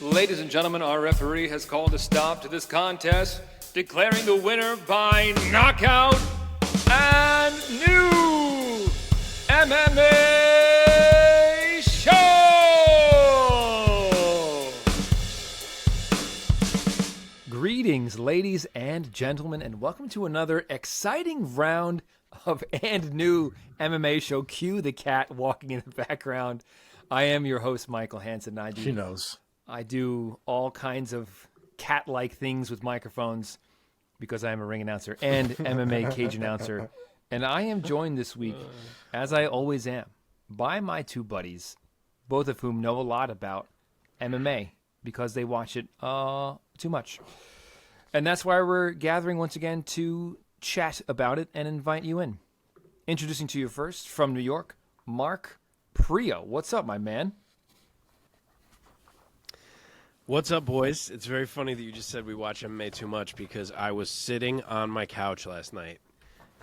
Ladies and gentlemen, our referee has called a stop to this contest, declaring the winner by knockout and new MMA show! Greetings, ladies and gentlemen, and welcome to another exciting round of and new MMA show. Cue the cat walking in the background. I am your host, Michael Hansen. She knows. I do all kinds of cat-like things with microphones because I am a ring announcer and MMA cage announcer. And I am joined this week, as I always am, by my two buddies, both of whom know a lot about MMA because they watch it too much. And that's why we're gathering once again to chat about it and invite you in. Introducing to you first, from New York, Mark Priaulx. What's up, my man? What's up, boys? It's very funny that you just said we watch MMA too much because I was sitting on my couch last night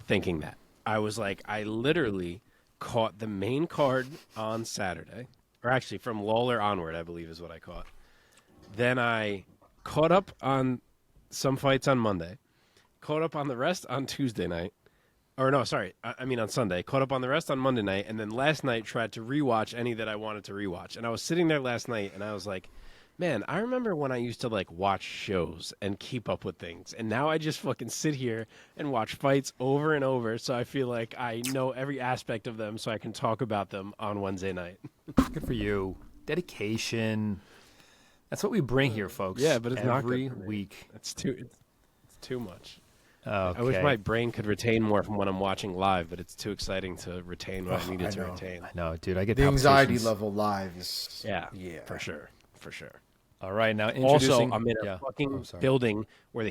thinking that. I was like, I literally caught the main card on Saturday, or actually from Lawler onward, I believe is what I caught. Then I caught up on some fights on Monday, caught up on the rest on Tuesday night, or no, sorry, I mean on Sunday, caught up on the rest on Monday night, and then last night tried to rewatch any that I wanted to rewatch. And I was sitting there last night, and I was like, man, I remember when I used to like watch shows and keep up with things, and now I just fucking sit here and watch fights over and over, so I feel like I know every aspect of them so I can talk about them on Wednesday night. Good for you. Dedication. That's what we bring here, folks. Yeah, but it's not every good for me. week. It's too much. Okay. I wish my brain could retain more from when I'm watching live, but it's too exciting to retain what I needed to retain. I know, dude. I get The anxiety palpitations. level live is Yeah, yeah. for sure. All right, now Also, introducing. I'm in a yeah. fucking sorry. building where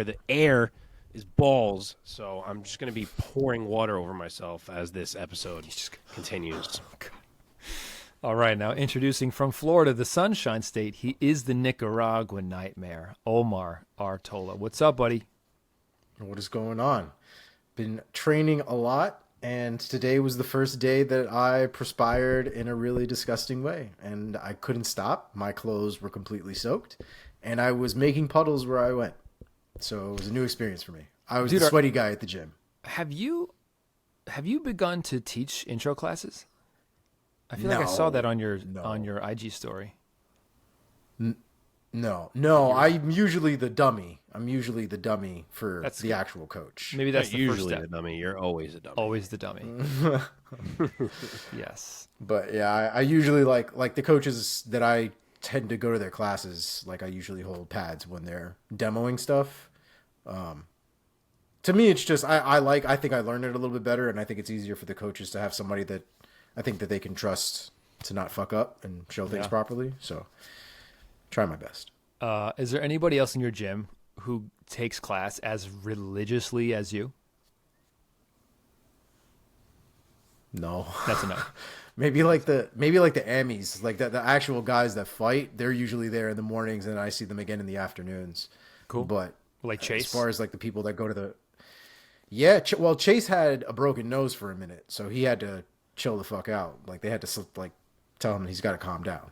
the air is balls, so I'm just going to be pouring water over myself as this episode continues. All right, now introducing from Florida, the Sunshine State. He is the Nicaraguan Nightmare, Omar Artola. What's up, buddy? What is going on? Been training a lot, and today was the first day that I perspired in a really disgusting way, and I couldn't stop. My clothes were completely soaked, and I was making puddles where I went. So it was a new experience for me. I was the sweaty guy at the gym. Have you begun to teach intro classes? I feel like I saw that on your IG story. No, I'm usually the dummy. I'm usually the dummy for the actual coach. Maybe that's the usually first step. the dummy. You're always a dummy. Always the dummy. Yes. But yeah, I usually like the coaches that I tend to go to their classes. Like I usually hold pads when they're demoing stuff. To me, it's just I think I learned it a little bit better, and I think it's easier for the coaches to have somebody that I think that they can trust to not fuck up and show things properly. So try my best. Is there anybody else in your gym who takes class as religiously as you? No, That's enough. maybe like the Emmys, like the actual guys that fight. They're usually there in the mornings, and I see them again in the afternoons. Cool. But Like Chase? as far as like the people that go to the well, Chase had a broken nose for a minute, so he had to chill the fuck out. Like they had to like tell him he's got to calm down.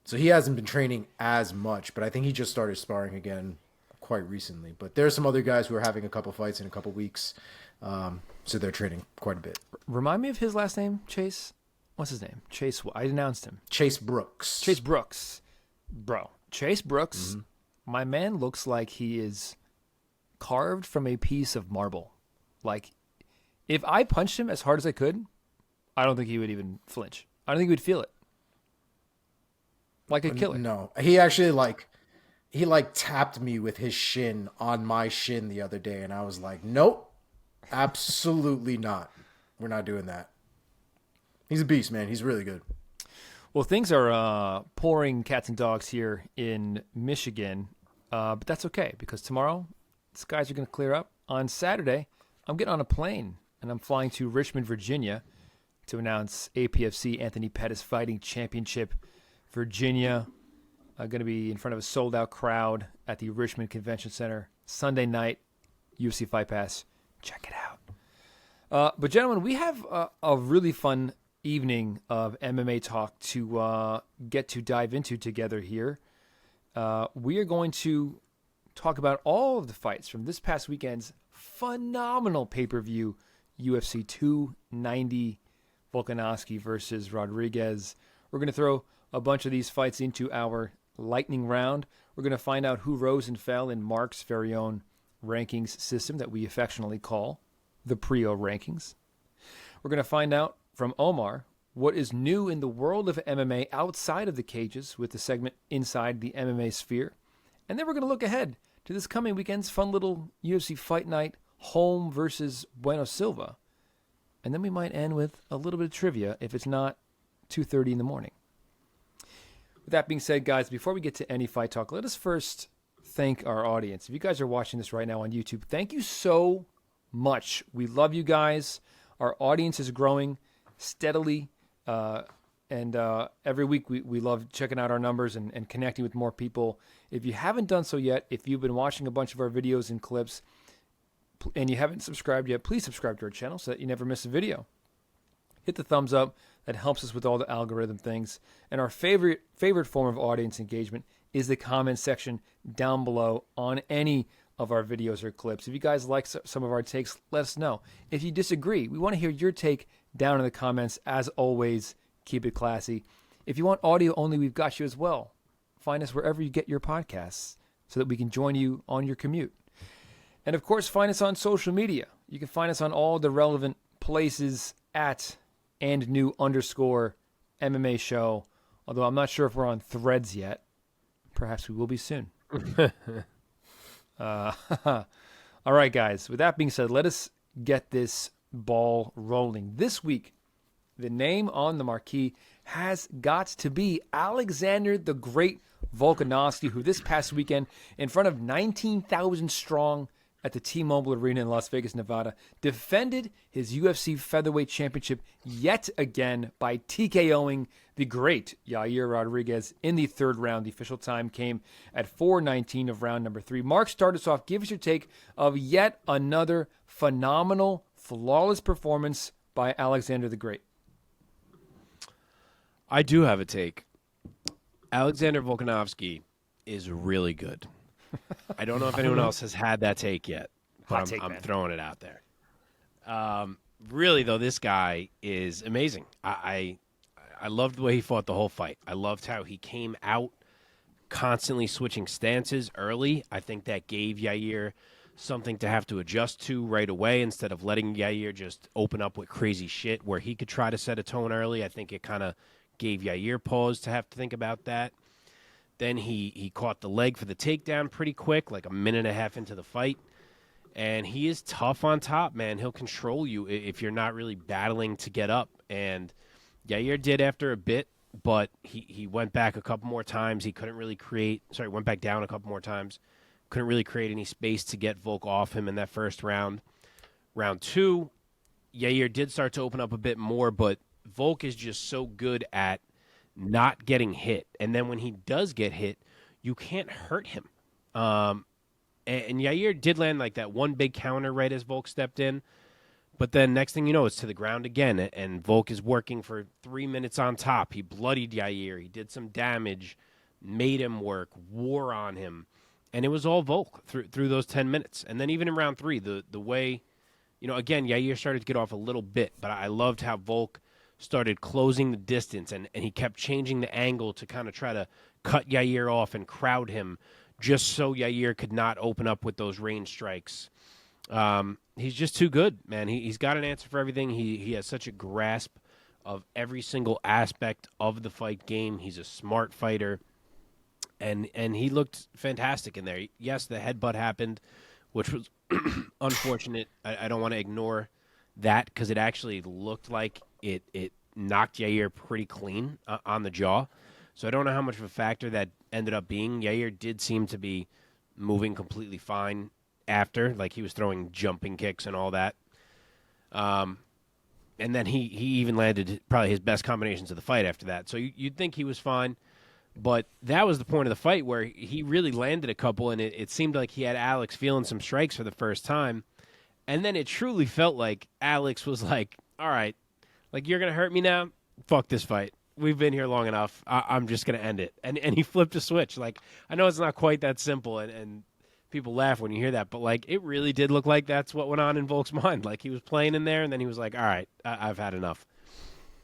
So he hasn't been training as much, but I think he just started sparring again quite recently. But there's some other guys who are having a couple fights in a couple weeks, so they're training quite a bit. Remind me of his last name, Chase. What's his name? Chase. I announced him. Chase Brooks. Chase Brooks. Bro. Chase Brooks. My man looks like he is carved from a piece of marble. Like, if I punched him as hard as I could, I don't think he would even flinch. I don't think he would feel it. Like a killer. No, he actually he tapped me with his shin on my shin the other day, and I was like, nope, absolutely not. We're not doing that. He's a beast, man. He's really good. Well, things are pouring cats and dogs here in Michigan, but that's okay because tomorrow the skies are going to clear up. On Saturday, I'm getting on a plane and I'm flying to Richmond, Virginia to announce APFC Anthony Pettis Fighting Championship. Virginia, going to be in front of a sold-out crowd at the Richmond Convention Center Sunday night. UFC Fight Pass. Check it out. But gentlemen, we have a really fun evening of MMA talk to get to dive into together here. We are going to talk about all of the fights from this past weekend's phenomenal pay-per-view, UFC 290, Volkanovski versus Rodriguez. We're going to throw a bunch of these fights into our lightning round. We're going to find out who rose and fell in Mark's very own rankings system that we affectionately call the Priaulx Rankings. We're going to find out from Omar what is new in the world of MMA outside of the cages with the segment Inside the MMA Sphere. And then we're going to look ahead to this coming weekend's fun little UFC fight night, Holm versus Bueno Silva. And then we might end with a little bit of trivia if it's not 2:30 in the morning. With that being said, guys, before we get to any fight talk, let us first thank our audience. If you guys are watching this right now on YouTube, thank you so much. We love you guys. Our audience is growing steadily. And every week we love checking out our numbers and connecting with more people. If you haven't done so yet, if you've been watching a bunch of our videos and clips and you haven't subscribed yet, please subscribe to our channel so that you never miss a video. Hit the thumbs up. That helps us with all the algorithm things. And our favorite form of audience engagement is the comment section down below on any of our videos or clips. If you guys like some of our takes, let us know. If you disagree, we want to hear your take down in the comments. As always, keep it classy. If you want audio only, we've got you as well. Find us wherever you get your podcasts so that we can join you on your commute. And of course, find us on social media. You can find us on all the relevant places at @&new_MMA show. Although I'm not sure if we're on Threads yet. Perhaps we will be soon. All right, guys. With that being said, let us get this ball rolling. This week, the name on the marquee has got to be Alexandre the Great Volkanovski, who this past weekend, in front of 19,000 strong at the T-Mobile Arena in Las Vegas, Nevada, defended his UFC featherweight championship yet again by TKOing the great Yair Rodriguez in the third round. The official time came at 4:19 of round number 3. Mark, start us off. Give us your take of yet another phenomenal, flawless performance by Alexandre the Great. I do have a take. Alexandre Volkanovski is really good. I don't know if anyone else has had that take yet, but I'm throwing it out there. Really, though, this guy is amazing. I loved the way he fought the whole fight. I loved how he came out constantly switching stances early. I think that gave Yair something to have to adjust to right away instead of letting Yair just open up with crazy shit where he could try to set a tone early. I think it kind of gave Yair pause to have to think about that. Then he caught the leg for the takedown pretty quick, like a minute and a half into the fight. And he is tough on top, man. He'll control you if you're not really battling to get up. And Yair did after a bit, but he went back a couple more times. He couldn't really went back down a couple more times. Couldn't really create any space to get Volk off him in that first round. Round 2, Yair did start to open up a bit more, but Volk is just so good at not getting hit. And then when he does get hit, you can't hurt him. And Yair did land like that one big counter right as Volk stepped in. But then next thing you know, it's to the ground again. And Volk is working for 3 minutes on top. He bloodied Yair. He did some damage, made him work, wore on him. And it was all Volk through those 10 minutes. And then even in round 3, the way, again, Yair started to get off a little bit. But I loved how Volk started closing the distance, and he kept changing the angle to kind of try to cut Yair off and crowd him just so Yair could not open up with those range strikes. He's just too good, man. He's got an answer for everything. He has such a grasp of every single aspect of the fight game. He's a smart fighter, and he looked fantastic in there. Yes, the headbutt happened, which was unfortunate. I don't want to ignore that because it actually looked like it knocked Yair pretty clean on the jaw. So I don't know how much of a factor that ended up being. Yair did seem to be moving completely fine after, like he was throwing jumping kicks and all that. And then he even landed probably his best combinations of the fight after that. So you'd think he was fine. But that was the point of the fight where he really landed a couple, and it seemed like he had Alex feeling some strikes for the first time. And then it truly felt like Alex was like, all right, Like, you're going to hurt me now? Fuck this fight. We've been here long enough. I'm just going to end it. And he flipped a switch. Like, I know it's not quite that simple, and people laugh when you hear that, but, like, it really did look like that's what went on in Volk's mind. Like, he was playing in there, and then he was like, all right, I've had enough.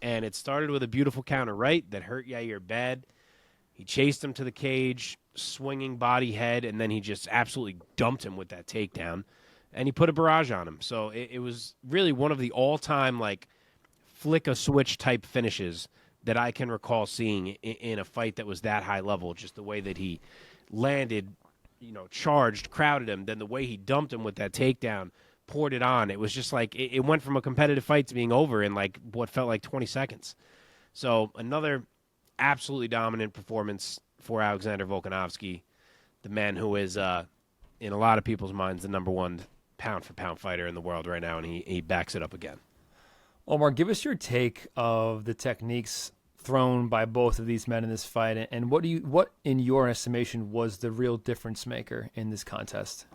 And it started with a beautiful counter right that hurt Yair bad. He chased him to the cage, swinging body head, and then he just absolutely dumped him with that takedown. And he put a barrage on him. So it was really one of the all-time, like, flick-a-switch type finishes that I can recall seeing in a fight that was that high level, just the way that he landed, charged, crowded him, then the way he dumped him with that takedown, poured it on. It was just like it went from a competitive fight to being over in like what felt like 20 seconds. So another absolutely dominant performance for Alexander Volkanovski, the man who is, in a lot of people's minds, the number one pound-for-pound fighter in the world right now, and he backs it up again. Omar, give us your take of the techniques thrown by both of these men in this fight, and what in your estimation was the real difference maker in this contest?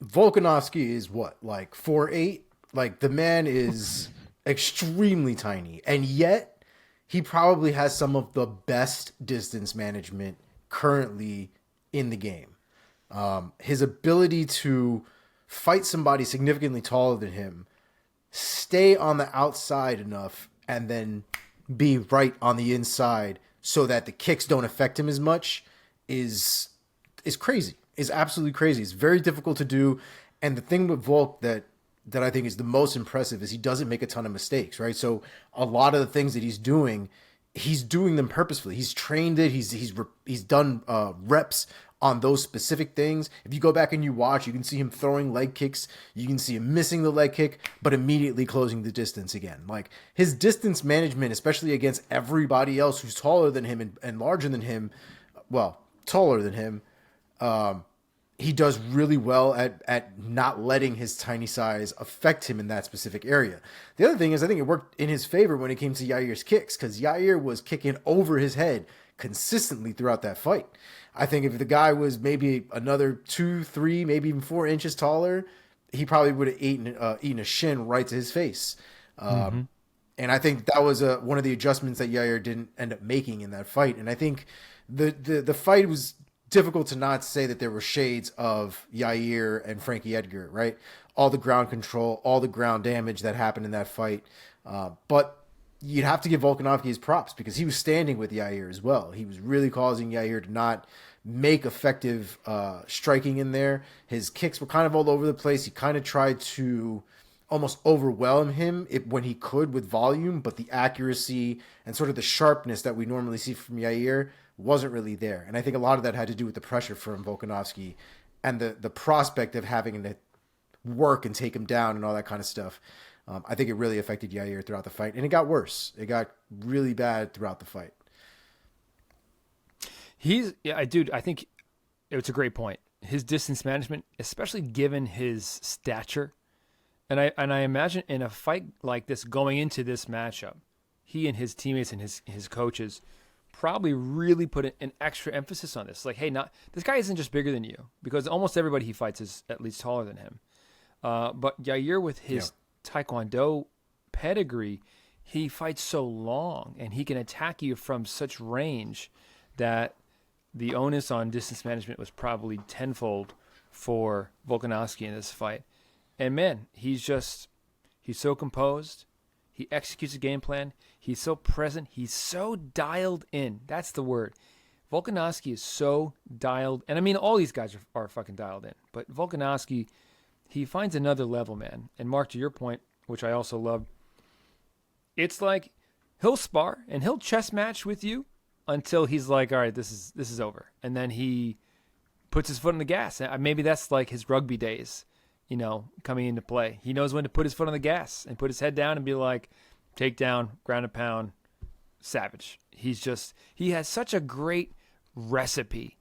Volkanovski is what, like 4'8"? Like, the man is extremely tiny, and yet he probably has some of the best distance management currently in the game. His ability to fight somebody significantly taller than him, stay on the outside enough, and then be right on the inside so that the kicks don't affect him as much is crazy. Is absolutely crazy. It's very difficult to do. And the thing with Volk that I think is the most impressive is he doesn't make a ton of mistakes, right? So a lot of the things that he's doing them purposefully. He's trained it. He's done reps on those specific things. If you go back and you watch, you can see him throwing leg kicks. You can see him missing the leg kick, but immediately closing the distance again. Like, his distance management, especially against everybody else who's taller than him and larger than him, well, taller than him, he does really well at not letting his tiny size affect him in that specific area. The other thing is, I think it worked in his favor when it came to Yair's kicks, because Yair was kicking over his head consistently throughout that fight. I think if the guy was maybe another 2, 3, maybe even 4 inches taller, he probably would have eaten a shin right to his face. And I think that was one of the adjustments that Yair didn't end up making in that fight. And I think the fight was difficult to not say that there were shades of Yair and Frankie Edgar, right? All the ground control, all the ground damage that happened in that fight. But you'd have to give Volkanovski his props because he was standing with Yair as well. He was really causing Yair to not make effective striking in there. His kicks were kind of all over the place. He kind of tried to almost overwhelm him when he could with volume, but the accuracy and sort of the sharpness that we normally see from Yair wasn't really there. And I think a lot of that had to do with the pressure from Volkanovski and the prospect of having to work and take him down and all that kind of stuff. I think it really affected Yair throughout the fight, and it got worse. It got really bad throughout the fight. I think it's a great point. His distance management, especially given his stature, and I imagine in a fight like this, going into this matchup, he and his teammates and his coaches probably really put an extra emphasis on this. Like, hey, this guy isn't just bigger than you, because almost everybody he fights is at least taller than him. But Yair, with his Taekwondo pedigree, he fights so long and he can attack you from such range that the onus on distance management was probably tenfold for Volkanovski in this fight. And man, he's so composed. He executes a game plan. He's so present. He's so dialed in. That's the word. Volkanovski is so dialed. And I mean, all these guys are fucking dialed in. But Volkanovski, he finds another level, man. And Mark, to your point, which I also love, it's like he'll spar and he'll chess match with you until he's like, all right, this is over. And then he puts his foot on the gas. Maybe that's like his rugby days, coming into play. He knows when to put his foot on the gas and put his head down and be like, take down, ground and pound, savage. He has such a great recipe.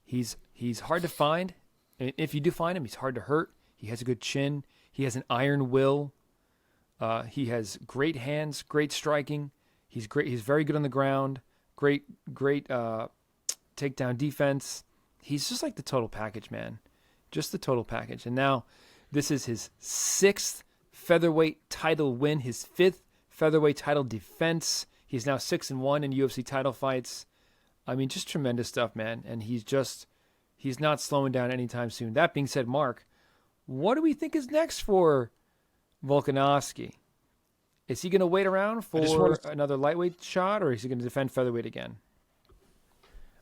He's hard to find. And if you do find him, he's hard to hurt. He has a good chin. He has an iron will. He has great hands, great striking. He's great. He's very good on the ground. Great takedown defense. He's just like the total package, man. Just the total package. And now this is his 6th featherweight title win, his 5th featherweight title defense. He's now 6-1 in UFC title fights. I mean, just tremendous stuff, man. And he's not slowing down anytime soon. That being said, Mark, what do we think is next for Volkanovski? Is he going to wait around for another lightweight shot, or is he going to defend featherweight again?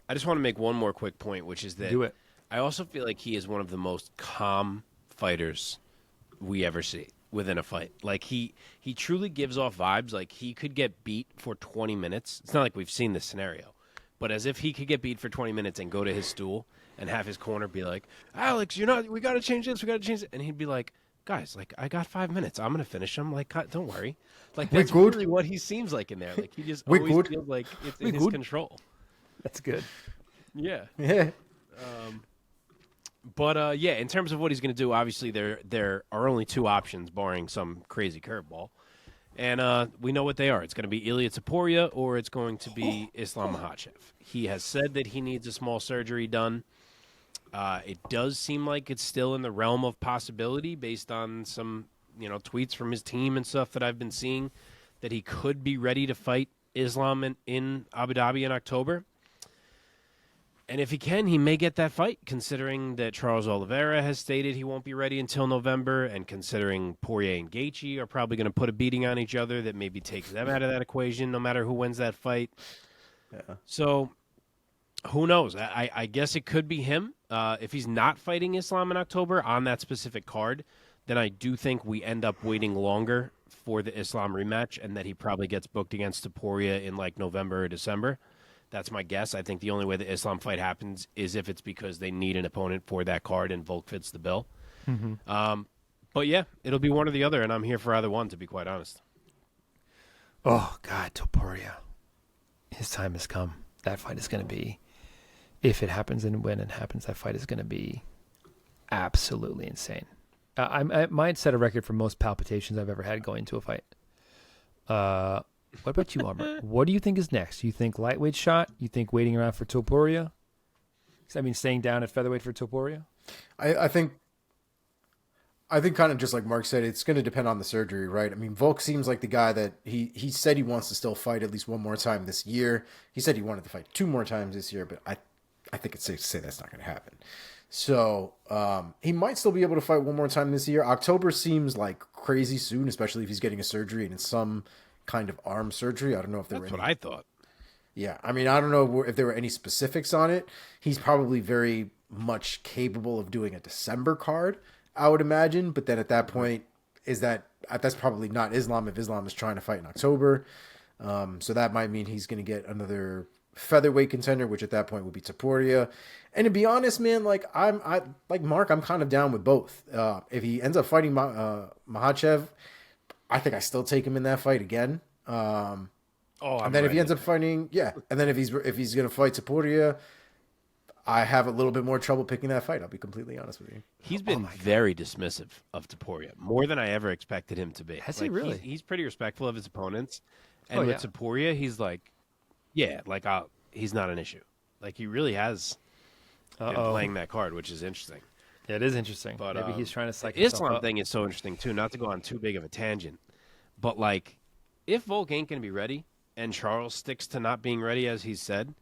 I just want to make one more quick point, which is that Do it. I also feel like he is one of the most calm fighters we ever see within a fight. Like, he truly gives off vibes like he could get beat for 20 minutes. It's not like we've seen this scenario, but as if he could get beat for 20 minutes and go to his stool and have his corner be like, Alex, we got to change this, we got to change it. And he'd be like, guys, like, I got 5 minutes. I'm going to finish him. Like, don't worry. Like, that's really what he seems like in there. Like, he just always feels like it's in his control. That's good. Yeah. Yeah. But in terms of what he's going to do, obviously there are only 2 options, barring some crazy curveball. And we know what they are. It's going to be Ilia Topuria or it's going to be Islam Makhachev. He has said that he needs a small surgery done. It does seem like it's still in the realm of possibility based on some, tweets from his team and stuff that I've been seeing, that he could be ready to fight Islam in Abu Dhabi in October. And if he can, he may get that fight, considering that Charles Oliveira has stated he won't be ready until November, and considering Poirier and Gaethje are probably going to put a beating on each other that maybe takes them out of that equation no matter who wins that fight. Yeah. So who knows? I guess it could be him. If he's not fighting Islam in October on that specific card, then I do think we end up waiting longer for the Islam rematch, and that he probably gets booked against Topuria in like November or December. That's my guess. I think the only way the Islam fight happens is if it's because they need an opponent for that card and Volk fits the bill. Mm-hmm. But yeah, it'll be one or the other, and I'm here for either one, to be quite honest. Oh, God, Topuria. His time has come. That fight is going to be, if it happens and when it happens, that fight is going to be absolutely insane. I might set a record for most palpitations I've ever had going into a fight. What about you, Armor? What do you think is next? You think lightweight shot? You think waiting around for Topuria? I mean, staying down at featherweight for Topuria? I think kind of just like Mark said, it's going to depend on the surgery, right? I mean, Volk seems like the guy that he said he wants to still fight at least one more time this year. He said he wanted to fight 2 more times this year, but I think it's safe to say that's not going to happen. So he might still be able to fight one more time this year. October seems like crazy soon, especially if he's getting a surgery and it's some kind of arm surgery. I don't know if there were That's what I thought. Yeah, I mean, I don't know if there were any specifics on it. He's probably very much capable of doing a December card, I would imagine. But then at that point, that's probably not Islam if Islam is trying to fight in October. So that might mean he's going to get another featherweight contender, which at that point would be Topuria. And to be honest, man, like like Mark, I'm kind of down with both. If he ends up fighting Makhachev, I think I still take him in that fight again. And then if he ends up fighting, and then if he's going to fight Topuria, I have a little bit more trouble picking that fight. I'll be completely honest with you. He's been very dismissive of Topuria, more than I ever expected him to be. Has he really? He's pretty respectful of his opponents, and with Topuria, he's like, he's not an issue. Like, he really has been playing that card, which is interesting. Yeah, it is interesting. But maybe he's trying to psych the himself Islam up. thing is so interesting too. Not to go on too big of a tangent, but like, if Volk ain't gonna be ready and Charles sticks to not being ready as he said,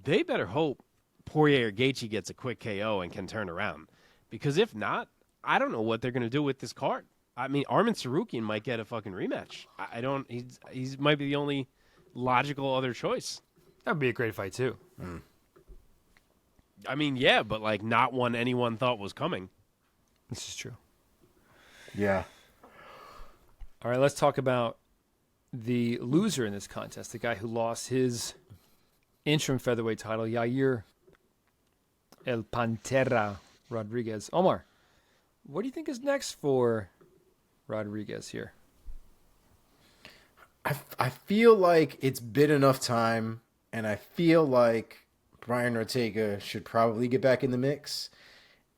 they better hope Poirier or Gaethje gets a quick KO and can turn around. Because if not, I don't know what they're gonna do with this card. I mean, Arman Tsarukyan might get a fucking rematch. I don't. He's might be the only logical other choice. That would be a great fight too. Mm. I mean, yeah, but like not one anyone thought was coming. This is true. Yeah. All right, let's talk about the loser in this contest, the guy who lost his interim featherweight title, Yair El Pantera Rodriguez. Omar, what do you think is next for Rodriguez here? I feel like it's been enough time, and I feel like Brian Ortega should probably get back in the mix.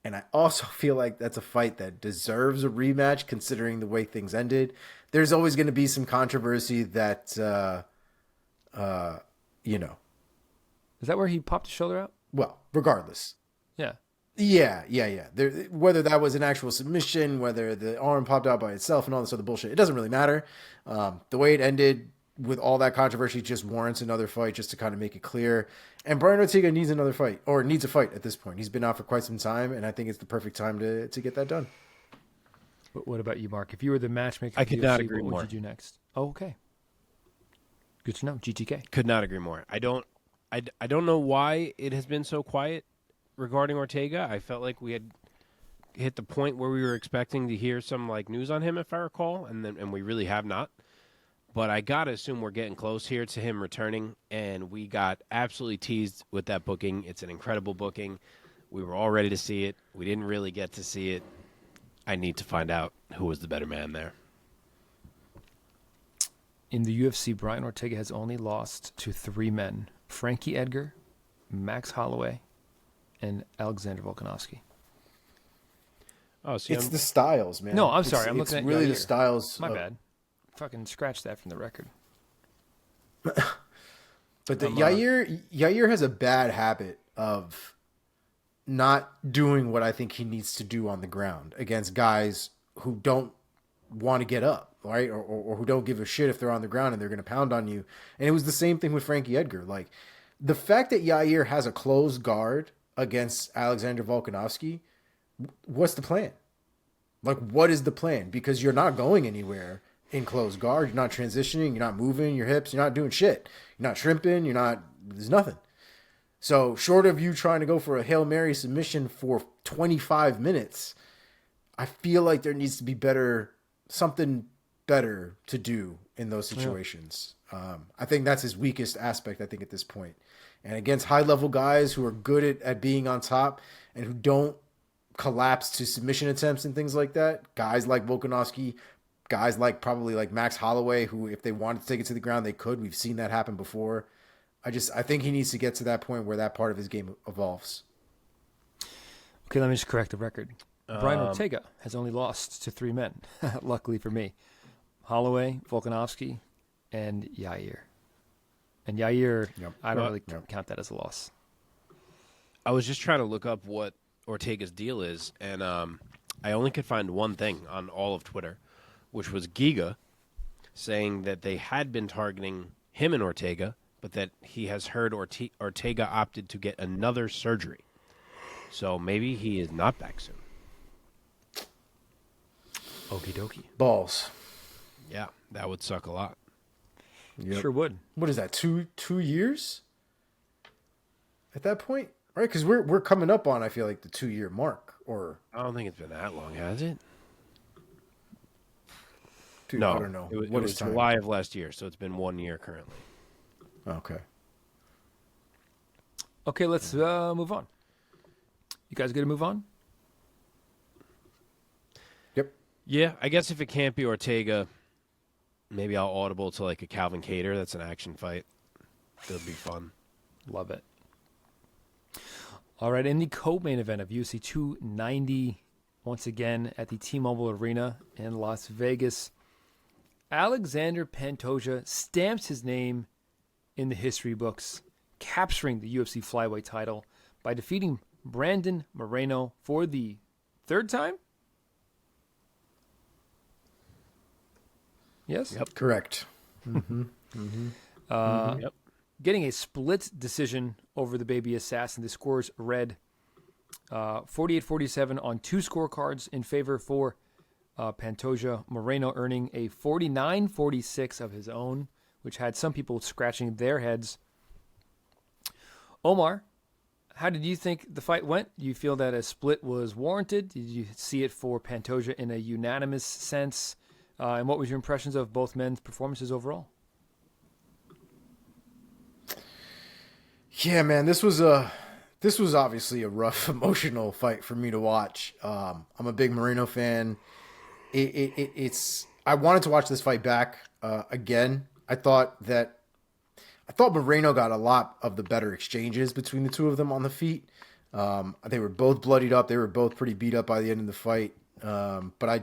And I also feel like that's a fight that deserves a rematch considering the way things ended. There's always going to be some controversy that, Is that where he popped his shoulder out? well, regardless. Yeah. Yeah. There, whether that was an actual submission, whether the arm popped out by itself and all this other bullshit, it doesn't really matter. The way it ended with all that controversy just warrants another fight just to kind of make it clear. And Brian Ortega needs another fight, or needs a fight at this point. He's been out for quite some time, and I think it's the perfect time to get that done. But what about you, Mark? If you were the matchmaker, I could not agree what more. would you do next? Oh, okay. Good to know. GTK. Could not agree more. I don't know why it has been so quiet regarding Ortega. I felt like we had hit the point where we were expecting to hear some like news on him, if I recall, and we really have not. But I gotta assume we're getting close here to him returning, and we got absolutely teased with that booking. It's an incredible booking. We were all ready to see it. We didn't really get to see it. I need to find out who was the better man there. In the UFC, Brian Ortega has only lost to 3 men: Frankie Edgar, Max Holloway, and Alexander Volkanovski. Oh, see, It's the styles, man. No, I'm sorry. I'm It's looking at really Yair. the styles. My bad. Fucking scratch that from the record. But Yair has a bad habit of not doing what I think he needs to do on the ground against guys who don't want to get up, right? Or who don't give a shit if they're on the ground and they're going to pound on you. And it was the same thing with Frankie Edgar. Like, the fact that Yair has a closed guard against Alexander Volkanovski, what's the plan? Like, what is the plan? Because you're not going anywhere in closed guard. You're not transitioning. You're not moving your hips. You're not doing shit. You're not shrimping. There's nothing. So short of you trying to go for a Hail Mary submission for 25 minutes, I feel like there needs to be something better to do in those situations. I think that's his weakest aspect, I think, at this point. And against high-level guys who are good at being on top and who don't collapse to submission attempts and things like that, guys like Volkanovski, guys like probably like Max Holloway, who if they wanted to take it to the ground, they could. We've seen that happen before. I think he needs to get to that point where that part of his game evolves. Okay, let me just correct the record. Brian Ortega has only lost to 3 men, luckily for me. Holloway, Volkanovski, and Yair. And Yair, I don't really count that as a loss. I was just trying to look up what Ortega's deal is, and I only could find one thing on all of Twitter, which was Giga saying that they had been targeting him and Ortega, but that he has heard Ortega opted to get another surgery. So maybe he is not back soon. Okie dokie. Balls. Yeah, that would suck a lot. Yep. Sure would. What is that, two years at that point? Right, because we're coming up on, I feel like, the 2-year mark. Or I don't think it's been that long, has it? dude, No, I don't know. It was July of last year, so it's been 1 year currently. Okay. Okay, let's move on. You guys going to move on? Yep. Yeah, I guess if it can't be Ortega, maybe I'll audible to like a Calvin Kattar. That's an action fight. It'll be fun. Love it. All right, in the co-main event of UFC 290, once again at the T-Mobile Arena in Las Vegas, Alexandre Pantoja stamps his name in the history books, capturing the UFC flyweight title by defeating Brandon Moreno for the 3rd time? Yes? Yep. Correct. Yep. Getting a split decision over the baby assassin. The scores read 48-47 on 2 scorecards in favor for Pantoja. Moreno earning a 49-46 of his own, which had some people scratching their heads. Omar, how did you think the fight went? Do you feel that a split was warranted? Did you see it for Pantoja in a unanimous sense? And what was your impressions of both men's performances overall? Yeah, man, this was obviously a rough, emotional fight for me to watch. I'm a big Moreno fan. I wanted to watch this fight back again. I thought Moreno got a lot of the better exchanges between the two of them on the feet. They were both bloodied up. They were both pretty beat up by the end of the fight. But I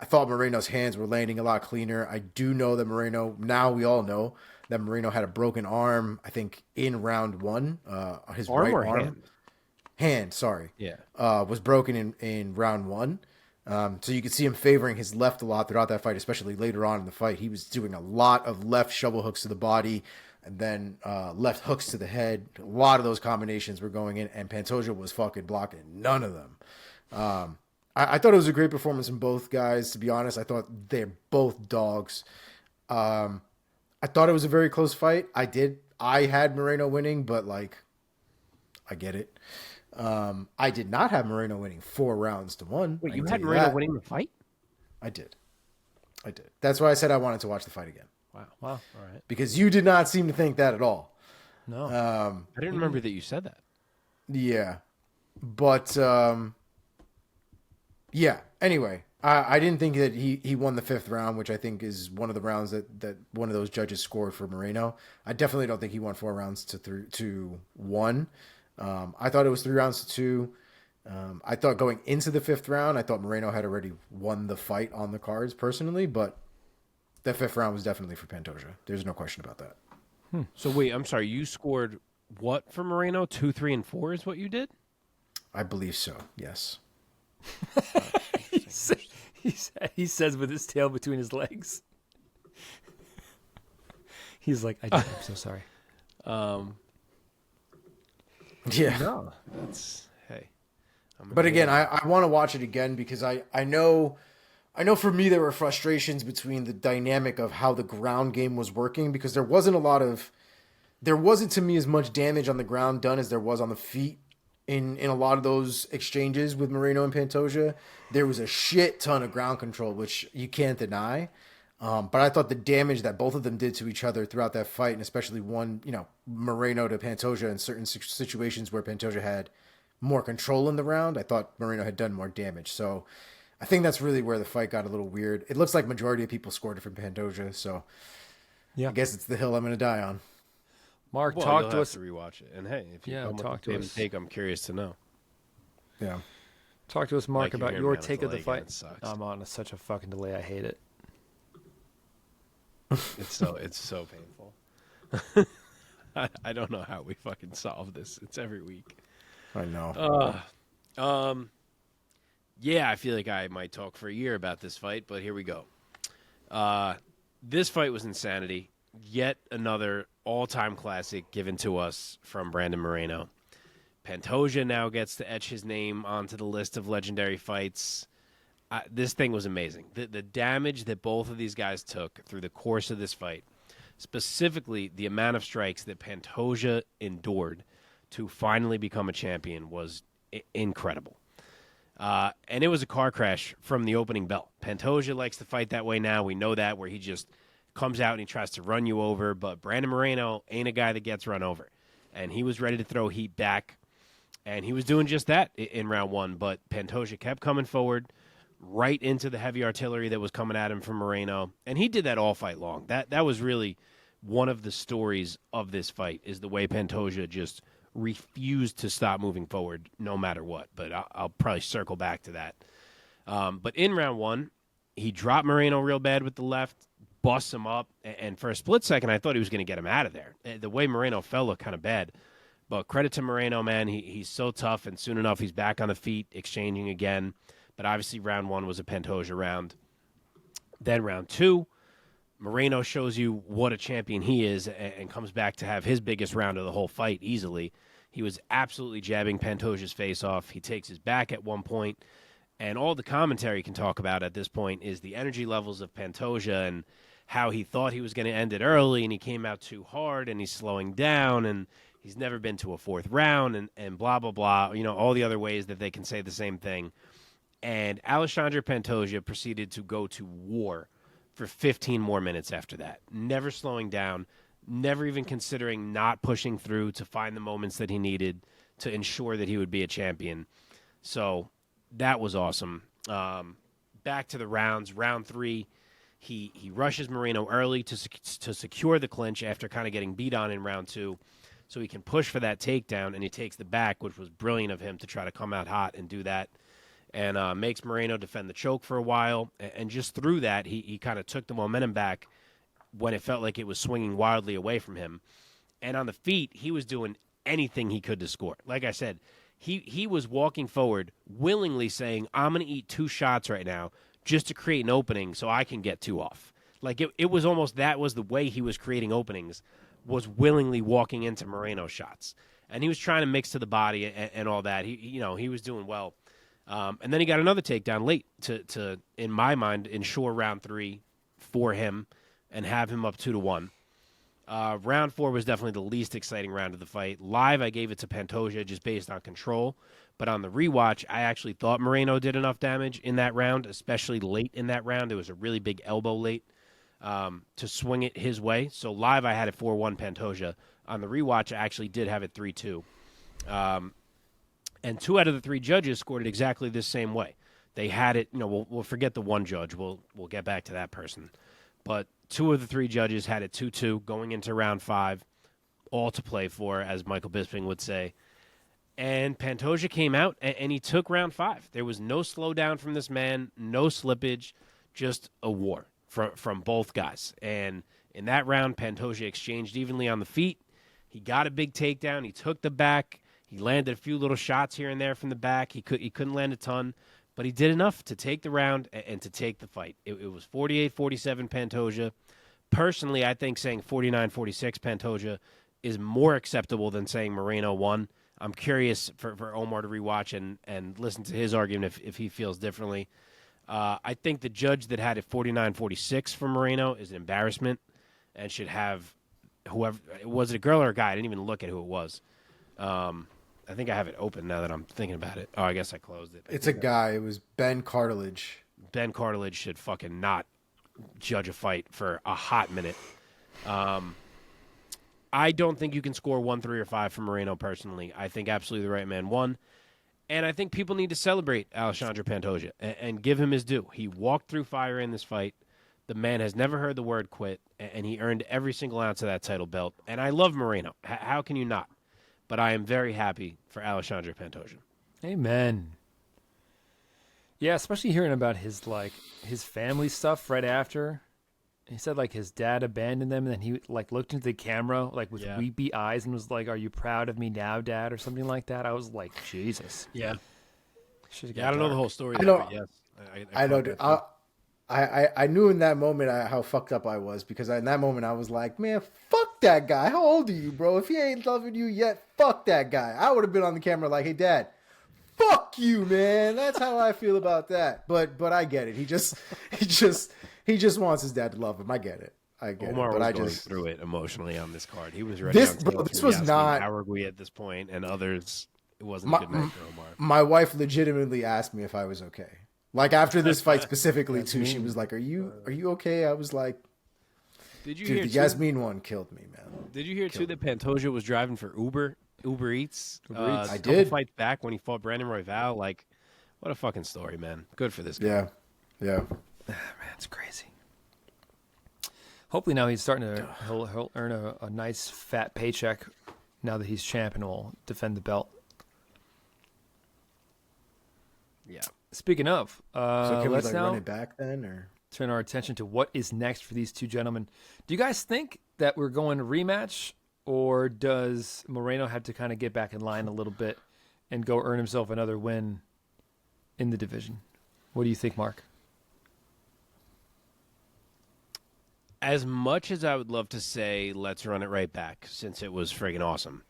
thought Moreno's hands were landing a lot cleaner. I do know that now we all know that Moreno had a broken arm, I think, in round 1. His Arm right or arm. hand? hand, sorry, Yeah. was broken in round 1. So you could see him favoring his left a lot throughout that fight, especially later on in the fight. He was doing a lot of left shovel hooks to the body and then left hooks to the head. A lot of those combinations were going in, and Pantoja was fucking blocking none of them. I thought it was a great performance from both guys, to be honest. I thought they're both dogs. I thought it was a very close fight. I had Moreno winning, but, like, I get it. I did not have Moreno winning 4 rounds to 1. Wait, you had Moreno winning the fight? I did. That's why I said I wanted to watch the fight again. Wow. All right. Because you did not seem to think that at all. No. I didn't remember that you said that. Yeah. But, yeah. Anyway, I didn't think that he won the 5th round, which I think is one of the rounds that one of those judges scored for Moreno. I definitely don't think he won 4 rounds to 1. I thought it was 3 rounds to 2. I thought going into the 5th round, I thought Moreno had already won the fight on the cards personally, but the 5th round was definitely for Pantoja. There's no question about that. So wait, I'm sorry. You scored what for Moreno? 2, 3, and 4 is what you did? I believe so. Yes. He says with his tail between his legs. He's like, I'm so sorry. Yeah. No, that's But again, I want to watch it again because I know for me there were frustrations between the dynamic of how the ground game was working because there wasn't to me as much damage on the ground done as there was on the feet in a lot of those exchanges with Moreno and Pantoja. There was a shit ton of ground control, which you can't deny. But I thought the damage that both of them did to each other throughout that fight, and especially one, Moreno to Pantoja in certain situations where Pantoja had more control in the round, I thought Moreno had done more damage. So I think that's really where the fight got a little weird. It looks like majority of people scored it for Pantoja, so yeah, I guess it's the hill I'm going to die on. Mark, well, talk you'll to have us. to rewatch it, and hey, if you Yeah, come talk with to the us. take, I'm curious to know. Yeah. Talk to us, Mark, Like, about you're your gonna take of the delay again. fight. It sucks. I'm on such a fucking delay. I hate it. It's so painful. I don't know how we fucking solve this. It's every week. I know. Yeah, I feel like I might talk for a year about this fight, but here we go. This fight was insanity. Yet another all-time classic given to us from Brandon Moreno. Pantoja now gets to etch his name onto the list of legendary fights. This thing was amazing. The damage that both of these guys took through the course of this fight, specifically the amount of strikes that Pantoja endured to finally become a champion, was incredible. And it was a car crash from the opening bell. Pantoja likes to fight that way now. We know that, where he just comes out and he tries to run you over. But Brandon Moreno ain't a guy that gets run over. And he was ready to throw heat back. And he was doing just that in round 1. But Pantoja kept coming forward right into the heavy artillery that was coming at him from Moreno. And he did that all fight long. That was really one of the stories of this fight, is the way Pantoja just refused to stop moving forward no matter what. But I'll probably circle back to that. But in round 1, he dropped Moreno real bad with the left, busts him up, and for a split second, I thought he was going to get him out of there. The way Moreno fell looked kind of bad. But credit to Moreno, man. He's so tough, and soon enough, he's back on the feet, exchanging again. But obviously, round 1 was a Pantoja round. Then round 2, Moreno shows you what a champion he is and comes back to have his biggest round of the whole fight easily. He was absolutely jabbing Pantoja's face off. He takes his back at one point, and all the commentary can talk about at this point is the energy levels of Pantoja and how he thought he was going to end it early, and he came out too hard, and he's slowing down, and he's never been to a 4th round, and blah, blah, blah. All the other ways that they can say the same thing. And Alexandre Pantoja proceeded to go to war for 15 more minutes after that, never slowing down, never even considering not pushing through to find the moments that he needed to ensure that he would be a champion. So that was awesome. Back to the rounds. Round 3, he rushes Moreno early to secure the clinch after kind of getting beat on in round 2, so he can push for that takedown, and he takes the back, which was brilliant of him to try to come out hot and do that. And makes Moreno defend the choke for a while. And just through that, he kind of took the momentum back when it felt like it was swinging wildly away from him. And on the feet, he was doing anything he could to score. Like I said, He was walking forward, willingly saying, I'm going to eat 2 shots right now just to create an opening so I can get 2 off. Like, it was almost that was the way he was creating openings, was willingly walking into Moreno shots. And he was trying to mix to the body and all that. He was doing well. And then he got another takedown late to in my mind, ensure round 3 for him and have him up 2-1. Round 4 was definitely the least exciting round of the fight. Live, I gave it to Pantoja just based on control. But on the rewatch, I actually thought Moreno did enough damage in that round, especially late in that round. There was a really big elbow late to swing it his way. So live, I had it 4-1 Pantoja. On the rewatch, I actually did have it 3-2. And 2 out of the 3 judges scored it exactly the same way. They had it, we'll forget the one judge. We'll get back to that person. But 2 of the 3 judges had it 2-2 going into round 5, all to play for, as Michael Bisping would say. And Pantoja came out, and he took round 5. There was no slowdown from this man, no slippage, just a war from both guys. And in that round, Pantoja exchanged evenly on the feet. He got a big takedown. He took the back. He landed a few little shots here and there from the back. He couldn't land a ton, but he did enough to take the round and to take the fight. It was 48-47 Pantoja. Personally, I think saying 49-46 Pantoja is more acceptable than saying Moreno won. I'm curious for Omar to rewatch and listen to his argument if he feels differently. I think the judge that had it 49-46 for Moreno is an embarrassment and should have whoever – was it a girl or a guy? I didn't even look at who it was. I think I have it open now that I'm thinking about it. Oh, I guess I closed it. It's a guy. It was Ben Cartilage. Ben Cartilage should fucking not judge a fight for a hot minute. I don't think you can score 1, 3, or 5 for Moreno personally. I think absolutely the right man won. And I think people need to celebrate Alexandre Pantoja and give him his due. He walked through fire in this fight. The man has never heard the word quit, and he earned every single ounce of that title belt. And I love Moreno. How can you not? But I am very happy for Alexandre Pantoja. Amen. Yeah, especially hearing about his family stuff right after. He said his dad abandoned them, and then he looked into the camera with weepy eyes and was like, "Are you proud of me now, Dad?" or something like that. I was like, Jesus. Yeah. I don't know the whole story. I know. Yes, I know. I knew in that moment how fucked up I was, because in that moment I was like, man, fuck that guy. How old are you, bro? If he ain't loving you yet, fuck that guy. I would have been on the camera like, hey, Dad, fuck you, man. That's how I feel about that. But I get it. He just wants his dad to love him. I get it. Omar but was I going just through it emotionally on this card. He was ready. This was not Aragui at this point, and others. It wasn't a good night for Omar. My wife legitimately asked me if I was okay. After this fight specifically too, she was like, "Are you okay?" I was like, "Did you dude, hear the Yasmin one killed me, man." Did you hear too that Pantoja was driving for Uber Eats? I a did. couple fights back when he fought Brandon Royval. What a fucking story, man. Good for this guy. Yeah. Man, it's crazy. Hopefully now he's starting to he'll earn a nice fat paycheck now that he's champ and will defend the belt. Yeah. Speaking of, So can we let's now run it back then, or turn our attention to what is next for these two gentlemen. Do you guys think that we're going to rematch, or does Moreno have to kind of get back in line a little bit and go earn himself another win in the division? What do you think, Mark? As much as I would love to say let's run it right back, since it was friggin' awesome,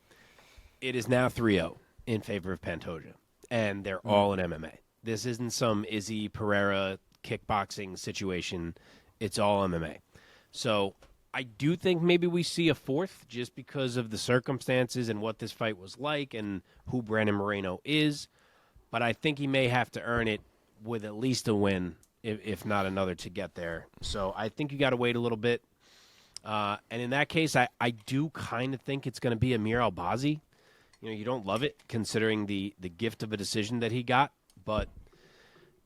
it is now 3-0 in favor of Pantoja, and they're all in MMA. This isn't some Izzy Pereira kickboxing situation. It's all MMA. So I do think maybe we see a fourth just because of the circumstances and what this fight was like and who Brandon Moreno is. But I think he may have to earn it with at least a win, if not another, to get there. So I think you got to wait a little bit. And in that case, I do kind of think it's going to be Amir Albazi. You don't love it considering the gift of a decision that he got. But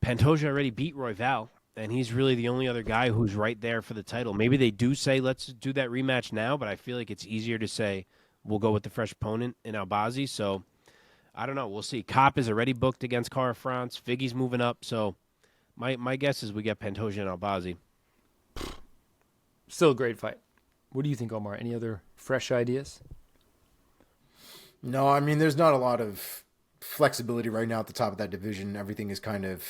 Pantoja already beat Royval, and he's really the only other guy who's right there for the title. Maybe they do say, let's do that rematch now, but I feel like it's easier to say we'll go with the fresh opponent in Albazi. So I don't know. We'll see. Kopp is already booked against Cara France. Figgy's moving up. So my guess is we get Pantoja and Albazi. Still a great fight. What do you think, Omar? Any other fresh ideas? No, I mean, there's not a lot of flexibility right now at the top of that division. Everything is kind of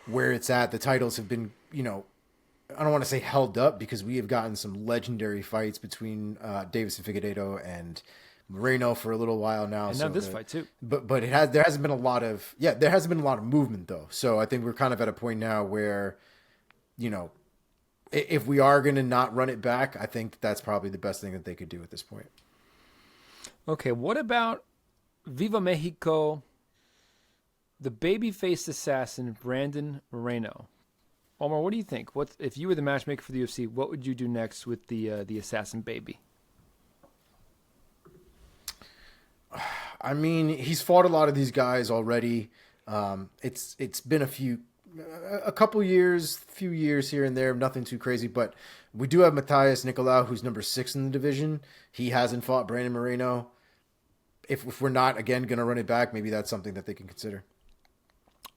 where it's at. The titles have been, I don't want to say held up because we have gotten some legendary fights between Davis and Figueiredo and Moreno for a little while now. And now this fight too. But there hasn't been a lot of movement though. So I think we're kind of at a point now where, if we are going to not run it back, I think that's probably the best thing that they could do at this point. Okay, what about Viva Mexico, the baby-faced assassin Brandon Moreno? Omar, what do you think? What if you were the matchmaker for the UFC? What would you do next with the assassin baby? I mean, he's fought a lot of these guys already. It's been a few years here and there, nothing too crazy. But we do have Matthias Nicolau, who's number 6 in the division. He hasn't fought Brandon Moreno. If we're not, again, going to run it back, maybe that's something that they can consider.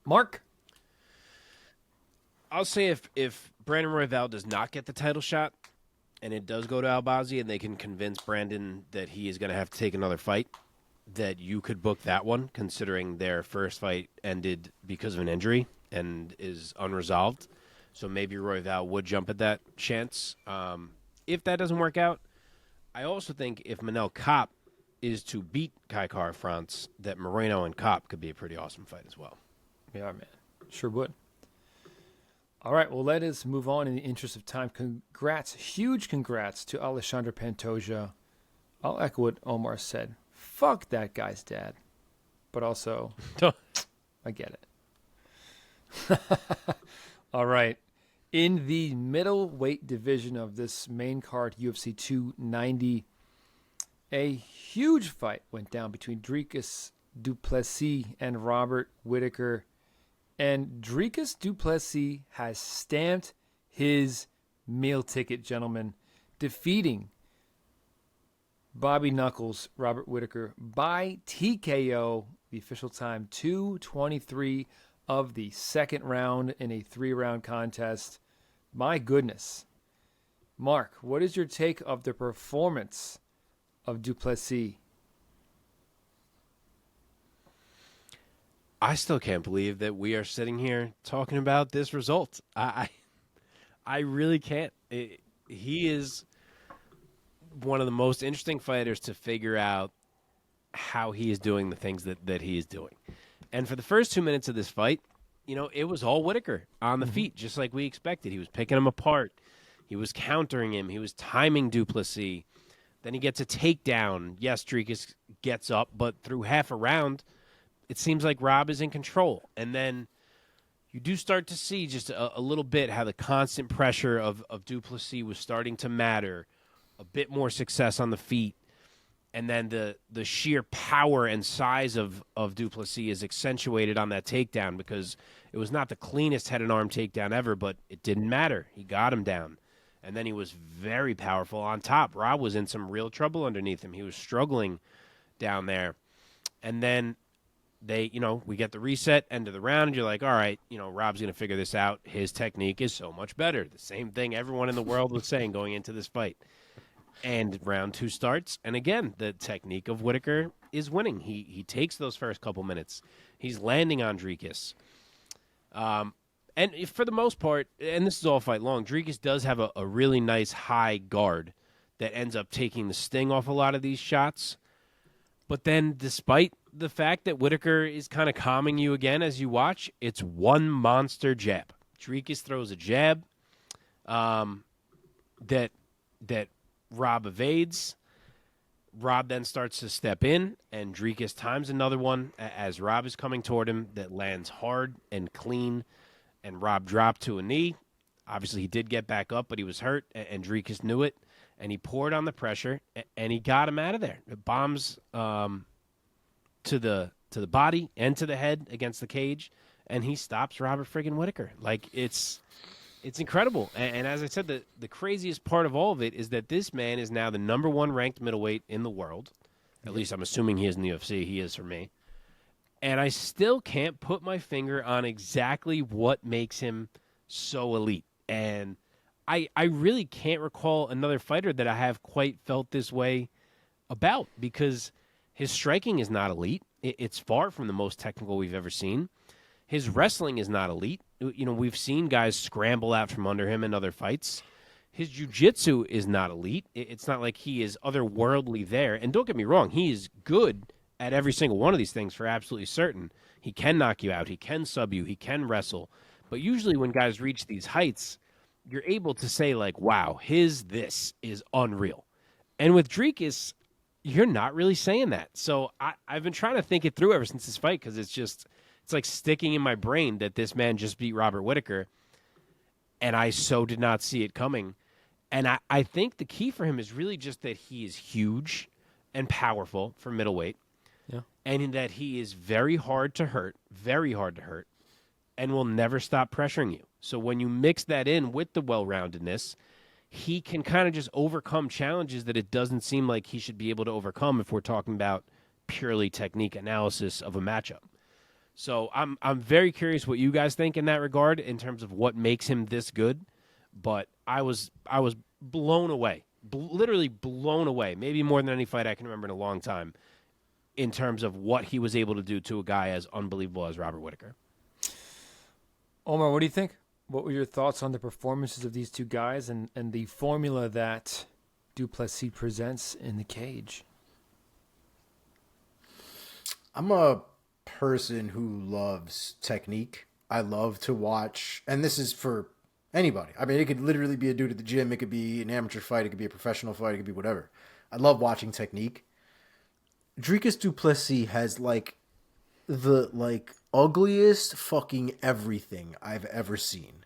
Mark? I'll say if Brandon Royval does not get the title shot and it does go to Albazi and they can convince Brandon that he is going to have to take another fight, that you could book that one, considering their first fight ended because of an injury and is unresolved. So maybe Royval would jump at that chance. If that doesn't work out, I also think if Manel Kopp is to beat Kai Kara France, that Moreno and Kopp could be a pretty awesome fight as well. Yeah, man. Sure would. All right, well, let us move on in the interest of time. Congrats, huge congrats to Alexandre Pantoja. I'll echo what Omar said. Fuck that guy's dad. But also, I get it. All right. In the middleweight division of this main card, UFC 290, a huge fight went down between Dricus du Plessis and Robert Whittaker. And Dricus du Plessis has stamped his meal ticket, gentlemen, defeating Bobby Knuckles, Robert Whittaker, by TKO, the official time 2:23 of the second round in a 3-round contest. My goodness. Mark, what is your take of the performance of du Plessis? I still can't believe that we are sitting here talking about this result. I really can't. He is one of the most interesting fighters to figure out how he is doing the things that he is doing. And for the first 2 minutes of this fight, it was all Whittaker on the feet, just like we expected. He was picking him apart. He was countering him. He was timing du Plessis. Then he gets a takedown. Yes, Dricus gets up, but through half a round, it seems like Rob is in control. And then you do start to see just a little bit how the constant pressure of du Plessis was starting to matter, a bit more success on the feet. And then the sheer power and size of du Plessis is accentuated on that takedown because it was not the cleanest head and arm takedown ever, but it didn't matter. He got him down. And then he was very powerful on top. Rob was in some real trouble underneath him. He was struggling down there. And then we get the reset, end of the round, and you're like, all right, Rob's going to figure this out. His technique is so much better. The same thing everyone in the world was saying going into this fight. And round 2 starts, and again, the technique of Whittaker is winning. He takes those first couple minutes. He's landing on Dricus. And for the most part, and this is all fight long, Dricus does have a really nice high guard that ends up taking the sting off a lot of these shots. But then despite the fact that Whittaker is kind of calming you again as you watch, it's one monster jab. Dricus throws a jab that Rob evades. Rob then starts to step in, and Dricus times another one as Rob is coming toward him that lands hard and clean, and Rob dropped to a knee. Obviously, he did get back up, but he was hurt, and Dricus knew it, and he poured on the pressure, and he got him out of there. It bombs to the body and to the head against the cage, and he stops Robert friggin' Whittaker. Like, it's incredible. And as I said, the craziest part of all of it is that this man is now the number 1 ranked middleweight in the world. At least I'm assuming he is in the UFC. He is for me. And I still can't put my finger on exactly what makes him so elite. And I really can't recall another fighter that I have quite felt this way about, because his striking is not elite. It's far from the most technical we've ever seen. His wrestling is not elite. We've seen guys scramble out from under him in other fights. His jiu-jitsu is not elite. It's not like he is otherworldly there. And don't get me wrong, he is good at every single one of these things for absolutely certain. He can knock you out. He can sub you. He can wrestle. But usually when guys reach these heights, you're able to say, like, wow, this is unreal. And with Dricus, you're not really saying that. So I've been trying to think it through ever since this fight because it's like sticking in my brain that this man just beat Robert Whittaker, and I so did not see it coming. And I think the key for him is really just that he is huge and powerful for middleweight, and that he is very hard to hurt, and will never stop pressuring you. So when you mix that in with the well-roundedness, he can kind of just overcome challenges that it doesn't seem like he should be able to overcome if we're talking about purely technique analysis of a matchup. So I'm very curious what you guys think in that regard in terms of what makes him this good. But I was blown away, literally blown away, maybe more than any fight I can remember in a long time, in terms of what he was able to do to a guy as unbelievable as Robert Whittaker. Omar, what do you think? What were your thoughts on the performances of these two guys and the formula that du Plessis presents in the cage? I'm a person who loves technique. I love to watch, and this is for anybody. I mean, it could literally be a dude at the gym. It could be an amateur fight. It could be a professional fight. It could be whatever. I love watching technique. Dricus du Plessis has the ugliest fucking everything I've ever seen.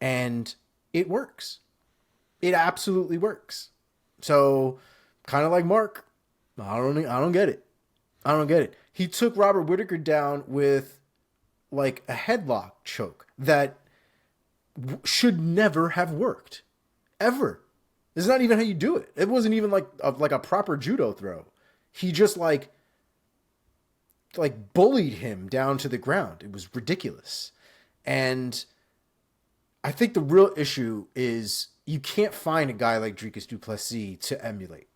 And it works. It absolutely works. So, kind of like Mark, I don't get it. I don't get it. He took Robert Whittaker down with like a headlock choke that should never have worked. Ever. This is not even how you do it. It wasn't even like a proper judo throw. He just like bullied him down to the ground. It was ridiculous. And I think the real issue is you can't find a guy like Dricus du Plessis to emulate.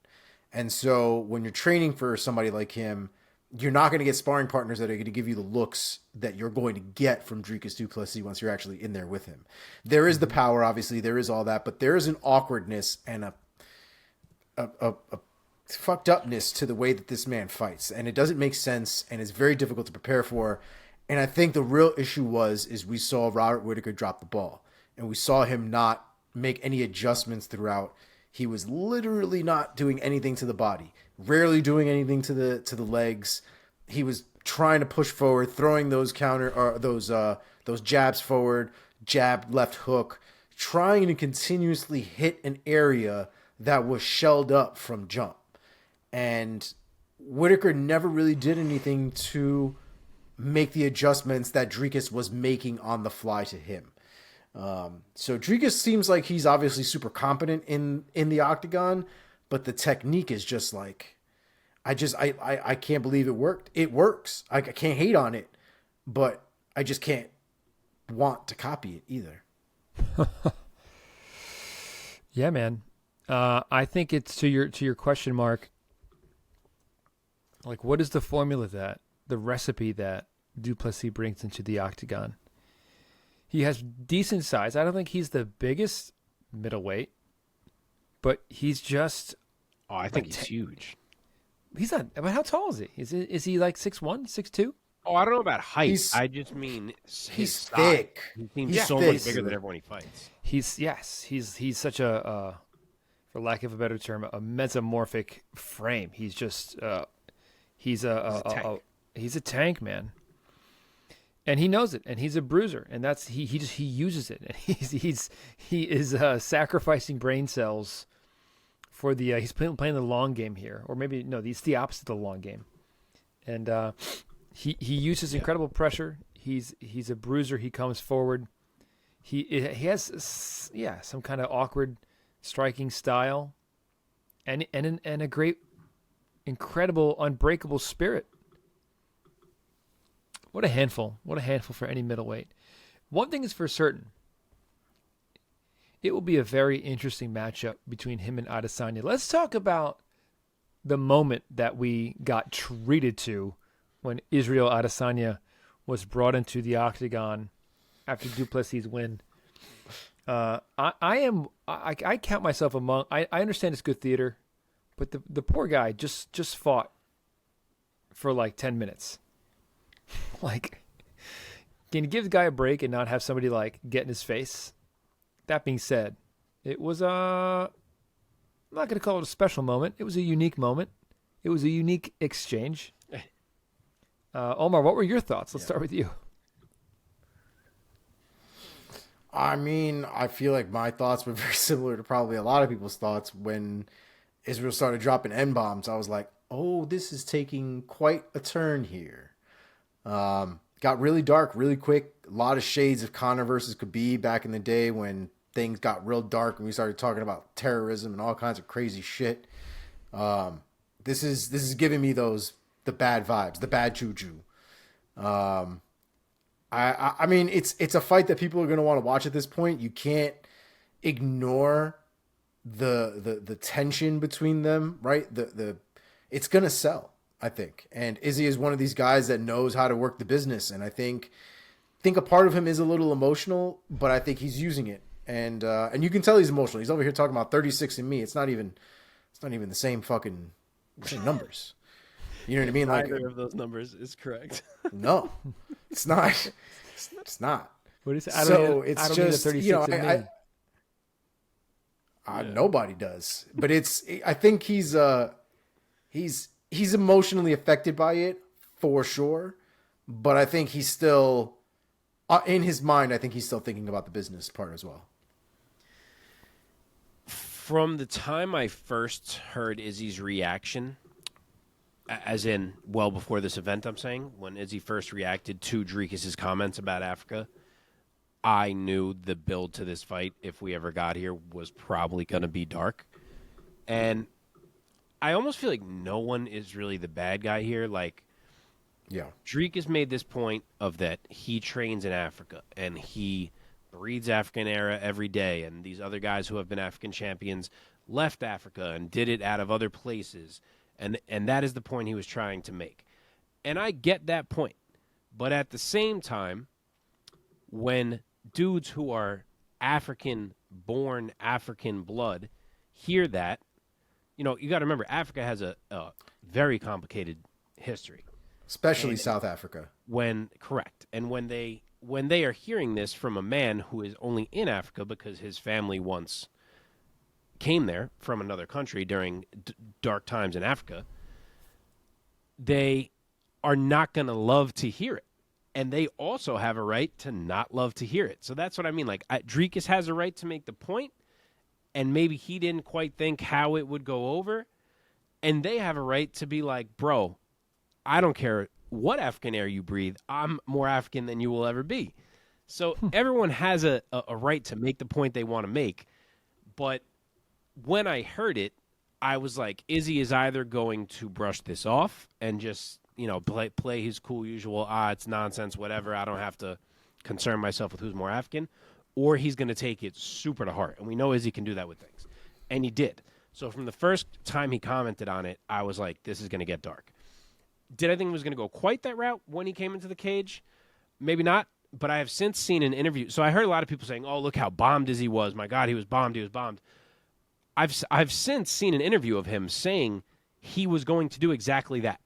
And so when you're training for somebody like him, you're not going to get sparring partners that are going to give you the looks that you're going to get from Dricus du Plessis once you're actually in there with him. There is the power, obviously, there is all that, but there is an awkwardness and a fucked upness to the way that this man fights. And it doesn't make sense, and it's very difficult to prepare for. And I think the real issue is we saw Robert Whittaker drop the ball, and we saw him not make any adjustments throughout. He was literally not doing anything to the body, rarely doing anything to the legs. He was trying to push forward, throwing those those jabs forward, jab, left hook, trying to continuously hit an area that was shelled up from jump. And Whittaker never really did anything to make the adjustments that Dricus was making on the fly to him. So Dricus seems like he's obviously super competent in the octagon, but the technique is just like, I can't believe it worked. It works. I can't hate on it, but I just can't want to copy it either. Yeah, man. I think it's to your question, Mark. Like, what is the formula the recipe that du Plessis brings into the octagon? He has decent size. I don't think he's the biggest middleweight, but he's just... Oh, I think he's huge. He's not... But how tall is he? Is he like 6'1", 6'2"? Oh, I don't know about height. I just mean he's size. thick. He seems He's so thick. much bigger than everyone he fights. He's such a for lack of a better term, a mesomorphic frame. He's just he's a tank, man. And he knows it, and he's a bruiser, and that's he uses it. And he is sacrificing brain cells for the he's playing the long game here, or maybe no, it's the opposite of the long game. And he uses incredible pressure. He's a bruiser. He comes forward. He has some kind of awkward striking style, and a great, incredible, unbreakable spirit. What a handful. What a handful for any middleweight. One thing is for certain. It will be a very interesting matchup between him and Adesanya. Let's talk about the moment that we got treated to when Israel Adesanya was brought into the octagon after Duplessis' win. I count myself among. I understand it's good theater, but the poor guy just fought for like 10 minutes. Like, can you give the guy a break and not have somebody like get in his face? That being said, it was I'm not going to call it a special moment. It was a unique moment. It was a unique exchange. Omar, what were your thoughts? Let's start with you. I mean, I feel like my thoughts were very similar to probably a lot of people's thoughts when Israel started dropping N-bombs. I was like, oh, this is taking quite a turn here. Got really dark really quick. A lot of shades of Conor versus Khabib back in the day when things got real dark and we started talking about terrorism and all kinds of crazy shit. This is giving me the bad vibes, the bad juju. I mean, it's a fight that people are going to want to watch at this point. You can't ignore the tension between them, right? It's going to sell, I think. And Izzy is one of these guys that knows how to work the business, and I think a part of him is a little emotional, but I think he's using it. And you can tell he's emotional. He's over here talking about 36 and me. It's not even the same fucking numbers. You know what I mean? Like, neither of those numbers is correct. No, it's not. It's not. What is it? It's just, you know, nobody does, but I think he's emotionally affected by it for sure. But I think he's still, in his mind, I think he's still thinking about the business part as well. From the time I first heard Izzy's reaction, as in well before this event, I'm saying, when Izzy first reacted to Dricus' comments about Africa, I knew the build to this fight, if we ever got here, was probably going to be dark. And I almost feel like no one is really the bad guy here. Like, yeah, Dricus made this point of that he trains in Africa and he breathes African era every day, and these other guys who have been African champions left Africa and did it out of other places. And that is the point he was trying to make. And I get that point. But at the same time, when dudes who are African-born, African blood hear that, you know, you got to remember, Africa has a very complicated history. Especially South Africa. Correct. And when they are hearing this from a man who is only in Africa because his family once came there from another country during dark times in Africa, they are not going to love to hear it. And they also have a right to not love to hear it. So that's what I mean. Like, Dricus has a right to make the point, and maybe he didn't quite think how it would go over. And they have a right to be like, bro, I don't care what African air you breathe. I'm more African than you will ever be. So everyone has a right to make the point they want to make. But when I heard it, I was like, Izzy is either going to brush this off and just, you know, play his cool usual, it's nonsense, whatever, I don't have to concern myself with who's more African, or he's going to take it super to heart. And we know Izzy can do that with things. And he did. So from the first time he commented on it, I was like, this is going to get dark. Did I think it was going to go quite that route when he came into the cage? Maybe not. But I have since seen an interview. So I heard a lot of people saying, oh, look how bombed Izzy was. My God, he was bombed. I've since seen an interview of him saying he was going to do exactly that.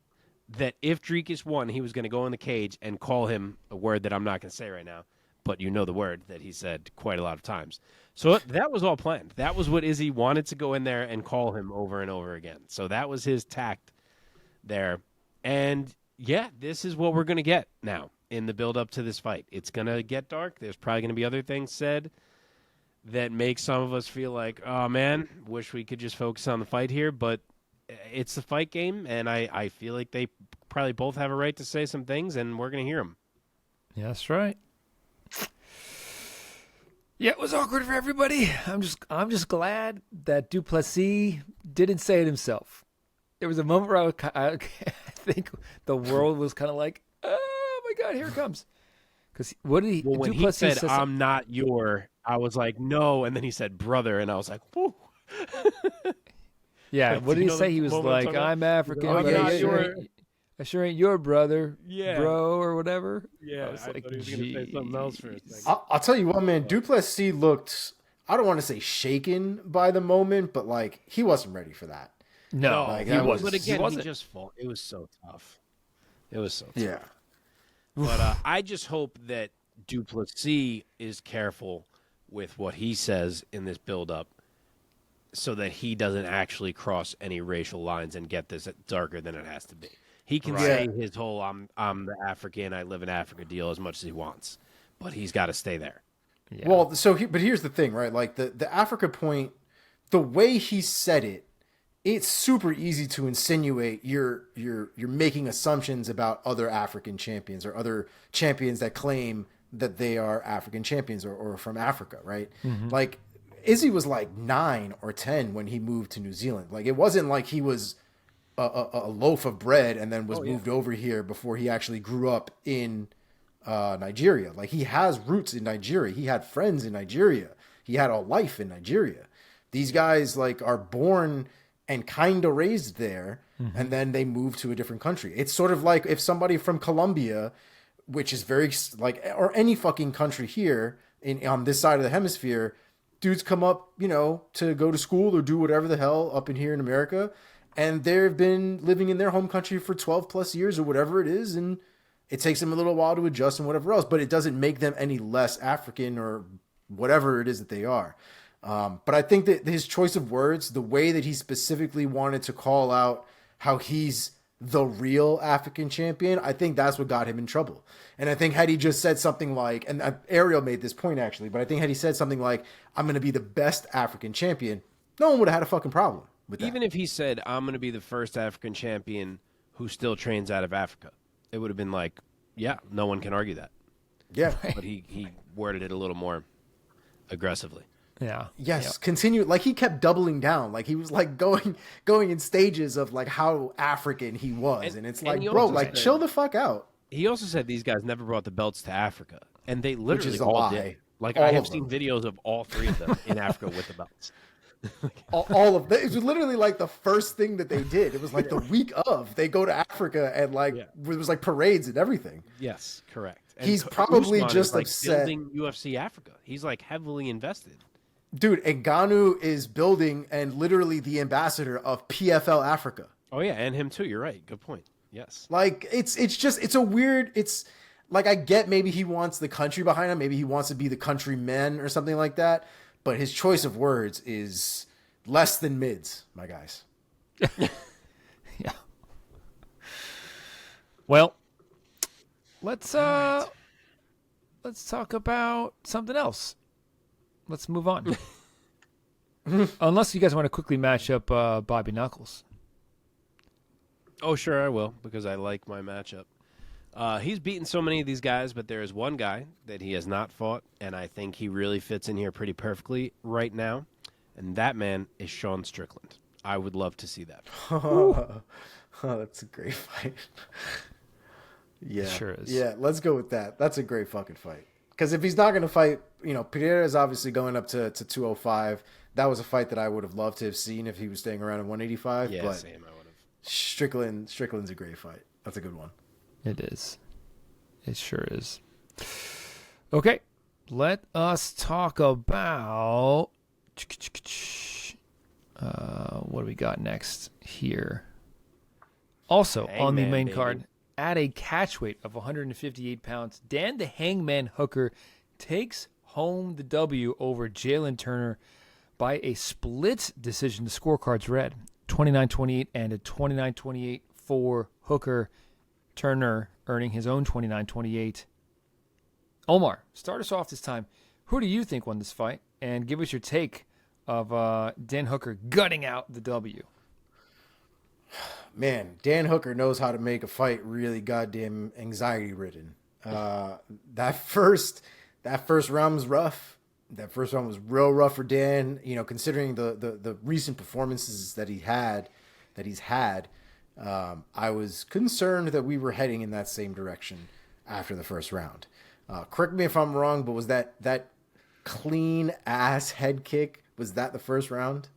That if Dricus won, he was going to go in the cage and call him a word that I'm not going to say right now, but you know the word that he said quite a lot of times. So that was all planned. That was what Izzy wanted, to go in there and call him over and over again. So that was his tact there. And yeah, this is what we're going to get now in the build up to this fight. It's going to get dark. There's probably going to be other things said that make some of us feel like, oh, man, wish we could just focus on the fight here. But it's the fight game, and I feel like they probably both have a right to say some things, and we're going to hear them. Yeah, that's right. Yeah, it was awkward for everybody. I'm just glad that Duplessis didn't say it himself. There was a moment where I think the world was kind of like, oh, my God, here it comes. Because what did he? Well, when Duplessis he said, "I'm not your," I was like, "No," and then he said, "Brother," and I was like, "Whoo." Yeah, what did he say? He was like, "I'm African." I'm not your. I sure ain't your brother, Yeah. bro, or whatever. Yeah, I was like, thought he was going to say something else for a second. I'll tell you what, man. Duplessis looked, I don't want to say shaken by the moment, but like he wasn't ready for that. no, like, he that was. But again, he wasn't. he just fought. It was so tough. It was so tough. Yeah. But I just hope that Duplessis is careful with what he says in this build-up so that he doesn't actually cross any racial lines and get this darker than it has to be. He can say his whole I'm the African, I live in Africa deal as much as he wants, but he's got to stay there. Yeah. Well, but here's the thing, right? Like the Africa point, the way he said it, it's super easy to insinuate you're making assumptions about other African champions or other champions that claim that they are African champions or from Africa, right? Mm-hmm. Like Izzy was like 9 or 10 when he moved to New Zealand. Like it wasn't like he was a loaf of bread and then was moved over here before he actually grew up in Nigeria. Like he has roots in Nigeria. He had friends in Nigeria. He had a life in Nigeria. These guys like are born and kind of raised there, and then they move to a different country. It's sort of like if somebody from Colombia, which is very like, or any fucking country here on this side of the hemisphere, dudes come up, you know, to go to school or do whatever the hell up in here in America, and they've been living in their home country for 12 plus years or whatever it is, and it takes them a little while to adjust and whatever else, but it doesn't make them any less African or whatever it is that they are. But I think that his choice of words, the way that he specifically wanted to call out how he's the real African champion, I think that's what got him in trouble. And I think had he just said something like, and Ariel made this point actually, but I think had he said something like, I'm going to be the best African champion, no one would have had a fucking problem with that. Even if he said, I'm going to be the first African champion who still trains out of Africa, it would have been like, yeah, no one can argue that. Yeah. But he worded it a little more aggressively. yeah. Yes, continue. Like he kept doubling down. Like he was like going in stages of like how African he was, and it's like, he bro, also like said- chill the fuck out. He also said these guys never brought the belts to Africa, and they literally is a all lie. did. Like All I of have them. seen videos of all three of them in Africa with the belts. All of that. It was literally like the first thing that they did. It was like the week of they go to Africa and like it was like parades and everything. Yes, correct. And He's probably Usman is, just like, upset. building UFC Africa. He's like heavily invested. Dude, Ngannou is building and literally the ambassador of PFL Africa. Oh yeah, and him too. You're right. Good point. Yes. Like it's a weird, it's like I get maybe he wants the country behind him, maybe he wants to be the countryman or something like that, but his choice of words is less than mids, my guys. Yeah. Well, let's talk about something else. Let's move on. Unless you guys want to quickly match up Bobby Knuckles. Oh sure, I will because I like my matchup. He's beaten so many of these guys, but there is one guy that he has not fought, and I think he really fits in here pretty perfectly right now, and that man is Sean Strickland. I would love to see that. Oh, that's a great fight. Yeah, Sure is. Yeah, let's go with that. That's a great fucking fight. Because if he's not going to fight, you know, Pereira is obviously going up to 205. That was a fight that I would have loved to have seen if he was staying around at 185. Yeah, but same. I would have. Strickland's a great fight. That's a good one. It is. It sure is. Okay. Let us talk about what do we got next here? Also on the Hangman, main baby. card, at a catch weight of 158 pounds, Dan the Hangman Hooker takes home the W over Jalin Turner by a split decision. The scorecards read 29-28 and a 29-28 for Hooker. Turner earning his own 29-28. Omar, start us off this time. Who do you think won this fight? And give us your take of Dan Hooker gutting out the W. Man, Dan Hooker knows how to make a fight really goddamn anxiety ridden. That first round was rough. That first round was real rough for Dan. You know, considering the recent performances that he's had. I was concerned that we were heading in that same direction after the first round. Correct me if I'm wrong, but was that clean ass head kick? Was that the first round?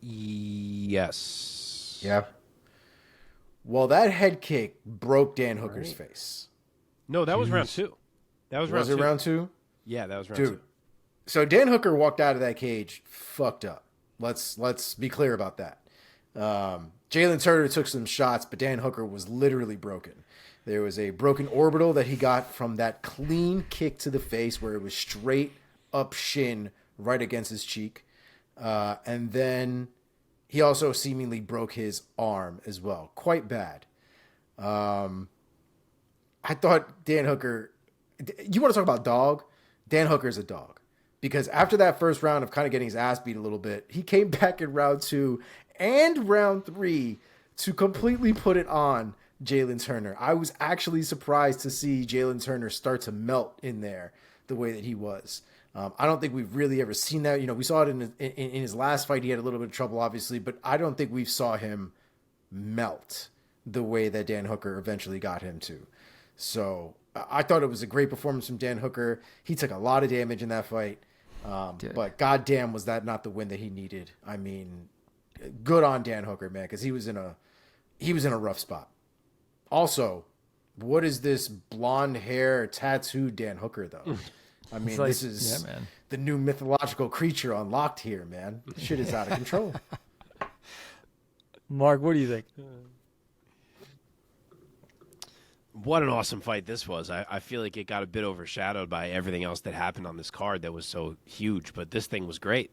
Yes. Yeah. Well, that head kick broke Dan Hooker's face. No, that was round 2. That was round 2. Was it round 2? Yeah, that was round Dude. 2. So Dan Hooker walked out of that cage fucked up. Let's be clear about that. Jalin Turner took some shots, but Dan Hooker was literally broken. There was a broken orbital that he got from that clean kick to the face where it was straight up shin right against his cheek. And then he also seemingly broke his arm as well. Quite bad. I thought Dan Hooker... You want to talk about dog? Dan Hooker's a dog. Because after that first round of kind of getting his ass beat a little bit, he came back in round 2 and round 3 to completely put it on Jalin Turner. I was actually surprised to see Jalin Turner start to melt in there the way that he was. I don't think we've really ever seen that. We saw it in his last fight. He had a little bit of trouble, obviously, but I don't think we saw him melt the way that Dan Hooker eventually got him to. So I thought it was a great performance from Dan Hooker. He took a lot of damage in that fight. But goddamn, was that not the win that he needed? I mean, good on Dan Hooker, man, because he was in a rough spot. Also, what is this blonde hair tattooed Dan Hooker though? I mean, this is the new mythological creature unlocked here, man. Shit is out of control. Mark, what do you think? What an awesome fight this was. I feel like it got a bit overshadowed by everything else that happened on this card that was so huge, but this thing was great.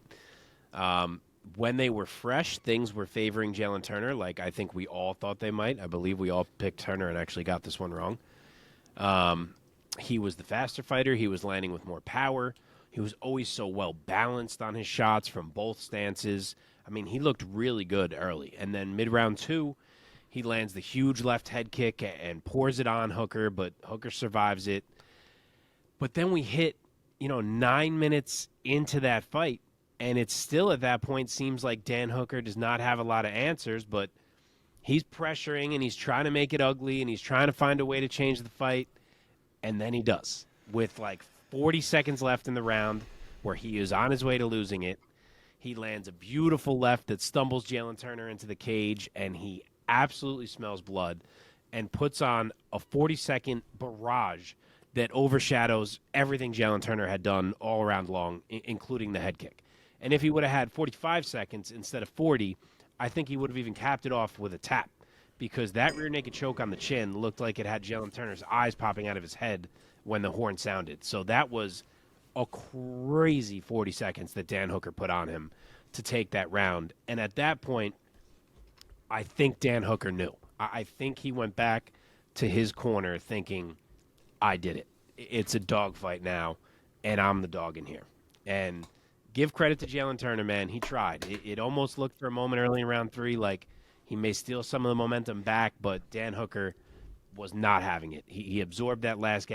When they were fresh, things were favoring Jalin Turner, like I think we all thought they might. I believe we all picked Turner and actually got this one wrong. He was the faster fighter. He was landing with more power. He was always so well balanced on his shots from both stances. I mean, he looked really good early. And then mid-round 2, he lands the huge left head kick and pours it on Hooker, but Hooker survives it. But then we hit, 9 minutes into that fight, and it still at that point seems like Dan Hooker does not have a lot of answers, but he's pressuring and he's trying to make it ugly and he's trying to find a way to change the fight. And then he does, with like 40 seconds left in the round where he is on his way to losing it. He lands a beautiful left that stumbles Jalin Turner into the cage, and he absolutely smells blood and puts on a 40-second barrage that overshadows everything Jalin Turner had done all around long, including the head kick. And if he would have had 45 seconds instead of 40, I think he would have even capped it off with a tap, because that rear naked choke on the chin looked like it had Jalin Turner's eyes popping out of his head when the horn sounded. So that was a crazy 40 seconds that Dan Hooker put on him to take that round. And at that point, I think Dan Hooker knew. I think he went back to his corner thinking, I did it. It's a dogfight now, and I'm the dog in here. And give credit to Jalin Turner, man. He tried. It almost looked for a moment early in round 3 like he may steal some of the momentum back, but Dan Hooker was not having it. He absorbed that last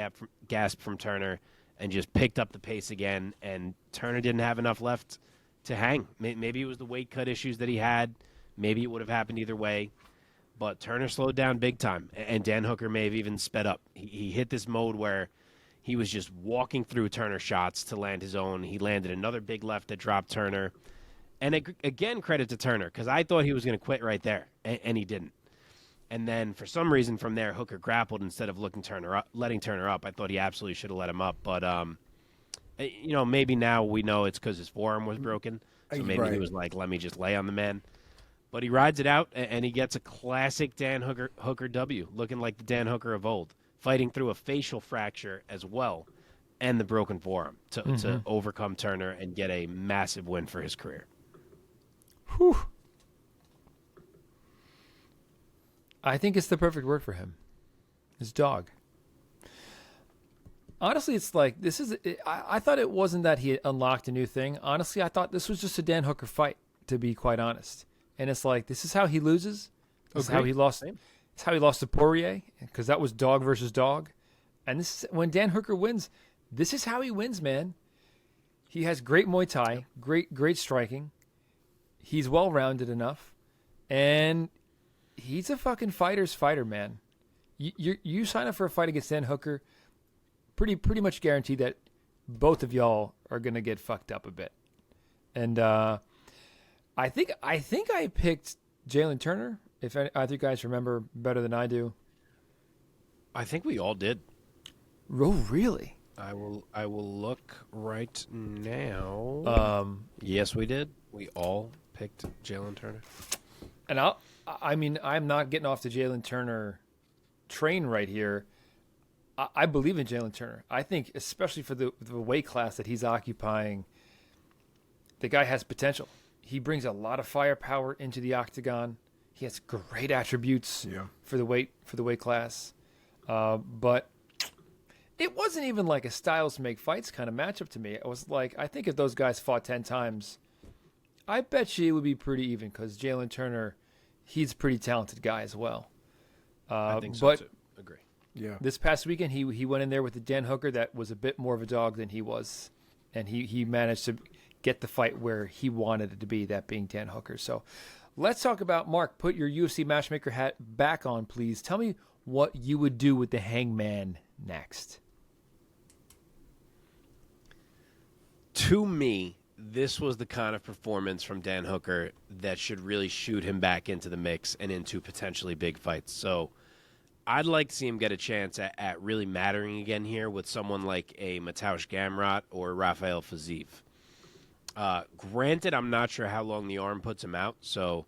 gasp from Turner and just picked up the pace again, and Turner didn't have enough left to hang. Maybe it was the weight cut issues that he had. Maybe it would have happened either way. But Turner slowed down big time, and Dan Hooker may have even sped up. He hit this mode where he was just walking through Turner shots to land his own. He landed another big left that dropped Turner. And again, credit to Turner, because I thought he was going to quit right there, and he didn't. And then for some reason from there, Hooker grappled instead of letting Turner up. I thought he absolutely should have let him up. But, maybe now we know it's because his forearm was broken. So maybe he was like, let me just lay on the man. But he rides it out, and he gets a classic Dan Hooker W, looking like the Dan Hooker of old, fighting through a facial fracture as well and the broken forearm to overcome Turner and get a massive win for his career. Whew. I think it's the perfect word for him. His dog. Honestly, it's like, I thought it wasn't that he unlocked a new thing. Honestly, I thought this was just a Dan Hooker fight, to be quite honest. And it's like, this is how he loses. This is how he lost. It's how he lost to Poirier, because that was dog versus dog. And this is when Dan Hooker wins. This is how he wins, man. He has great Muay Thai, great striking. He's well-rounded enough, and he's a fucking fighter's fighter, man. You sign up for a fight against Dan Hooker, pretty much guaranteed that both of y'all are gonna get fucked up a bit. And I think I picked Jalin Turner, if either you guys remember better than I do. I think we all did. Oh, really? I will look right now. Yes, we did. We all picked Jalin Turner. And I'm not getting off the Jalin Turner train right here. I believe in Jalin Turner. I think, especially for the weight class that he's occupying, the guy has potential. He brings a lot of firepower into the octagon. He has great attributes for the weight class. But it wasn't even like a styles make fights kind of matchup to me. It was like, I think if those guys fought 10 times, I bet you it would be pretty even because Jalin Turner, he's a pretty talented guy as well. I think so too. Agree. Yeah. This past weekend, he went in there with a Dan Hooker that was a bit more of a dog than he was. And he managed to get the fight where he wanted it to be, that being Dan Hooker. So let's talk about, Mark, put your UFC matchmaker hat back on, please. Tell me what you would do with the Hangman next. To me, this was the kind of performance from Dan Hooker that should really shoot him back into the mix and into potentially big fights. So I'd like to see him get a chance at really mattering again here with someone like a Mateusz Gamrot or Rafael Fiziev. Granted, I'm not sure how long the arm puts him out, so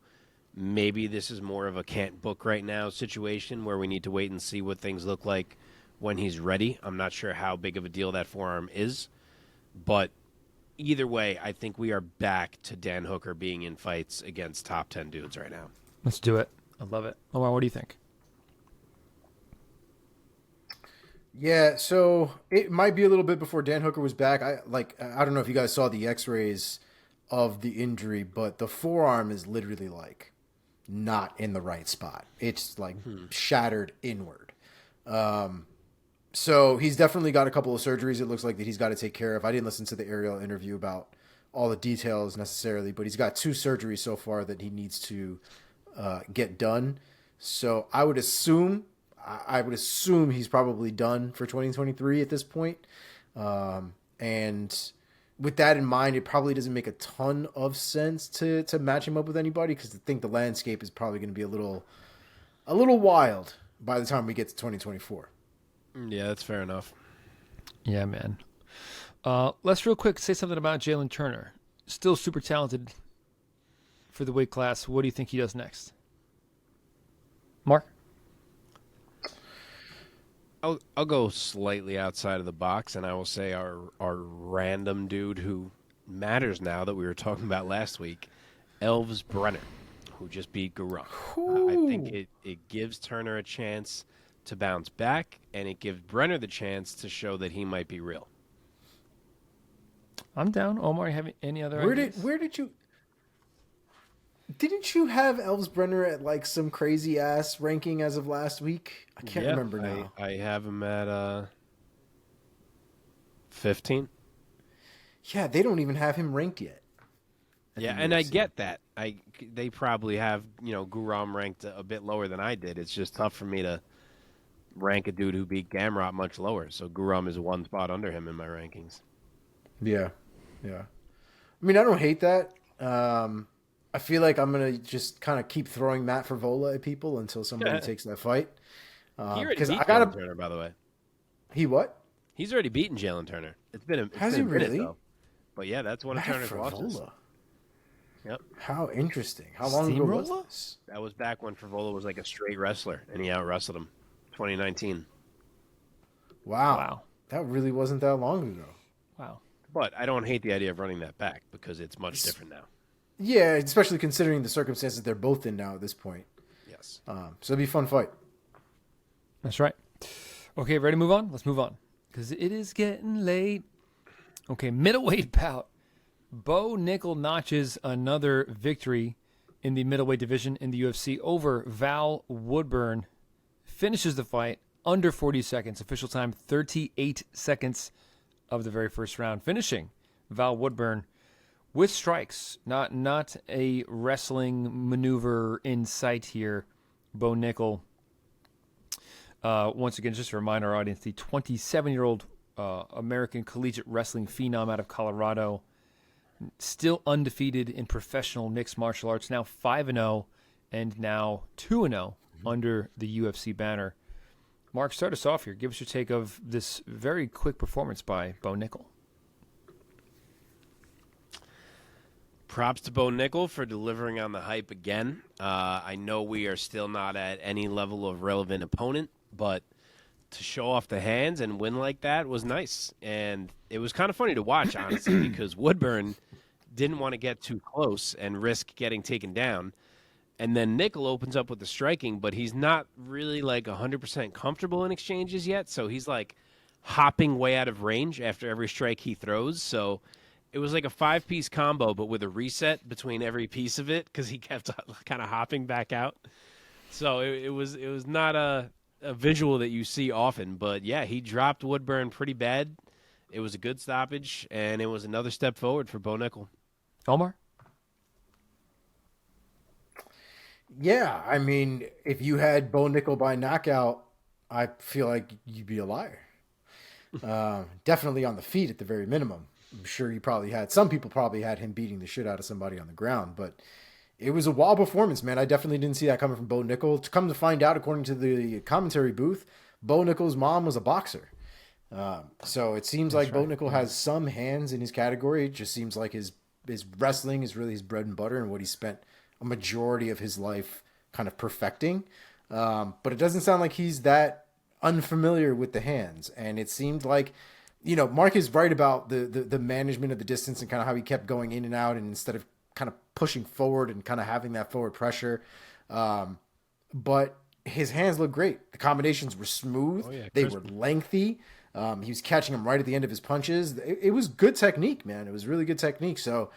maybe this is more of a can't book right now situation where we need to wait and see what things look like when he's ready. I'm not sure how big of a deal that forearm is, but either way, I think we are back to Dan Hooker being in fights against top 10 dudes right now. Let's do it. I love it. Omar, what do you think? Yeah, so it might be a little bit before Dan Hooker was back. I don't know if you guys saw the x-rays of the injury, but the forearm is literally like not in the right spot. It's like shattered inward. So he's definitely got a couple of surgeries it looks like that he's got to take care of. I didn't listen to the Ariel interview about all the details necessarily, but he's got 2 surgeries so far that he needs to get done. So I would assume he's probably done for 2023 at this point. And with that in mind, it probably doesn't make a ton of sense to match him up with anybody because I think the landscape is probably going to be a little wild by the time we get to 2024. Yeah, that's fair enough. Yeah, man. Let's real quick say something about Jalin Turner. Still super talented for the weight class. What do you think he does next? Mark? I'll go slightly outside of the box, and I will say our random dude who matters now that we were talking about last week, Elves Brenner, who just beat Guram. I think it gives Turner a chance to bounce back, and it gives Brenner the chance to show that he might be real. I'm down. Omar, you have any other ideas? Didn't you have Elves Brenner at like some crazy ass ranking as of last week? I can't remember now. I have him at 15. Yeah, they don't even have him ranked yet. Yeah, and I get that. They probably have, Guram ranked a bit lower than I did. It's just tough for me to rank a dude who beat Gamrot much lower. So Guram is 1 spot under him in my rankings. Yeah. I mean, I don't hate that. I feel like I'm going to just kind of keep throwing Matt Favola at people until somebody takes that fight. He already beat Jalin Turner, by the way. He what? He's already beaten Jalin Turner. Has he really? Though. But yeah, that's one of Turner's losses. Yep. How interesting. How long ago was this? That was back when Favola was like a straight wrestler, and he out-wrestled him. 2019. Wow. That really wasn't that long ago. Wow. But I don't hate the idea of running that back because it's much different now. Yeah, especially considering the circumstances they're both in now at this point. Yes. So it'll be a fun fight. That's right. Okay, ready to move on? Let's move on because it is getting late. Okay, middleweight bout. Bo Nickal notches another victory in the middleweight division in the UFC over Val Woodburn. Finishes the fight under 40 seconds. Official time 38 seconds of the very first round. Finishing Val Woodburn with strikes. Not a wrestling maneuver in sight here. Bo Nickal. Once again, just to remind our audience, the 27-year-old American collegiate wrestling phenom out of Colorado. Still undefeated in professional mixed martial arts. Now 5-0 and now 2-0 under the UFC banner. Mark, start us off here. Give us your take of this very quick performance by Bo Nickal. Props to Bo Nickal for delivering on the hype again. I know we are still not at any level of relevant opponent, but to show off the hands and win like that was nice. And it was kind of funny to watch, honestly, because Woodburn didn't want to get too close and risk getting taken down. And then Nickal opens up with the striking, but he's not really like 100% comfortable in exchanges yet. So he's like hopping way out of range after every strike he throws. So it was like a 5-piece combo, but with a reset between every piece of it because he kept kind of hopping back out. So it was not a visual that you see often. But, yeah, he dropped Woodburn pretty bad. It was a good stoppage, and it was another step forward for Bo Nickal. Omar? Yeah, I mean, if you had Bo Nickal by knockout, I feel like you'd be a liar. Definitely on the feet at the very minimum. I'm sure some people probably had him beating the shit out of somebody on the ground, but it was a wild performance, man. I definitely didn't see that coming from Bo Nickal. To come to find out, according to the commentary booth, Bo Nickal's mom was a boxer. So it seems like Bo Nickal has some hands in his category. It just seems like his wrestling is really his bread and butter and what he spent a majority of his life kind of perfecting. But it doesn't sound like he's that unfamiliar with the hands. And it seemed like, Mark is right about the management of the distance and kind of how he kept going in and out, and instead of kind of pushing forward and kind of having that forward pressure. But his hands looked great. The combinations were smooth. They were lengthy. He was catching them right at the end of his punches. It was good technique, man. It was really good technique. So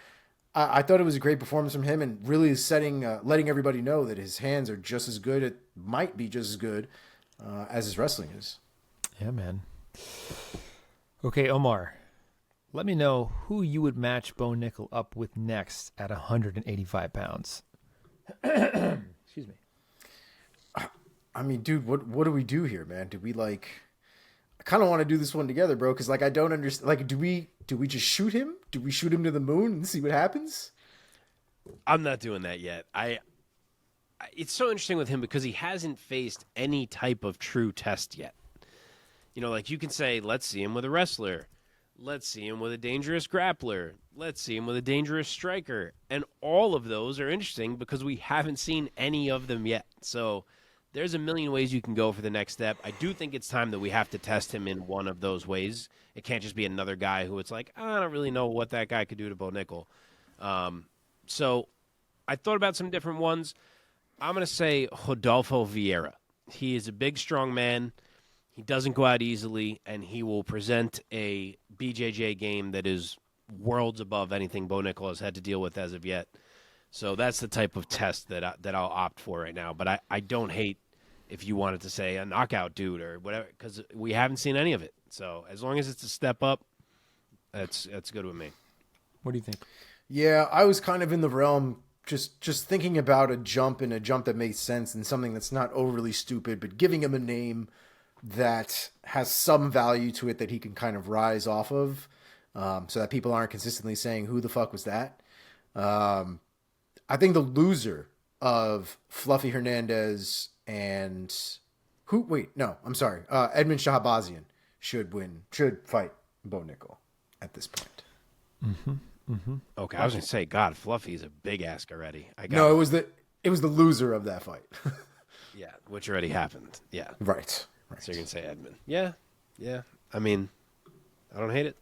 I thought it was a great performance from him, and really letting everybody know that his hands are just as good. It might be just as good as his wrestling is. Yeah, man. Okay, Omar, let me know who you would match Bo Nickal up with next at 185 pounds. Excuse me. I mean, dude, what do we do here, man? Do we I kind of want to do this one together, bro, because I don't understand. Do we just shoot him? Do we shoot him to the moon and see what happens? I'm not doing that yet. It's so interesting with him because he hasn't faced any type of true test yet. You can say, let's see him with a wrestler. Let's see him with a dangerous grappler. Let's see him with a dangerous striker. And all of those are interesting because we haven't seen any of them yet. So there's a million ways you can go for the next step. I do think it's time that we have to test him in one of those ways. It can't just be another guy who it's like, I don't really know what that guy could do to Bo Nickal. So I thought about some different ones. I'm going to say Rodolfo Vieira. He is a big, strong man. He doesn't go out easily, and he will present a BJJ game that is worlds above anything Bo Nickal has had to deal with as of yet. So that's the type of test that I'll opt for right now. But I don't hate if you wanted to say a knockout dude or whatever, because we haven't seen any of it. So as long as it's a step up, that's good with me. What do you think? Yeah, I was kind of in the realm just thinking about a jump that makes sense and something that's not overly stupid, but giving him a name that has some value to it that he can kind of rise off of, so that people aren't consistently saying, who the fuck was that? I think the loser of Fluffy Hernandez and Edmund Shahabazian should fight Bo Nickal at this point. Mm-hmm. Mm-hmm. Okay, I was going to say, God, Fluffy's a big ask already. It was the loser of that fight. Yeah, which already happened. Yeah. Right. So you're going to say Edmund. Yeah. I mean, I don't hate it.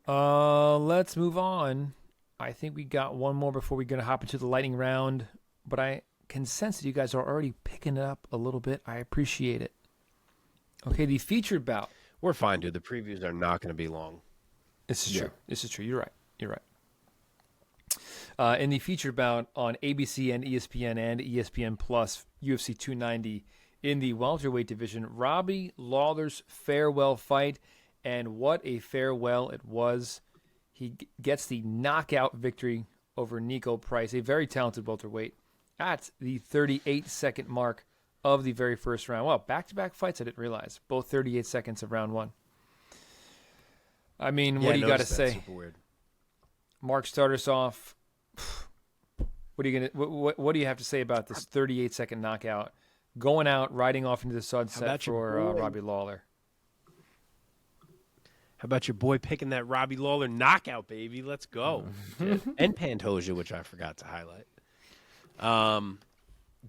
Let's move on. I think we got one more before we're going to hop into the lightning round, but I can sense that you guys are already picking it up a little bit. I appreciate it. Okay, the featured bout. We're fine, dude. The previews are not going to be long. This is true. This is true. You're right. In the featured bout on ABC and ESPN Plus, UFC 290 in the welterweight division, Robbie Lawler's farewell fight, and what a farewell it was. He gets the knockout victory over Niko Price, a very talented welterweight, at the 38-second mark of the very first round. Well, back-to-back fights, I didn't realize. Both 38 seconds of round one. I mean, what do you got to say? Super weird. Mark, start us off. What are you gonna? What do you have to say about this 38-second knockout, going out, riding off into the sunset for Robbie Lawler? How about your boy picking that Robbie Lawler knockout, baby? Let's go. And Pantoja, which I forgot to highlight.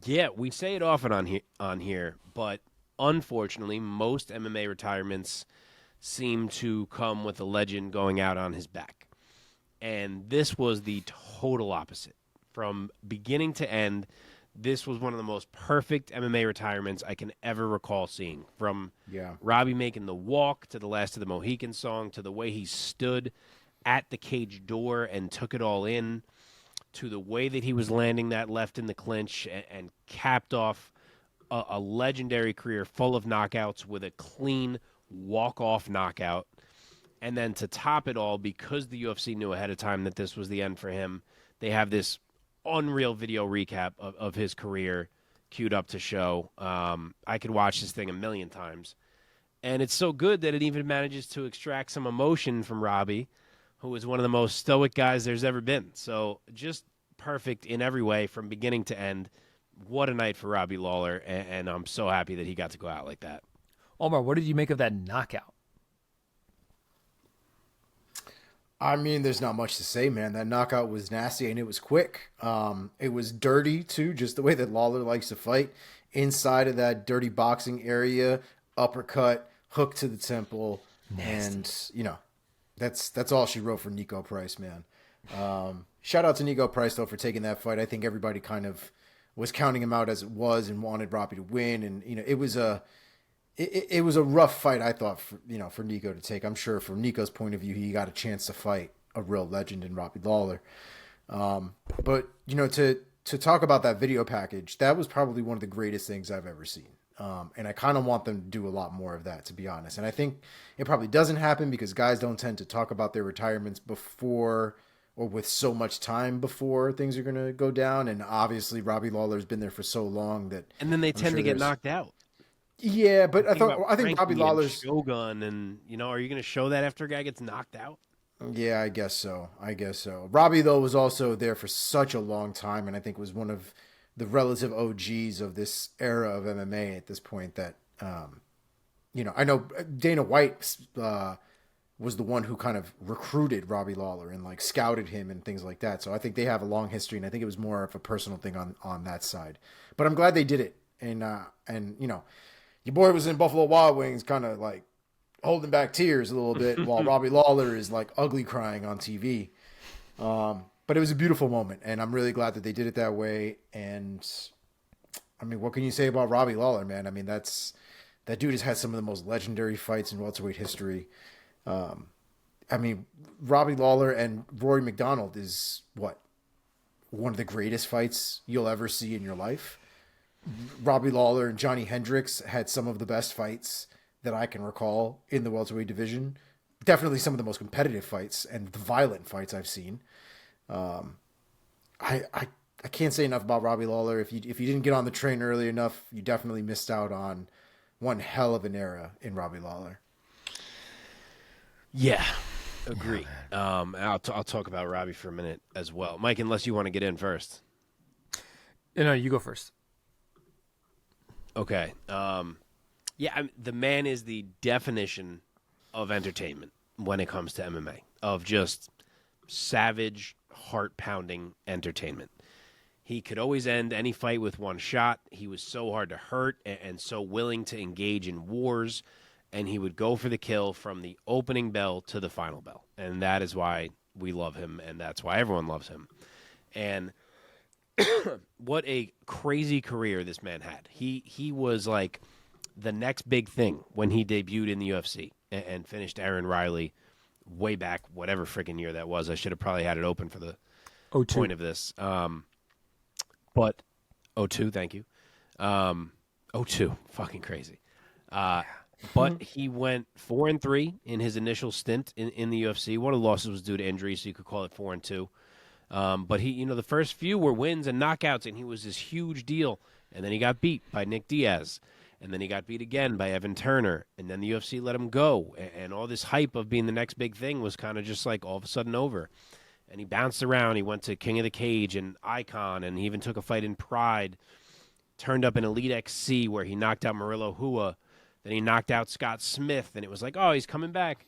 Yeah, we say it often on here, but unfortunately, most MMA retirements seem to come with a legend going out on his back. And this was the total opposite. From beginning to end, this was one of the most perfect MMA retirements I can ever recall seeing. From Robbie making the walk to the Last of the Mohicans song to the way he stood at the cage door and took it all in to the way that he was landing that left in the clinch and capped off a legendary career full of knockouts with a clean walk-off knockout. And then to top it all, because the UFC knew ahead of time that this was the end for him, they have this unreal video recap of his career queued up to show. I could watch this thing a million times. And it's so good that it even manages to extract some emotion from Robbie, who is one of the most stoic guys there's ever been. So just perfect in every way from beginning to end. What a night for Robbie Lawler, and I'm so happy that he got to go out like that. Omar, what did you make of that knockout? I mean, there's not much to say, man. That knockout was nasty and it was quick. It was dirty too, just the way that Lawler likes to fight. Inside of that dirty boxing area, uppercut, hook to the temple, nasty. And that's all she wrote for Niko Price, man. Shout out to Niko Price though for taking that fight. I think everybody kind of was counting him out as it was and wanted Robbie to win, and it was a rough fight, I thought, for Niko to take. I'm sure from Niko's point of view, he got a chance to fight a real legend in Robbie Lawler. But to talk about that video package, that was probably one of the greatest things I've ever seen. And I kind of want them to do a lot more of that, to be honest. And I think it probably doesn't happen because guys don't tend to talk about their retirements before or with so much time before things are going to go down. And obviously Robbie Lawler's been there for so long that... And then they tend to get knocked out. Yeah, but I think Robbie Lawler's... Shogun and, are you going to show that after a guy gets knocked out? Yeah, I guess so. Robbie, though, was also there for such a long time, and I think was one of the relative OGs of this era of MMA at this point that, I know Dana White was the one who kind of recruited Robbie Lawler and like scouted him and things like that. So I think they have a long history, and I think it was more of a personal thing on that side. But I'm glad they did it. And your boy was in Buffalo Wild Wings kind of like holding back tears a little bit while Robbie Lawler is like ugly crying on TV. But it was a beautiful moment, and I'm really glad that they did it that way. And I mean, what can you say about Robbie Lawler, man? I mean, that dude has had some of the most legendary fights in welterweight history. I mean, Robbie Lawler and Rory McDonald is one of the greatest fights you'll ever see in your life. Robbie Lawler and Johnny Hendricks had some of the best fights that I can recall in the welterweight division. Definitely some of the most competitive fights and the violent fights I've seen. I can't say enough about Robbie Lawler. If you didn't get on the train early enough, you definitely missed out on one hell of an era in Robbie Lawler. Yeah, agree. I'll talk about Robbie for a minute as well. Mike, unless you want to get in first. No, you go first. Okay. The man is the definition of entertainment when it comes to MMA, of just savage, heart-pounding entertainment. He could always end any fight with one shot. He was so hard to hurt and so willing to engage in wars, and he would go for the kill from the opening bell to the final bell. And that is why we love him, and that's why everyone loves him. And what a crazy career this man had. He was like the next big thing when he debuted in the UFC and finished Aaron Riley way back, whatever freaking year that was. I should have probably had it open for the point of this. But 02, thank you. 02, fucking crazy. But he went 4-3 in his initial stint in the UFC. One of the losses was due to injury, so you could call it 4-2. But he, the first few were wins and knockouts, and he was this huge deal. And then he got beat by Nick Diaz, and then he got beat again by Evan Turner, and then the UFC let him go. And all this hype of being the next big thing was kind of just like all of a sudden over. and he bounced around. He went to King of the Cage and Icon, and he even took a fight in Pride. Turned up in Elite XC where he knocked out Murillo Hua. Then he knocked out Scott Smith, and it was like, oh, he's coming back.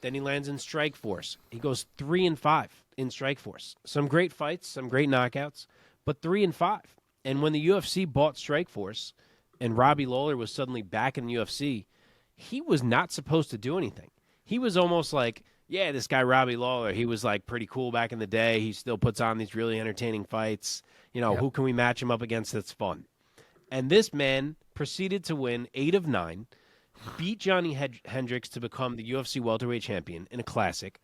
Then he lands in Strikeforce. He goes 3-5 in Strikeforce. Some great fights, some great knockouts, but 3-5. And when the UFC bought Strikeforce and Robbie Lawler was suddenly back in the UFC, he was not supposed to do anything. He was almost like, yeah, this guy Robbie Lawler, he was like pretty cool back in the day. He still puts on these really entertaining fights. You know, who can we match him up against that's fun? And this man proceeded to win 8 of 9, beat Johnny Hendricks to become the UFC welterweight champion in a classic,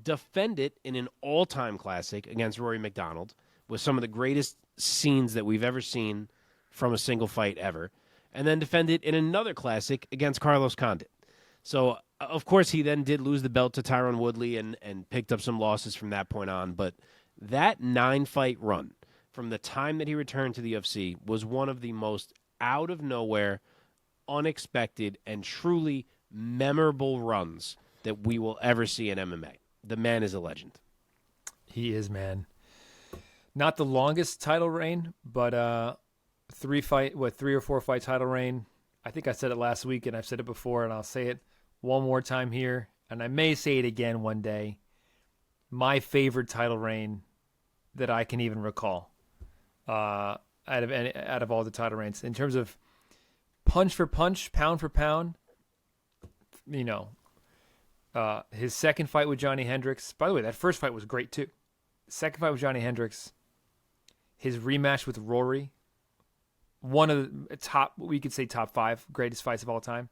defend it in an all-time classic against Rory McDonald with some of the greatest scenes that we've ever seen from a single fight ever, and then defend it in another classic against Carlos Condit. So, of course, he then did lose the belt to Tyron Woodley and picked up some losses from that point on, but that 9-fight run from the time that he returned to the UFC was one of the most out-of-nowhere, unexpected, and truly memorable runs that we will ever see in MMA. The man is a legend. He is, man. Not the longest title reign, but 3 or 4 fight title reign. I think I said it last week, and I've said it before, and I'll say it one more time here, and I may say it again one day. My favorite title reign that I can even recall out of all the title reigns. In terms of punch for punch, pound for pound, you know, his second fight with Johnny Hendricks. By the way, that first fight was great too. Second fight with Johnny Hendricks. His rematch with Rory. One of the top 5 greatest fights of all time.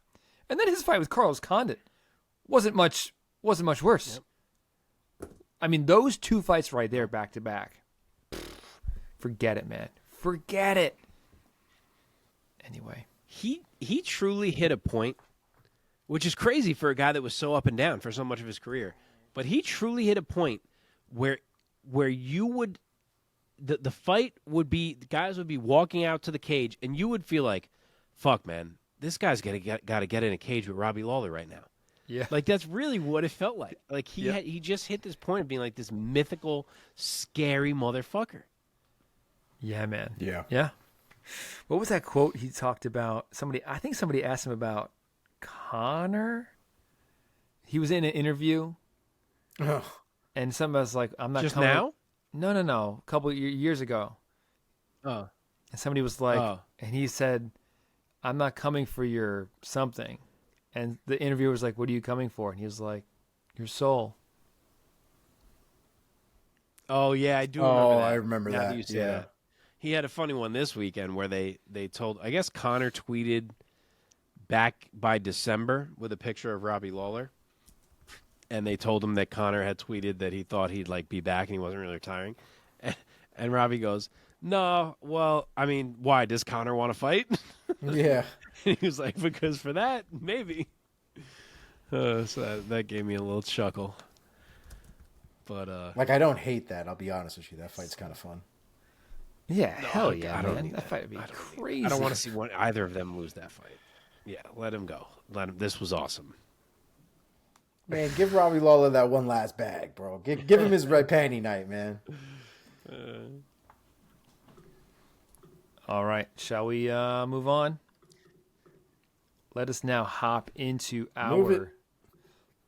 And then his fight with Carlos Condit wasn't much worse. Yep. I mean, those 2 fights right there back to back. Forget it, man. Forget it. Anyway, he truly hit a point, which is crazy for a guy that was so up and down for so much of his career. But he truly hit a point where you would the fight would be, the guys would be walking out to the cage, and you would feel like, fuck, man, this guy's got to get in a cage with Robbie Lawler right now. Yeah, like that's really what it felt like. Like he just hit this point of being like this mythical, scary motherfucker. Yeah, man. Yeah. What was that quote he talked about? I think somebody asked him about Conor. He was in an interview, and somebody was like, "I'm not just coming." now. No. A couple years ago. Oh. And somebody was like, and he said, "I'm not coming for your something." And the interviewer was like, "What are you coming for?" And he was like, "Your soul." Oh yeah, I do remember that. I remember now that. You say that. He had a funny one this weekend where they told, I guess Conor tweeted back by December with a picture of Robbie Lawler. And they told him that Conor had tweeted that he thought he'd like be back and he wasn't really retiring. And Robbie goes, "No, well, I mean, why? Does Conor want to fight?" Yeah. And he was like, "Because for that, maybe." So that gave me a little chuckle. But like, I don't hate that. I'll be honest with you. That fight's kind of fun. Yeah, hell yeah, I don't man. need That fight would be crazy. I don't want to see either of them lose that fight. Yeah, let him go. This was awesome. Man, give Robbie Lawler that one last bag, bro. Give him his red panty night, man. All right, shall we move on? Let us now hop into our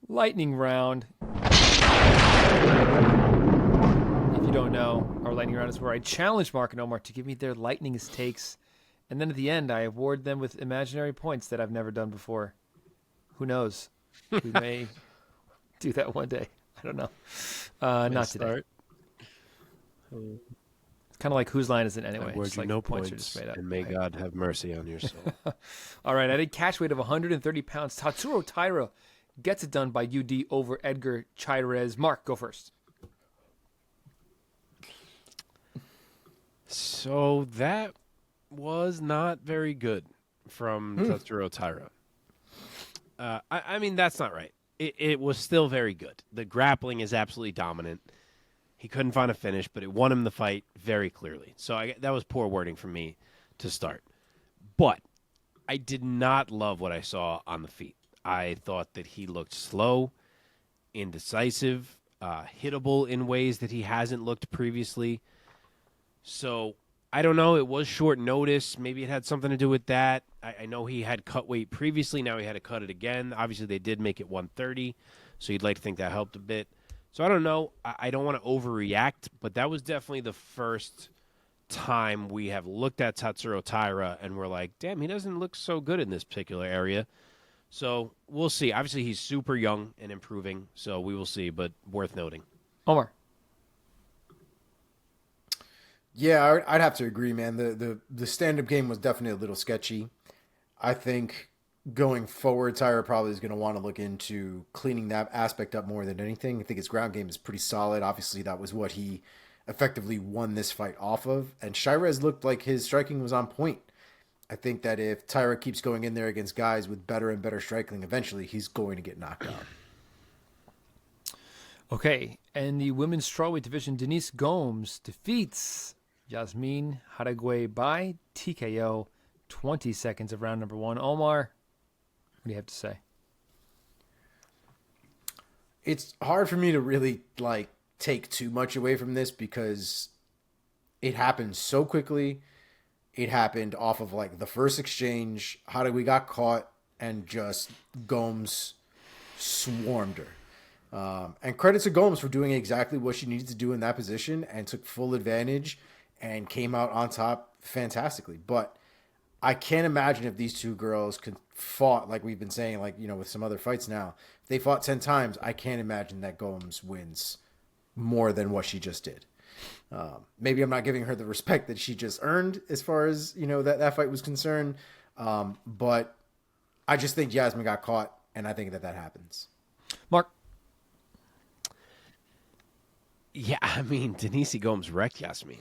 lightning round. If you don't know, our lightning round is where I challenge Mark and Omar to give me their lightningest takes, and then at the end, I award them with imaginary points that I've never done before. Who knows? We may do that one day. I don't know. Not today. It's kind of like whose line is it anyway? Award you like no points points, are just made up. and may God have mercy on your soul. All right, at a catch weight of 130 pounds, Tatsuro Taira gets it done by UD over Edgar Chairez. Mark, go first. So that was not very good from Tatsuro Taira. I mean, that's not right. It was still very good. The grappling is absolutely dominant. He couldn't find a finish, but it won him the fight very clearly. So that was poor wording from me to start. But I did not love what I saw on the feet. I thought that he looked slow, indecisive. hittable in ways that he hasn't looked previously. So I don't know. It was short notice. Maybe it had something to do with that. I know he had cut weight previously. Now he had to cut it again. Obviously, they did make it 130, so you'd like to think that helped a bit. So I don't know. I don't want to overreact, but that was definitely the first time we have looked at Tatsuro Taira and we're like, damn, he doesn't look so good in this particular area. So we'll see. Obviously, he's super young and improving, so we will see, but worth noting. Omar. Yeah, I'd have to agree, man. The stand-up game was definitely a little sketchy. I think going forward, Tyra probably is going to want to look into cleaning that aspect up more than anything. I think his ground game is pretty solid. Obviously, that was what he effectively won this fight off of. And Shirez looked like his striking was on point. I think that if Tyra keeps going in there against guys with better and better striking, eventually he's going to get knocked out. Okay, and the women's strawweight division, Denise Gomes defeats Yasmin Jauregui by TKO, 20 seconds of round number 1. Omar, what do you have to say? It's hard for me to really take too much away from this because it happened so quickly. It happened off of the first exchange. Jauregui got caught and just Gomes swarmed her. And credit to Gomes for doing exactly what she needed to do in that position and took full advantage and came out on top fantastically. But I can't imagine if these two girls fought, like we've been saying, with some other fights now. If they fought 10 times, I can't imagine that Gomes wins more than what she just did. Maybe I'm not giving her the respect that she just earned as far as, that fight was concerned. But I just think Yasmin got caught, and I think that happens. Mark? Yeah, I mean, Denise Gomes wrecked Yasmin.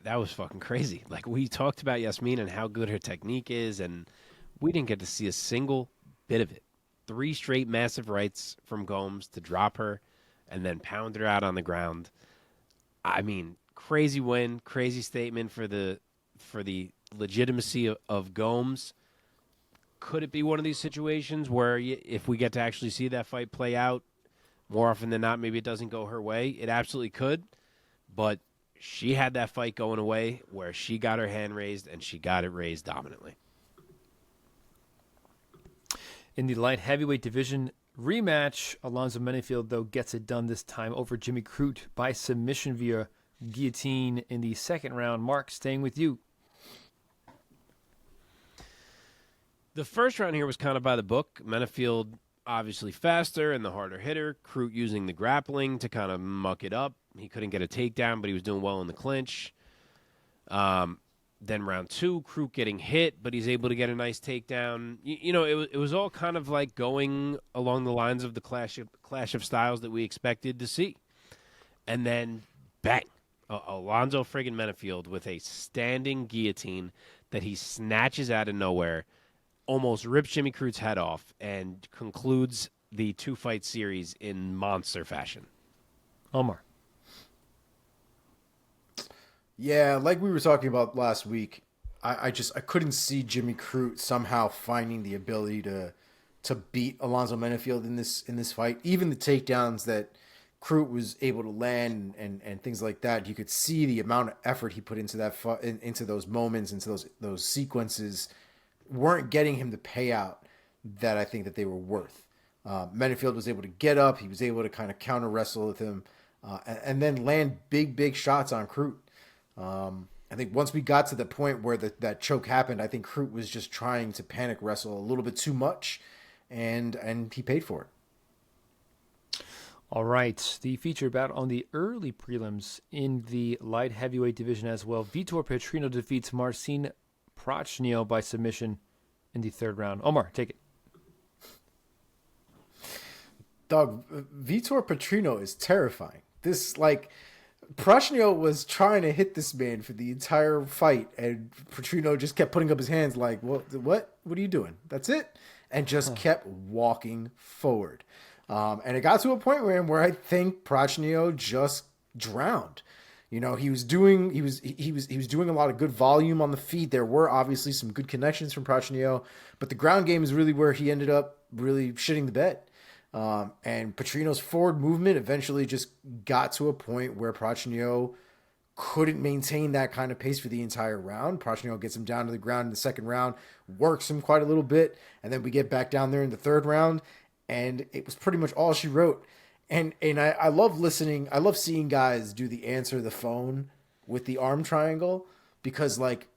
That was fucking crazy. We talked about Yasmin and how good her technique is, and we didn't get to see a single bit of it. 3 straight massive rights from Gomes to drop her and then pound her out on the ground. I mean, crazy win, crazy statement for the legitimacy of Gomes. Could it be one of these situations where if we get to actually see that fight play out, more often than not, maybe it doesn't go her way? It absolutely could, but she had that fight going away where she got her hand raised, and she got it raised dominantly. In the light heavyweight division rematch, Alonzo Menifield, though, gets it done this time over Jimmy Crute by submission via guillotine in the second round. Mark, staying with you. The first round here was kind of by the book. Menifield obviously faster and the harder hitter. Crute using the grappling to kind of muck it up. He couldn't get a takedown, but he was doing well in the clinch. Then round 2, Crute getting hit, but he's able to get a nice takedown. It was all kind of going along the lines of the clash of styles that we expected to see. And then, bang, Alonzo friggin' Menifield with a standing guillotine that he snatches out of nowhere, almost rips Jimmy Crute's head off, and concludes the 2-fight series in monster fashion. Omar. Yeah, like we were talking about last week, I couldn't see Jimmy Crute somehow finding the ability to beat Alonzo Menifield in this fight. Even the takedowns that Crute was able to land and things like that, you could see the amount of effort he put into into those moments, into those sequences, weren't getting him the payout that I think that they were worth. Menifield was able to get up, he was able to kind of counter wrestle with him, and then land big shots on Crute. I think once we got to the point where that choke happened, I think Crute was just trying to panic wrestle a little bit too much, and he paid for it. All right, the feature bout on the early prelims in the light heavyweight division as well. Vitor Petrino defeats Marcin Prachnio by submission in the third round. Omar, take it. Dog, Vitor Petrino is terrifying. Prachnio was trying to hit this man for the entire fight, and Petrino just kept putting up his hands like, what are you doing? That's it? And just kept walking forward. And it got to a point where I think Prachnio just drowned. He was doing a lot of good volume on the feet. There were obviously some good connections from Prachnio, but the ground game is really where he ended up really shitting the bed. And Petrino's forward movement eventually just got to a point where Priaulx couldn't maintain that kind of pace for the entire round. Priaulx gets him down to the ground in the second round, works him quite a little bit, and then we get back down there in the third round, and it was pretty much all she wrote. And I love listening. I love seeing guys do the answer the phone with the arm triangle, because like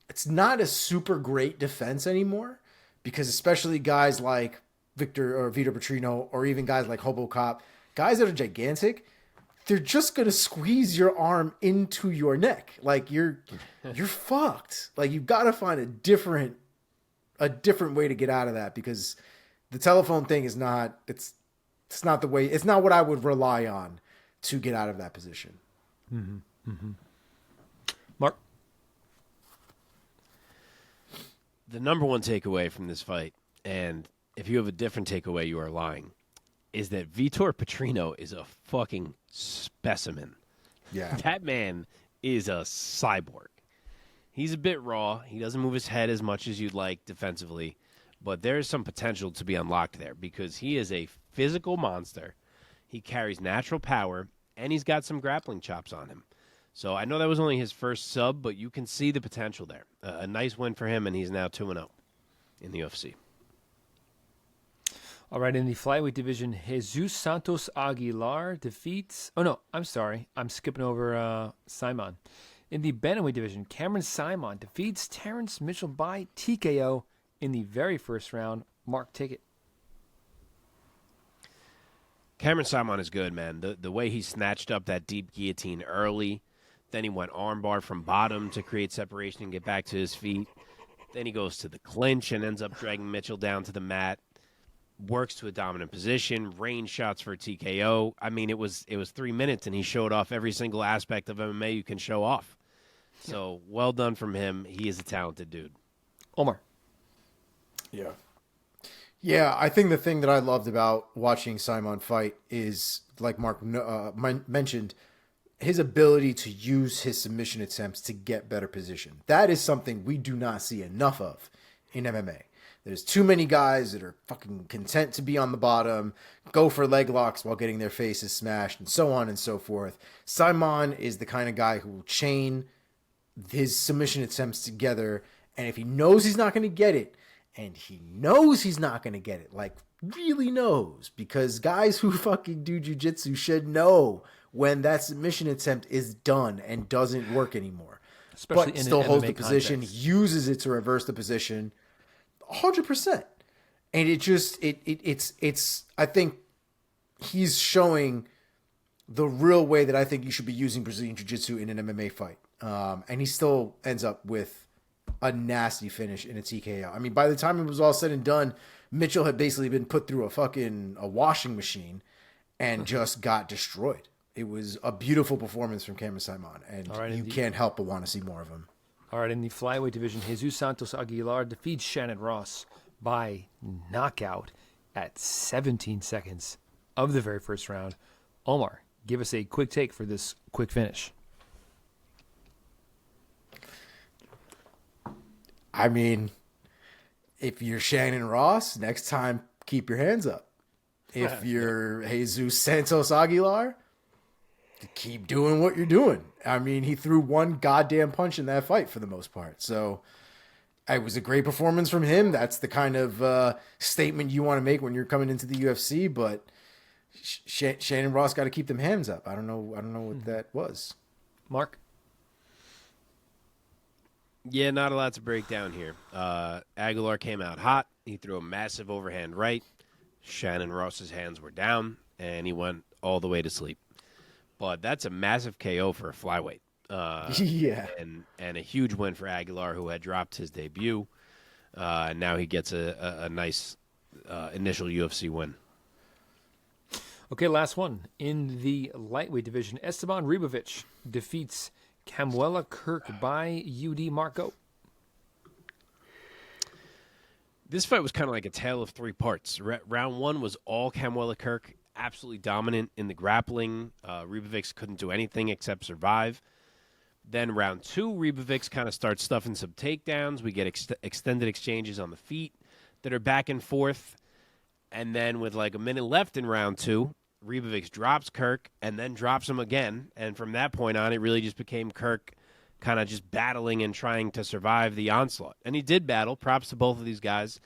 it's not a super great defense anymore, because especially guys like Vitor Petrino, or even guys like Hobocop, guys that are gigantic, they're just gonna squeeze your arm into your neck. Like you're fucked. Like you've got to find a different way to get out of that, because the telephone thing is not it's not the way. It's not what I would rely on to get out of that position. Mm-hmm. Mm-hmm. Mark, the number one takeaway from this fight, and if you have a different takeaway, you are lying, is that Vitor Petrino is a fucking specimen. Yeah. That man is a cyborg. He's a bit raw. He doesn't move his head as much as you'd like defensively, but there's some potential to be unlocked there, because he is a physical monster. He carries natural power, and he's got some grappling chops on him. So I know that was only his first sub, but you can see the potential there. A nice win for him, and he's now 2-0 in the UFC. all right, in the flyweight division, Jesus Santos Aguilar defeats... Oh, no, I'm sorry. I'm skipping over Simon. In the bantamweight division, Cameron Simon defeats Terrance Mitchell by TKO in the very first round. Mark, take it. Cameron Simon is good, man. The way he snatched up that deep guillotine early, then he went armbar from bottom to create separation and get back to his feet. Then he goes to the clinch and ends up dragging Mitchell down to the mat. Works to a dominant position, range shots for TKO. I mean, it was 3 minutes, and he showed off every single aspect of MMA you can show off. So, well done from him. He is a talented dude. Omar. Yeah. Yeah, I think the thing that I loved about watching Simon fight is, like Mark mentioned, his ability to use his submission attempts to get better position. That is something we do not see enough of in MMA. There's too many guys that are fucking content to be on the bottom, go for leg locks while getting their faces smashed, and so on and so forth. Simon is the kind of guy who will chain his submission attempts together, and if he knows he's not going to get it, and he knows he's not going to get it, like really knows, because guys who fucking do jiu-jitsu should know when that submission attempt is done and doesn't work anymore. Especially but in still an holds MMA the position, context. uses it to reverse the position 100%. And it's I think he's showing the real way that I think you should be using Brazilian jiu-jitsu in an MMA fight. And he still ends up with a nasty finish in a TKO. I mean, by the time it was all said and done, Mitchell had basically been put through a washing machine and just got destroyed. It was a beautiful performance from Cameron Simon, and you can't help but want to see more of him. All right, in the flyweight division, Jesus Santos Aguilar defeats Shannon Ross by knockout at 17 seconds of the very first round. Omar, give us a quick take for this quick finish. I mean, if you're Shannon Ross, next time, keep your hands up. If you're Jesus Santos Aguilar, keep doing what you're doing. I mean, he threw one goddamn punch in that fight for the most part. So it was a great performance from him. That's the kind of statement you want to make when you're coming into the UFC. But Shannon Ross got to keep them hands up. I don't know what that was. Mark? Yeah, not a lot to break down here. Aguilar came out hot. He threw a massive overhand right. Shannon Ross's hands were down, and he went all the way to sleep. But that's a massive KO for a flyweight. Yeah. And a huge win for Aguilar, who had dropped his debut. And now he gets a nice initial UFC win. Okay, last one. In the lightweight division, Esteban Ribovic defeats Camuela Kirk by UD Marco. This fight was kind of like a tale of three parts. Round one was all Camuela Kirk, absolutely dominant in the grappling. Ribovic couldn't do anything except survive. Then round two, Ribovic kind of starts stuffing some takedowns. We get extended exchanges on the feet that are back and forth. And then with like a minute left in round 2, Ribovics drops Kirk and then drops him again. And from that point on, it really just became Kirk kind of just battling and trying to survive the onslaught. And he did battle. Props to both of these guys.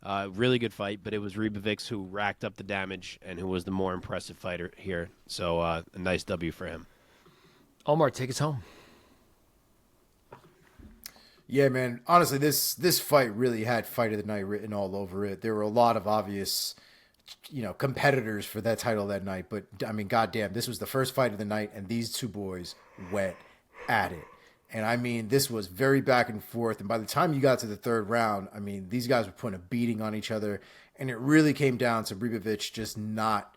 Really good fight, but it was Ribovics who racked up the damage and who was the more impressive fighter here. So a nice W for him. Omar, take us home. Yeah, man. Honestly, this fight really had fight of the night written all over it. There were a lot of obvious, competitors for that title that night. But, I mean, goddamn, this was the first fight of the night, and these two boys went at it. And, I mean, this was very back and forth. And by the time you got to the third round, I mean, these guys were putting a beating on each other. And it really came down to Ribovics just not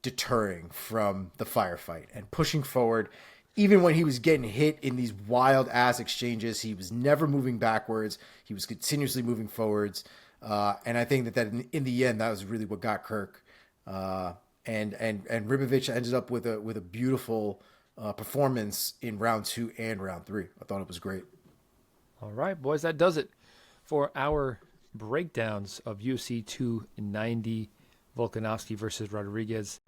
deterring from the firefight and pushing forward. Even when he was getting hit in these wild-ass exchanges, he was never moving backwards. He was continuously moving forwards. And I think that in the end, that was really what got Kirk. And Ribovics ended up with a beautiful performance in round 2 and round 3. I thought it was great. All right, boys, that does it for our breakdowns of UFC 290, Volkanovski versus Rodriguez.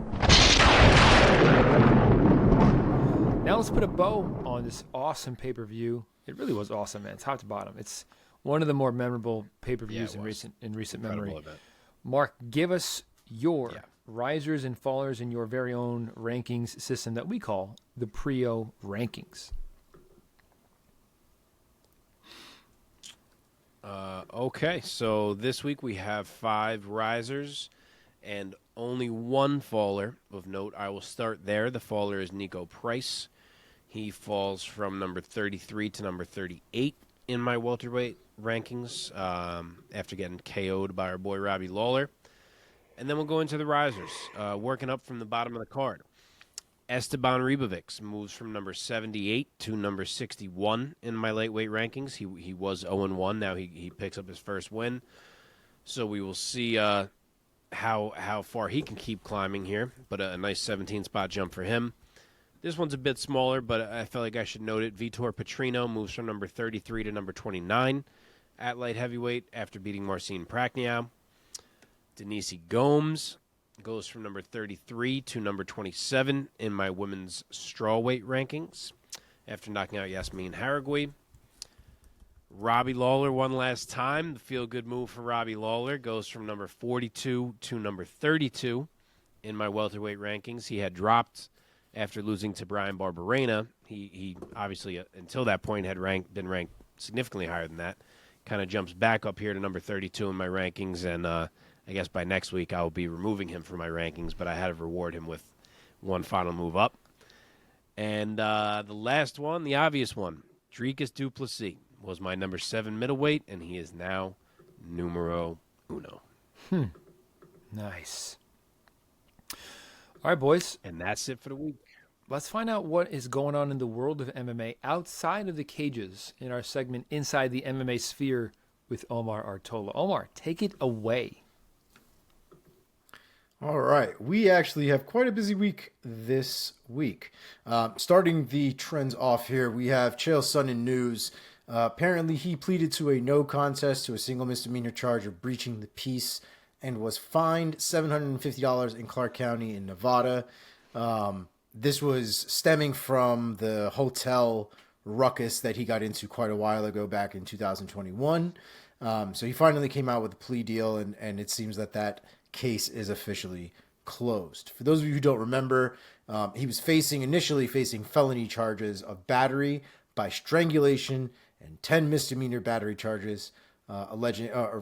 Now let's put a bow on this awesome pay-per-view. It really was awesome, man, top to bottom. It's one of the more memorable pay-per-views in recent memory. Event. Mark, give us your risers and fallers in your very own rankings system that we call the Priaulx Rankings. Okay, so this week we have 5 risers and only 1 faller of note. I will start there. The faller is Niko Price. He falls from number 33 to number 38 in my welterweight rankings after getting KO'd by our boy Robbie Lawler. And then we'll go into the risers, working up from the bottom of the card. Esteban Ribovics moves from number 78 to number 61 in my lightweight rankings. He was 0-1. Now he picks up his first win. So we will see how far he can keep climbing here. But a nice 17-spot jump for him. This one's a bit smaller, but I felt like I should note it. Vitor Petrino moves from number 33 to number 29 at light heavyweight after beating Marcin Prachniow. Denise Gomes goes from number 33 to number 27 in my women's strawweight rankings after knocking out Yasmin Haragui. Robbie Lawler one last time. The feel-good move for Robbie Lawler goes from number 42 to number 32 in my welterweight rankings. He had dropped after losing to Brian Barberena. He obviously, until that point, had been ranked significantly higher than that. Kind of jumps back up here to number 32 in my rankings, and I guess by next week I will be removing him from my rankings, but I had to reward him with one final move up. And the last one, the obvious one, Dricus du Plessis, was my number 7 middleweight, and he is now numero uno. Nice. All right, boys. And that's it for the week. Let's find out what is going on in the world of MMA outside of the cages in our segment Inside the MMA Sphere with Omar Artola. Omar, take it away. All right. We actually have quite a busy week this week. Starting the trends off here, we have Chael Sonnen news. Apparently, he pleaded to a no contest to a single misdemeanor charge of breaching the peace and was fined $750 in Clark County in Nevada. This was stemming from the hotel ruckus that he got into quite a while ago back in 2021. So he finally came out with a plea deal, and it seems that case is officially closed. For those of you who don't remember, he was initially facing felony charges of battery by strangulation and 10 misdemeanor battery charges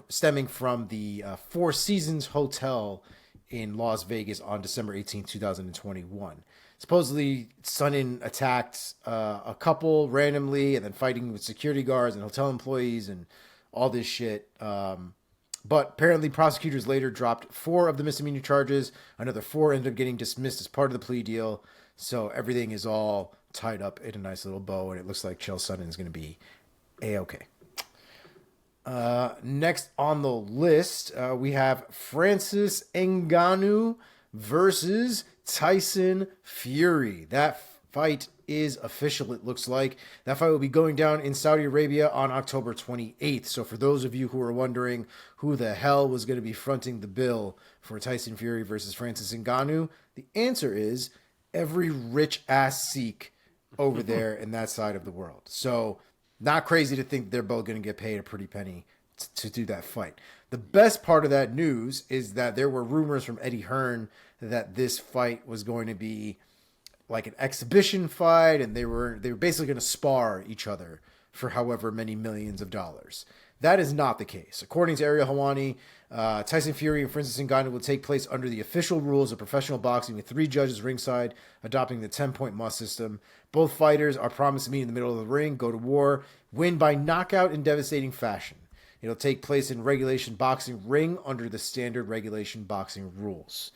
stemming from the Four Seasons Hotel in Las Vegas on December 18, 2021. Supposedly, Sonnen attacked a couple randomly and then fighting with security guards and hotel employees and all this shit. But apparently prosecutors later dropped 4 of the misdemeanor charges. Another 4 ended up getting dismissed as part of the plea deal. So everything is all tied up in a nice little bow, and it looks like Chael Sonnen is going to be A-okay. Next on the list, we have Francis Ngannou versus Tyson Fury. That fight is official, it looks like. That fight will be going down in Saudi Arabia on October 28th. So for those of you who are wondering who the hell was going to be fronting the bill for Tyson Fury versus Francis Ngannou, the answer is every rich-ass Sikh over there in that side of the world. So not crazy to think they're both going to get paid a pretty penny to do that fight. The best part of that news is that there were rumors from Eddie Hearn that this fight was going to be like an exhibition fight, and they were basically going to spar each other for however many millions of dollars. That is not the case. According to Ariel Helwani, Tyson Fury and Francis Ngannou will take place under the official rules of professional boxing with 3 judges ringside, adopting the 10-point must system. Both fighters are promised to meet in the middle of the ring, go to war, win by knockout in devastating fashion. It'll take place in regulation boxing ring under the standard regulation boxing rules.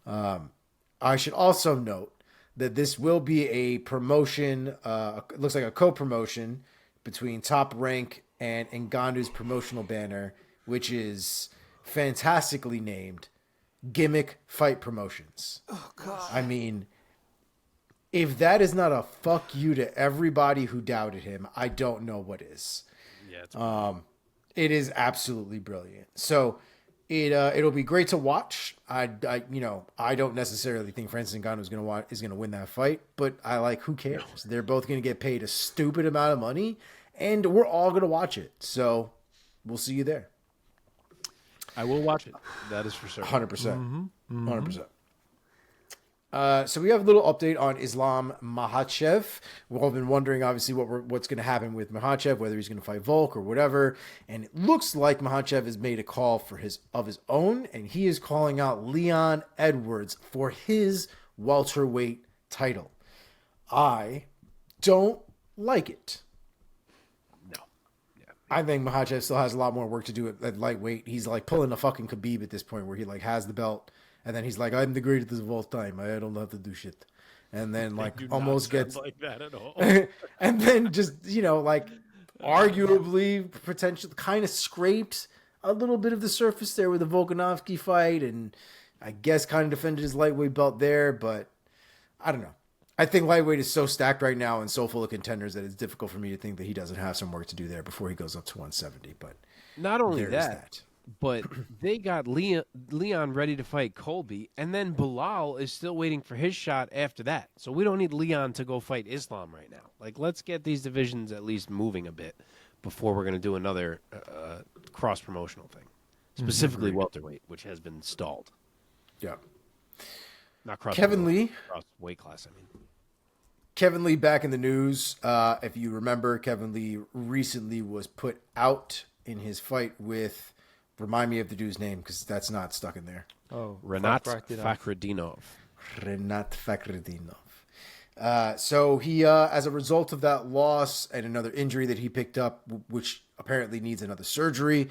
I should also note that this will be a promotion, it looks like a co-promotion between Top Rank and Ngannou's promotional banner, which is fantastically named Gimmick Fight Promotions. Oh, God. I mean, if that is not a fuck you to everybody who doubted him, I don't know what is. Yeah, It is absolutely brilliant. So it'll be great to watch. I don't necessarily think Francis Ngannou is gonna win that fight, but who cares? They're both gonna get paid a stupid amount of money, and we're all gonna watch it. So we'll see you there. I will watch it. That is for certain. 100%. 100%. So we have a little update on Islam Makhachev. We've all been wondering, obviously, what's going to happen with Makhachev, whether he's going to fight Volk or whatever. And it looks like Makhachev has made a call of his own, and he is calling out Leon Edwards for his welterweight title. I don't like it. No. Yeah. I think Makhachev still has a lot more work to do at lightweight. He's like pulling a fucking Khabib at this point, where he like has the belt. And then he's like, I'm the greatest of all time. I don't have to do shit. And then like almost gets like that at all. and then just, arguably potentially kind of scraped a little bit of the surface there with the Volkanovski fight. And I guess kind of defended his lightweight belt there. But I don't know. I think lightweight is so stacked right now and so full of contenders that it's difficult for me to think that he doesn't have some work to do there before he goes up to 170. But not only there is that. But they got Leon ready to fight Colby, and then Bilal is still waiting for his shot after that. So we don't need Leon to go fight Islam right now. Like, let's get these divisions at least moving a bit before we're going to do another cross-promotional thing, specifically welterweight, which has been stalled. Yeah. Not cross. Kevin Lee. Cross weight class, I mean. Kevin Lee back in the news. If you remember, Kevin Lee recently was put out in his fight with... Remind me of the dude's name, because that's not stuck in there. Oh, Renat Fakhretdinov. Renat Fakhretdinov. So he, as a result of that loss and another injury that he picked up, which apparently needs another surgery,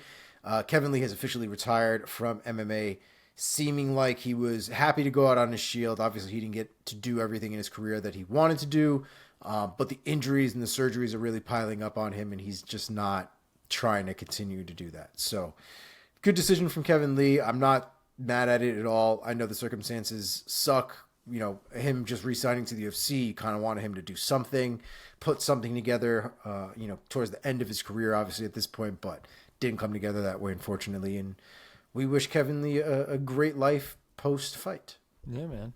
Kevin Lee has officially retired from MMA, seeming like he was happy to go out on his shield. Obviously, he didn't get to do everything in his career that he wanted to do, but the injuries and the surgeries are really piling up on him, and he's just not trying to continue to do that. So... good decision from Kevin Lee. I'm not mad at it at all. I know the circumstances suck. Him just re-signing to the UFC, kind of wanted him to do something, put something together, towards the end of his career, obviously, at this point, but didn't come together that way, unfortunately. And we wish Kevin Lee a great life post-fight. Yeah, man.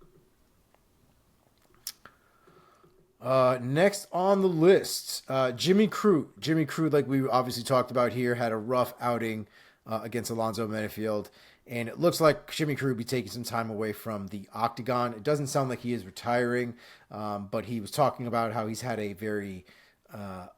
Next on the list, Jimmy Crute. Jimmy Crute, like we obviously talked about here, had a rough outing against Alonzo Menifield, and it looks like Jimmy Crute will be taking some time away from the octagon. It doesn't sound like he is retiring, but he was talking about how he's had a very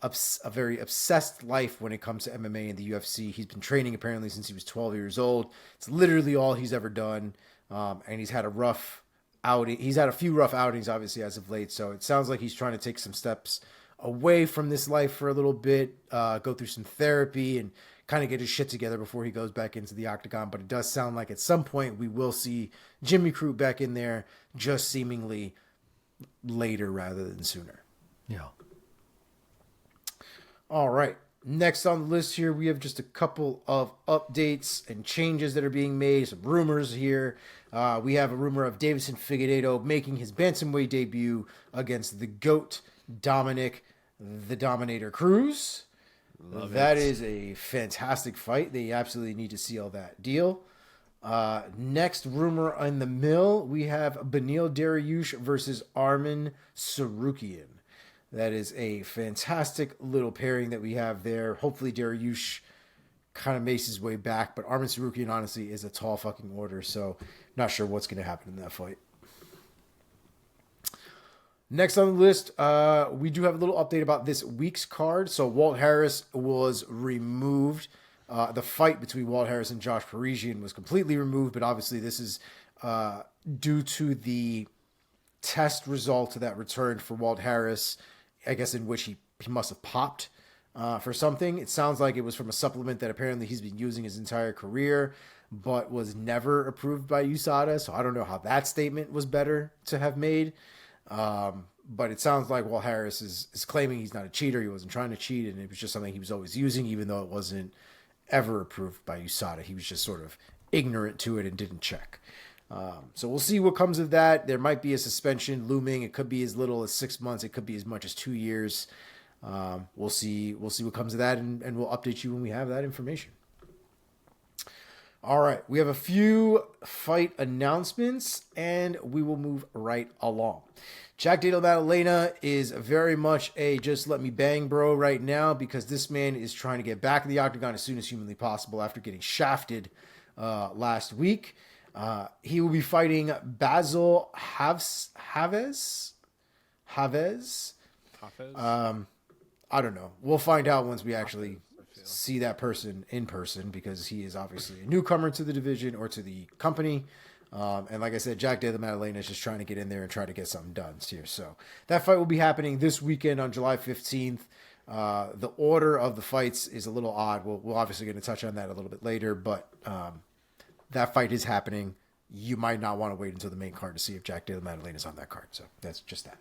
obsessed life when it comes to MMA and the UFC. He's been training apparently since he was 12 years old. It's literally all he's ever done, and he's had a rough outing. He's had a few rough outings, obviously, as of late. So it sounds like he's trying to take some steps away from this life for a little bit, go through some therapy, and kind of get his shit together before he goes back into the octagon. But it does sound like at some point we will see Jimmy Crute back in there, just seemingly later rather than sooner. Yeah. All right. Next on the list here, we have just a couple of updates and changes that are being made. Some rumors here. We have a rumor of Davison Figueiredo making his bantamweight debut against the GOAT, Dominic the Dominator Cruz. That is a fantastic fight. They absolutely need to seal that deal. Next rumor in the mill, we have Beneil Dariush versus Arman Tsarukyan. That is a fantastic little pairing that we have there. Hopefully Dariush kind of makes his way back, but Arman Tsarukyan honestly is a tall fucking order, so not sure what's going to happen in that fight. Next on the list, we do have a little update about this week's card. So Walt Harris was removed. The fight between Walt Harris and Josh Parisian was completely removed, but obviously this is due to the test result that returned for Walt Harris, I guess in which he must have popped for something. It sounds like it was from a supplement that apparently he's been using his entire career, but was never approved by USADA. So I don't know how that statement was better to have made. But it sounds like Walt Harris is claiming he's not a cheater. He wasn't trying to cheat, and it was just something he was always using, even though it wasn't ever approved by USADA. He was just sort of ignorant to it and didn't check. So we'll see what comes of that. There might be a suspension looming. It could be as little as 6 months. It could be as much as 2 years. We'll see what comes of that, and we'll update you when we have that information. All right, we have a few fight announcements, and we will move right along. Jack Della Maddalena is very much a just let me bang bro right now, because this man is trying to get back in the octagon as soon as humanly possible after getting shafted last week. He will be fighting Bassil Hafez. I don't know. We'll find out once we actually see that person in person, because he is obviously a newcomer to the division or to the company. And like I said, Jack Della Maddalena is just trying to get in there and try to get something done here. So that fight will be happening this weekend on July 15th. The order of the fights is a little odd. We're obviously going to touch on that a little bit later, but that fight is happening. You might not want to wait until the main card to see if Jack Della Maddalena is on that card. So that's just that.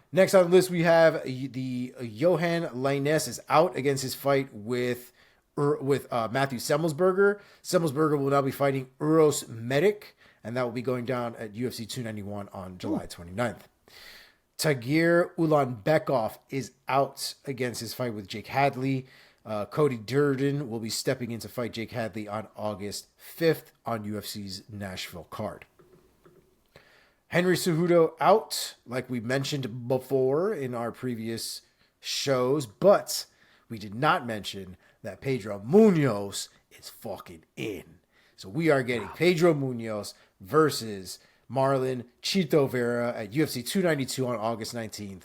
Next on the list, we have the Johan Lainez is out against his fight with Matthew Semmelsberger. Semmelsberger will now be fighting Uros Medic, and that will be going down at UFC 291 on July 29th. Tagir Ulanbekov is out against his fight with Jake Hadley. Cody Durden will be stepping in to fight Jake Hadley on August 5th on UFC's Nashville card. Henry Cejudo out, like we mentioned before in our previous shows, but we did not mention that Pedro Munoz is fucking in. So we are getting Pedro Munoz versus Marlon Chito Vera at UFC 292 on August 19th,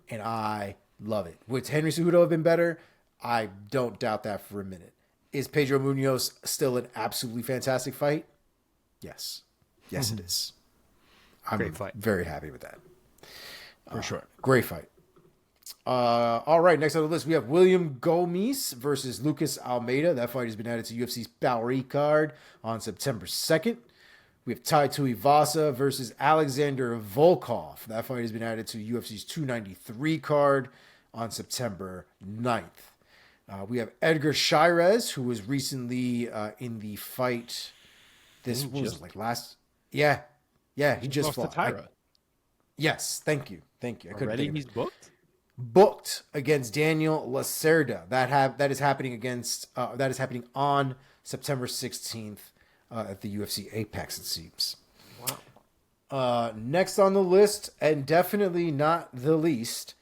and I love it. Would Henry Cejudo have been better? I don't doubt that for a minute. Is Pedro Munoz still an absolutely fantastic fight? Yes. Yes, it is. I'm Great fight. Very happy with that. For sure. Great fight. All right, next on the list, we have William Gomis versus Lucas Almeida. That fight has been added to UFC's Bowery card on September 2nd. We have Tai Tuivasa versus Alexander Volkov. That fight has been added to UFC's 293 card on September 9th. We have Edgar Shirez, who was recently in the fight. This was like last. Yeah, he just fought. Yes, thank you. I couldn't Already think of he's it. booked? Against Daniel Lacerda. That is happening on September 16th at the UFC Apex, it seems. Wow. Next on the list, and definitely not the least,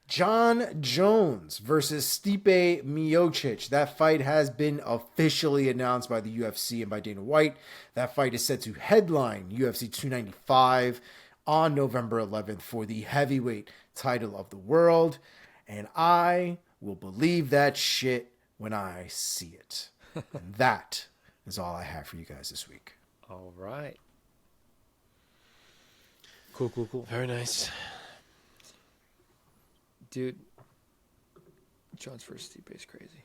John Jones versus Stipe Miocic. That fight has been officially announced by the UFC and by Dana White. That fight is set to headline UFC 295 on November 11th for the heavyweight title of the world. And I will believe that shit when I see it. And that is all I have for you guys this week. All right. Cool. Very nice. Dude, Jones versus Stipe is crazy.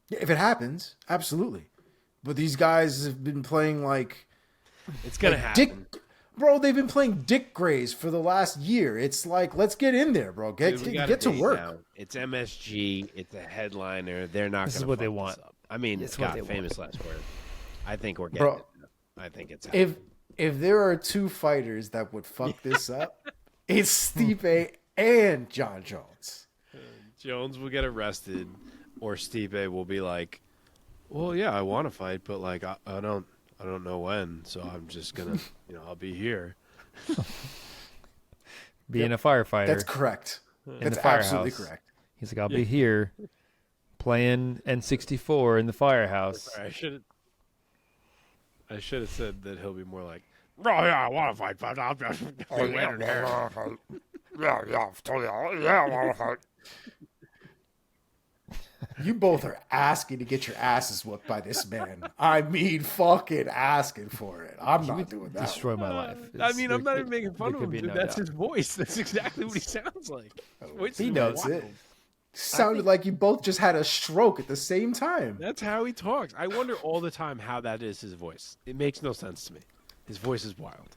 Yeah, if it happens, absolutely. But these guys have been playing like It's going to happen. Bro, they've been playing Dick Grays for the last year. It's like, let's get in there, bro. Get to work. Now. It's MSG. It's a headliner. They're not going to This is what they want. Up. I mean, It's Scott, what they famous last word. I think we're getting it. I think it's if there are two fighters that would fuck this up, it's Stipe and John Jones. Jones will get arrested, or Stipe will be like, "Well, yeah, I want to fight, but like I don't know when, so I'm just gonna, I'll be here." Being a firefighter. That's correct. That's the absolutely firehouse. correct. He's like, I'll be here playing N64 in the firehouse. I should have said that he'll be more like, "Oh yeah, I want to fight, but I'll just Yeah, totally. Yeah, I want to fight. You both are asking to get your asses whooped by this man. I mean, fucking asking for it. I'm not doing that. Destroy my life. I mean, I'm not even making fun there of him, could be dude. no That's doubt. his voice. That's exactly what he sounds like. His voice He is knows wild. it. Sounded like you both just had a stroke at the same time. That's how he talks. I wonder all the time how that is his voice. It makes no sense to me. His voice is wild.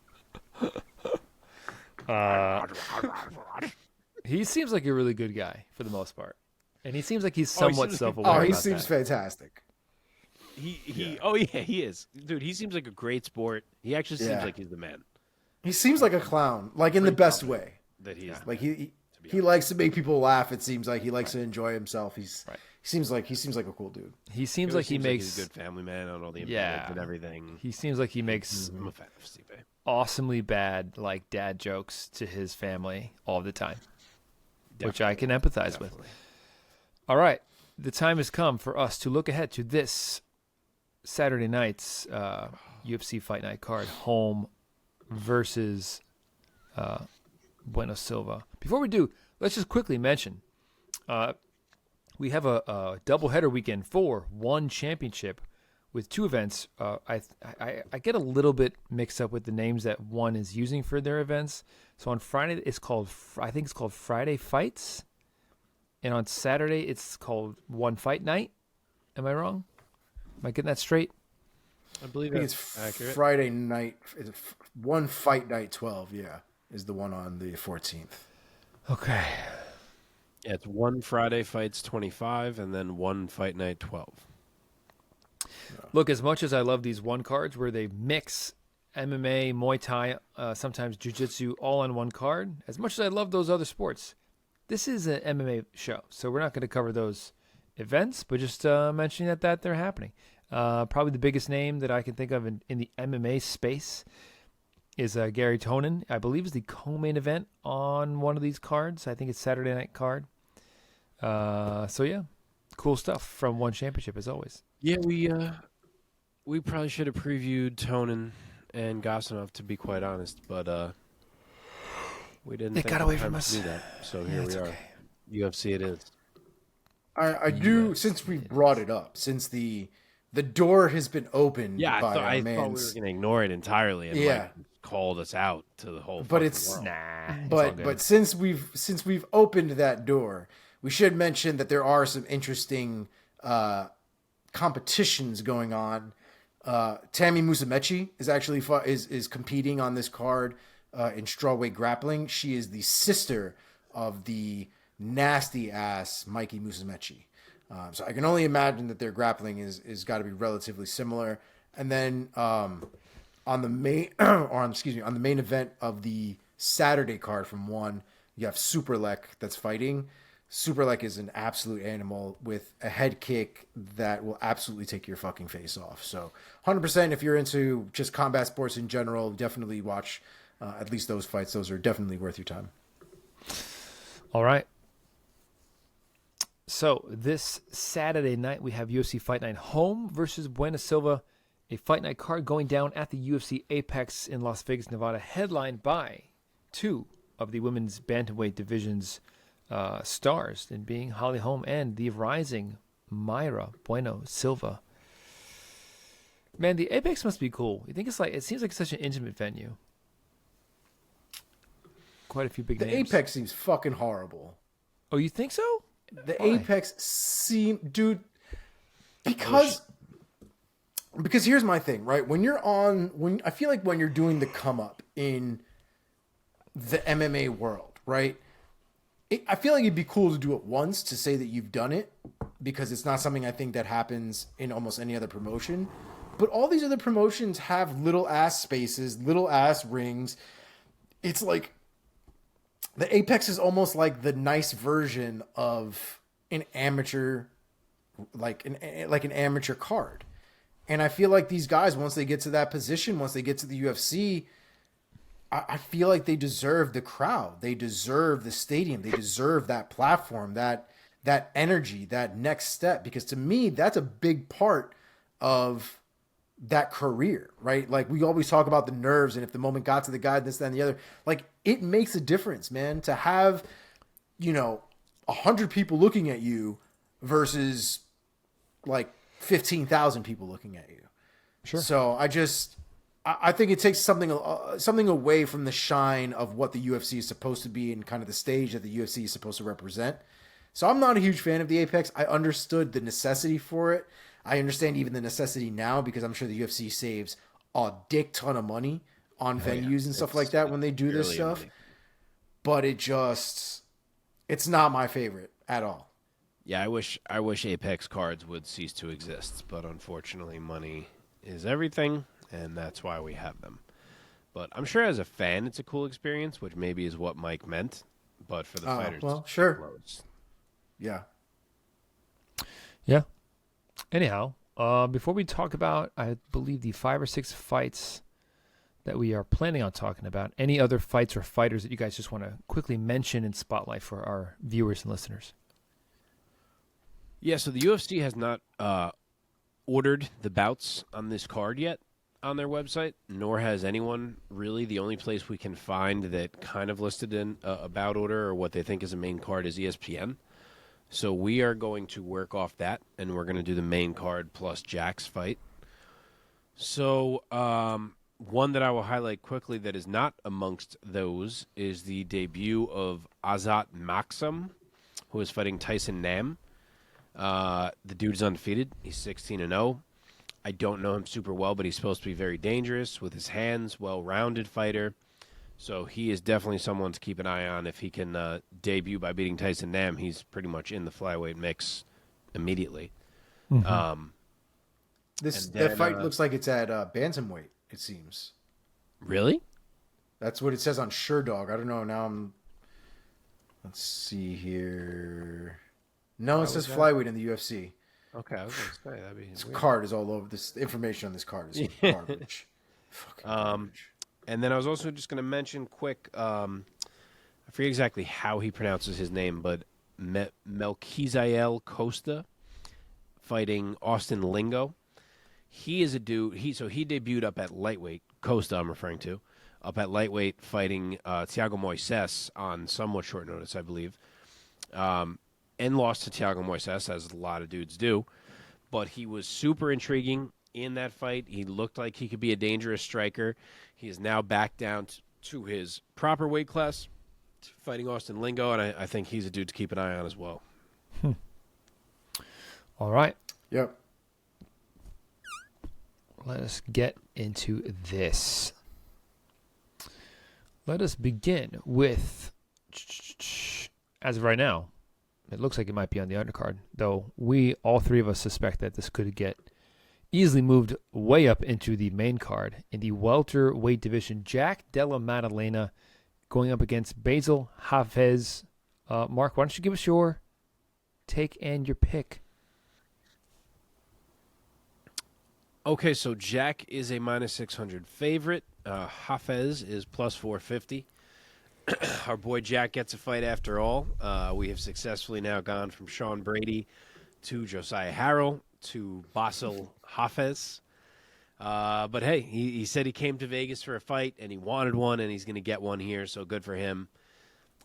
He seems like a really good guy for the most part. And he seems like he's somewhat seems- self-aware. Oh, he about seems that. fantastic. Oh yeah, he is. Dude, he seems like a great sport. He actually seems Yeah. like he's the man He seems like a clown, like in the best way. that he is. Like he likes to make people laugh. It seems like he likes to enjoy himself. He seems like a cool dude. He seems really like he seems makes. he's a good family man on all the Yeah. improvements and everything. He seems like he makes I'm a fan of Stipe. awesomely bad like dad jokes to his family all the time, which I can empathize with. All right, the time has come for us to look ahead to this Saturday night's UFC Fight Night card: Holm versus Bueno Silva. Before we do, let's just quickly mention we have a doubleheader weekend for one championship with two events. I get a little bit mixed up with the names that one is using for their events. So on Friday it's called Friday Fights, and on Saturday it's called One Fight Night. Am I wrong? Am I getting that straight? I believe I think that's it's accurate. Friday night. One Fight Night 12. Yeah, is the one on the 14th. Okay. Yeah, it's one Friday fights 25, and then one fight night 12. Look, as much as I love these one cards where they mix MMA, Muay Thai, sometimes Jiu-Jitsu all on one card, as much as I love those other sports, this is an MMA show, so we're not going to cover those events, but just mentioning that they're happening. Probably the biggest name that I can think of in the MMA space is Gary Tonin. I believe is the co-main event on one of these cards. I think it's Saturday night card. So yeah, cool stuff from One Championship as always. Yeah, we probably should have previewed Tonin and Gossanov, to be quite honest, but we didn't. They think got of away time from to us. do that. So here it's we are. okay. UFC it is. I do, since we brought it up, since the door has been opened Yeah, by I thought our we were man's. going to ignore it entirely and Yeah. like, called us out to the whole. But fucking it's- world. Nah, it's all good. But since we've opened that door, we should mention that there are some interesting competitions going on. Tammy Musumeci is actually is competing on this card in strawweight grappling. She is the sister of the nasty ass Mikey Musumeci. So I can only imagine that their grappling is got to be relatively similar. And then on the main on the main event of the Saturday card from one, you have Superlek that's fighting. Superlek is an absolute animal with a head kick that will absolutely take your fucking face off. So 100% if you're into just combat sports in general, definitely watch at least those fights. Those are definitely worth your time. All right. So this Saturday night we have UFC Fight Night Holm versus Bueno Silva, a Fight Night card going down at the UFC Apex in Las Vegas, Nevada, headlined by two of the women's bantamweight division's stars, in being Holly Holm and the rising Mayra Bueno Silva. Man, the Apex must be cool. You think it seems like such an intimate venue. Quite a few big The names. Apex seems fucking horrible. Oh, you think so? The Why? Apex seem, dude, because because here's my thing, right? When I feel like when you're doing the come up in the MMA world, right? I feel like it'd be cool to do it once to say that you've done it, because it's not something I think that happens in almost any other promotion. But all these other promotions have little ass spaces, little ass rings. It's like the Apex is almost like the nice version of an amateur, like an amateur card. And I feel like these guys, once they get to that position, once they get to the UFC, I feel like they deserve the crowd. They deserve the stadium. They deserve that platform, that energy, that next step. Because to me, that's a big part of that career, right? Like, we always talk about the nerves, and if the moment got to the guy, this, that, and the other, like, it makes a difference, man, to have, 100 people looking at you versus like 15,000 people looking at you. Sure. So I think it takes something away from the shine of what the UFC is supposed to be and kind of the stage that the UFC is supposed to represent. So I'm not a huge fan of the Apex. I understood the necessity for it. I understand even the necessity now, because I'm sure the UFC saves a dick ton of money on venues and stuff like that when they do this stuff. But it's not my favorite at all. Yeah, I wish Apex cards would cease to exist, but unfortunately money is everything, and that's why we have them. But I'm sure as a fan it's a cool experience, which maybe is what Mike meant, but for the fighters, well, sure. Close. Yeah. Yeah. Anyhow, before we talk about, I believe, the 5 or 6 fights that we are planning on talking about, any other fights or fighters that you guys just want to quickly mention and spotlight for our viewers and listeners? Yeah, so the UFC has not ordered the bouts on this card yet on their website, nor has anyone really. The only place we can find that kind of listed in a bout order or what they think is a main card is ESPN. So we are going to work off that, and we're going to do the main card plus Jack's fight. So one that I will highlight quickly that is not amongst those is the debut of Azat Maksum, who is fighting Tyson Nam. The dude's undefeated. He's 16-0. I don't know him super well, but he's supposed to be very dangerous with his hands, well-rounded fighter. So he is definitely someone to keep an eye on. If he can debut by beating Tyson Nam, he's pretty much in the flyweight mix immediately. Mm-hmm. That fight looks like it's at bantamweight, it seems. Really? That's what it says on SureDog. I don't know. Now let's see here. No, it says flyweight in the UFC. Okay, I was going to say that'd be This weird. card is all over. This information on this card is garbage. Fucking garbage. And then I was also just going to mention quick, I forget exactly how he pronounces his name, but Melquizael Costa fighting Austin Lingo. He is a dude. He debuted up at lightweight. Costa, I'm referring to, up at lightweight fighting Thiago Moises on somewhat short notice, I believe, and lost to Thiago Moises, as a lot of dudes do. But he was super intriguing in that fight. He looked like he could be a dangerous striker. He is now back down to his proper weight class, fighting Austin Lingo, and I think he's a dude to keep an eye on as well. All right. Yep. Let us get into this. Let us begin with, as of right now, it looks like it might be on the undercard, though all three of us suspect that this could get easily moved way up into the main card. In the welterweight division, Della Maddalena going up against Bassil Hafez. Mark, why don't you give us your take and your pick? Okay, so Jack is a minus 600 favorite. Hafez is plus 450. Our boy Jack gets a fight after all. We have successfully now gone from Sean Brady to Josiah Harrell to Bassil Hafez. But hey, he said he came to Vegas for a fight, and he wanted one, and he's going to get one here, so good for him.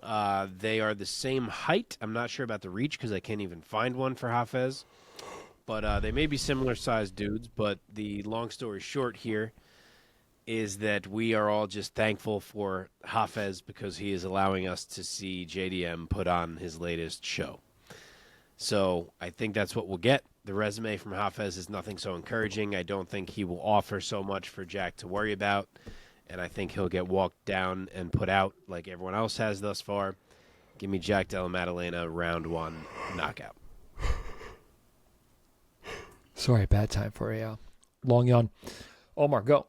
They are the same height. I'm not sure about the reach because I can't even find one for Hafez. But they may be similar-sized dudes, but the long story short here is that we are all just thankful for Hafez because he is allowing us to see JDM put on his latest show. So I think that's what we'll get. The resume from Hafez is nothing so encouraging. I don't think he will offer so much for Jack to worry about. And I think he'll get walked down and put out like everyone else has thus far. Give me Jack Della Maddalena, round 1, knockout. Sorry, bad time for a long yawn. Omar, go.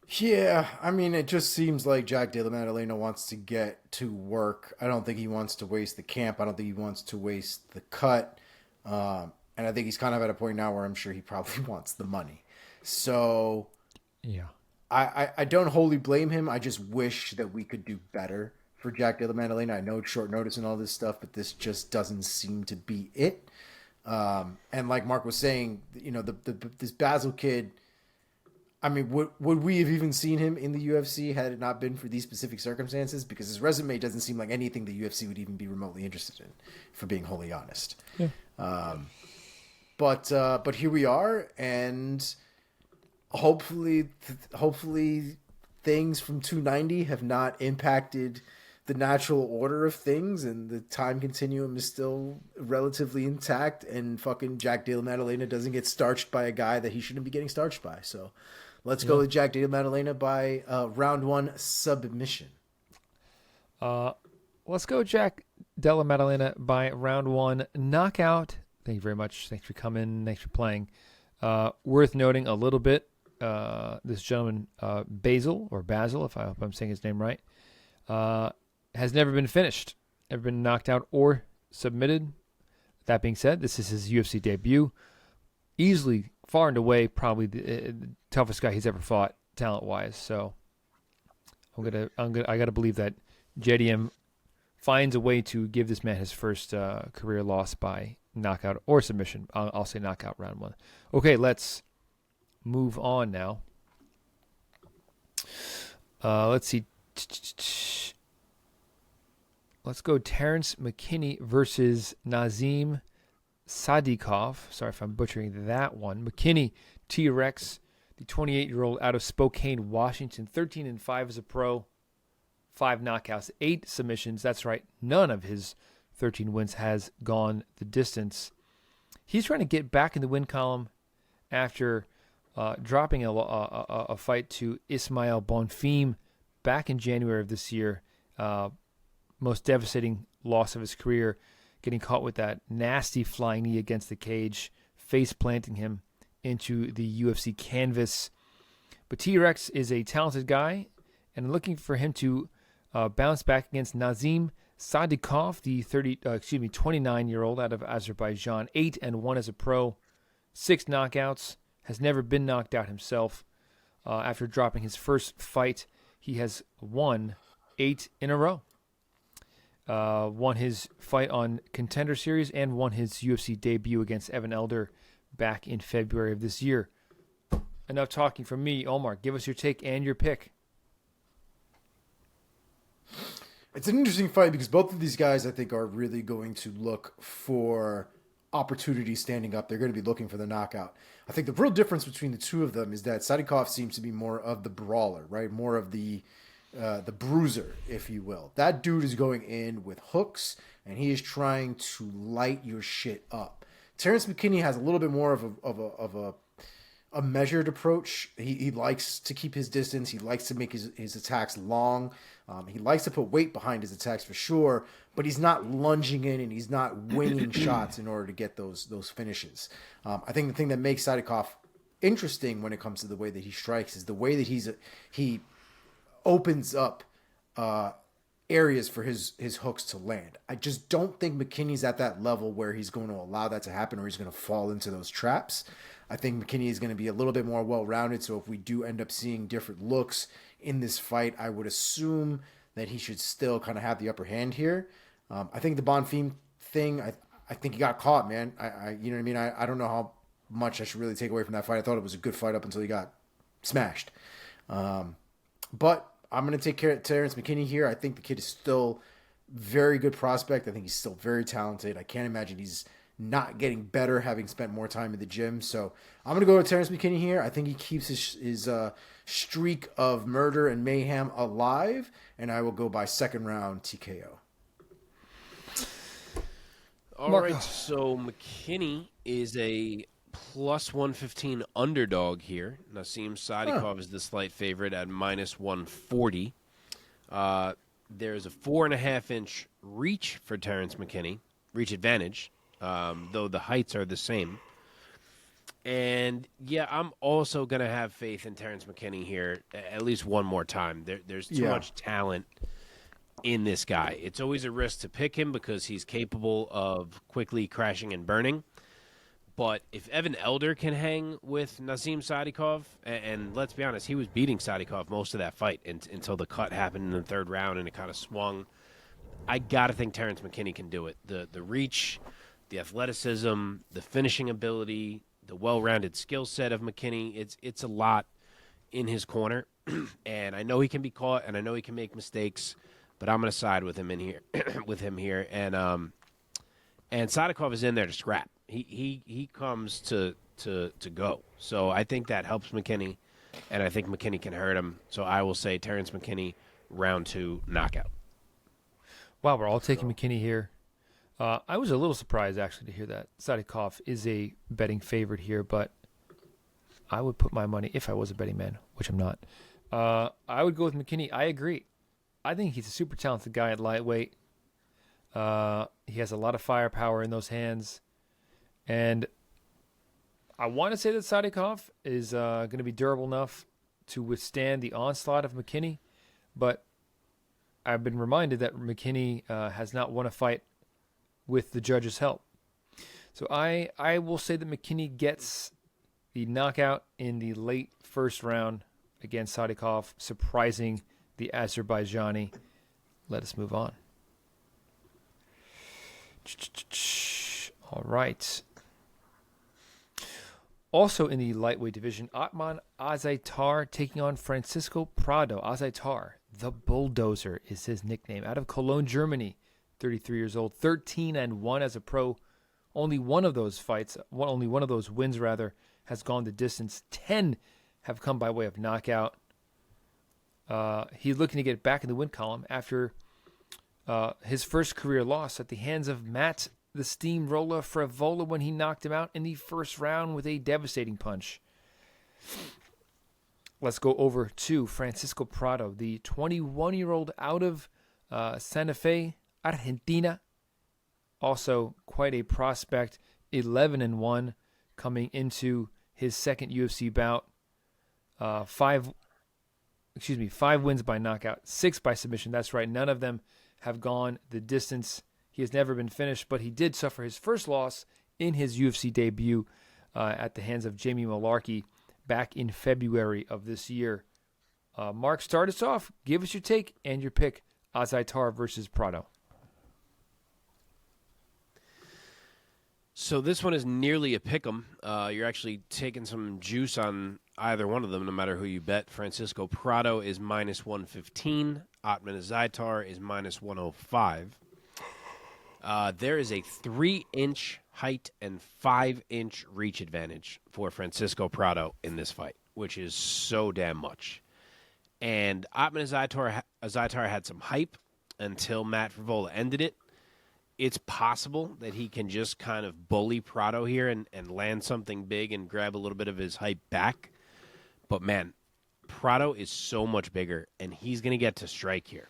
Yeah, I mean, it just seems like Jack Della Maddalena wants to get to work. I don't think he wants to waste the camp. I don't think he wants to waste the cut. And I think he's kind of at a point now where I'm sure he probably wants the money. So Yeah. I don't wholly blame him. I just wish that we could do better for Jack Della Maddalena. I know it's short notice and all this stuff, but this just doesn't seem to be it. And like Mark was saying, you know, this Bassil kid, I mean, would we have even seen him in the UFC had it not been for these specific circumstances? Because his resume doesn't seem like anything the UFC would even be remotely interested in, for being wholly honest. Yeah. But here we are, and hopefully things from 290 have not impacted the natural order of things, and the time continuum is still relatively intact, and fucking Jack Della Maddalena doesn't get starched by a guy that he shouldn't be getting starched by. So let's go with Jack Della Maddalena by round 1 submission. Let's go Jack Della Maddalena by round 1 knockout. Thank you very much. Thanks for coming. Thanks for playing. Worth noting a little bit, this gentleman, Bassil, if I hope I'm saying his name right, has never been finished, never been knocked out or submitted. That being said, this is his UFC debut. Easily, far and away, probably the toughest guy he's ever fought, talent-wise. So, I gotta believe that JDM finds a way to give this man his first career loss by knockout or submission. I'll say knockout round 1. Okay, let's move on now. Let's see. Let's go Terrance McKinney versus Nazim Sadykhov. Sorry if I'm butchering that one. McKinney, T-Rex, the 28-year-old out of Spokane, Washington, 13-5 as a pro, 5 knockouts, 8 submissions. That's right. None of his 13 wins has gone the distance. He's trying to get back in the win column after dropping a fight to Ismail Bonfim back in January of this year. Most devastating loss of his career, getting caught with that nasty flying knee against the cage, face planting him into the UFC canvas. But T-Rex is a talented guy, and looking for him to bounce back against Nazim Sadykhov, the 29-year-old out of Azerbaijan, 8-1 as a pro, 6 knockouts, has never been knocked out himself. After dropping his first fight, he has won 8 in a row. Won his fight on Contender Series and won his UFC debut against Evan Elder back in February of this year. Enough talking from me. Omar, give us your take and your pick. It's an interesting fight because both of these guys, I think, are really going to look for opportunities standing up. They're going to be looking for the knockout. I think the real difference between the two of them is that Sadykhov seems to be more of the brawler, right? More of the bruiser, if you will. That dude is going in with hooks, and he is trying to light your shit up. Terrance McKinney has a little bit more of a measured approach. He likes to keep his distance. He likes to make his attacks long. He likes to put weight behind his attacks for sure, but he's not lunging in and he's not winging shots in order to get those finishes. I think the thing that makes Sadykhov interesting when it comes to the way that he strikes is the way that he opens up areas for his hooks to land. I just don't think McKinney's at that level where he's going to allow that to happen or he's going to fall into those traps. I think McKinney is going to be a little bit more well-rounded, so if we do end up seeing different looks in this fight, I would assume that he should still kind of have the upper hand here. I think the Bonfim thing, I think he got caught, man. You know what I mean? I don't know how much I should really take away from that fight. I thought it was a good fight up until he got smashed. But I'm going to take care of Terrance McKinney here. I think the kid is still very good prospect. I think he's still very talented. I can't imagine he's not getting better having spent more time in the gym. So I'm going to go with Terrance McKinney here. I think he keeps his streak of murder and mayhem alive, and I will go by second round TKO. All right, so McKinney is a plus 115 underdog here. Nazim Sadykhov is the slight favorite at minus 140. There's a 4.5-inch reach for Terrance McKinney, reach advantage, though the heights are the same. And, yeah, I'm also going to have faith in Terrance McKinney here at least one more time. There's too much talent in this guy. It's always a risk to pick him because he's capable of quickly crashing and burning. But if Evan Elder can hang with Nazim Sadykhov, and let's be honest, he was beating Sadykhov most of that fight until the cut happened in the third round and it kind of swung. I got to think Terrance McKinney can do it. The reach, the athleticism, the finishing ability, the well-rounded skill set of McKinney, it's a lot in his corner. And I know he can be caught, and I know he can make mistakes, but I'm going to side with him in here, And Sadykhov is in there to scrap. He comes to go. So I think that helps McKinney, and I think McKinney can hurt him. So I will say Terrance McKinney, round 2, knockout. Wow, we're all taking McKinney here. I was a little surprised, actually, to hear that Sadykhov is a betting favorite here, but I would put my money, if I was a betting man, which I'm not, I would go with McKinney. I agree. I think he's a super talented guy at lightweight. He has a lot of firepower in those hands. And I want to say that Sadykhov is going to be durable enough to withstand the onslaught of McKinney, but I've been reminded that McKinney has not won a fight with the judges' help. So I will say that McKinney gets the knockout in the late first round against Sadykhov, surprising the Azerbaijani. Let us move on. All right. Also in the lightweight division, Ottman Azaitar taking on Francisco Prado. Azaitar, the Bulldozer, is his nickname. Out of Cologne, Germany, 33 years old, 13-1 as a pro. Only one of those wins, has gone the distance. 10 have come by way of knockout. He's looking to get back in the win column after his first career loss at the hands of Matt the Steamroller Frivola when he knocked him out in the first round with a devastating punch. Let's go over to Francisco Prado, the 21-year-old out of Santa Fe, Argentina. Also quite a prospect, 11-1 coming into his second UFC bout. 5 wins by knockout, 6 by submission. That's right, none of them have gone the distance. He has never been finished, but he did suffer his first loss in his UFC debut at the hands of Jamie Mullarkey back in February of this year. Mark, start us off. Give us your take and your pick. Azaitar versus Prado. So this one is nearly a pick'em. You're actually taking some juice on either one of them, no matter who you bet. Francisco Prado is minus 115. Ottman Azaitar is minus 105. There is a 3-inch height and 5-inch reach advantage for Francisco Prado in this fight, which is so damn much. And Ottman Azaitar had some hype until Matt Frivola ended it. It's possible that he can just kind of bully Prado here and land something big and grab a little bit of his hype back. But, man, Prado is so much bigger, and he's going to get to strike here.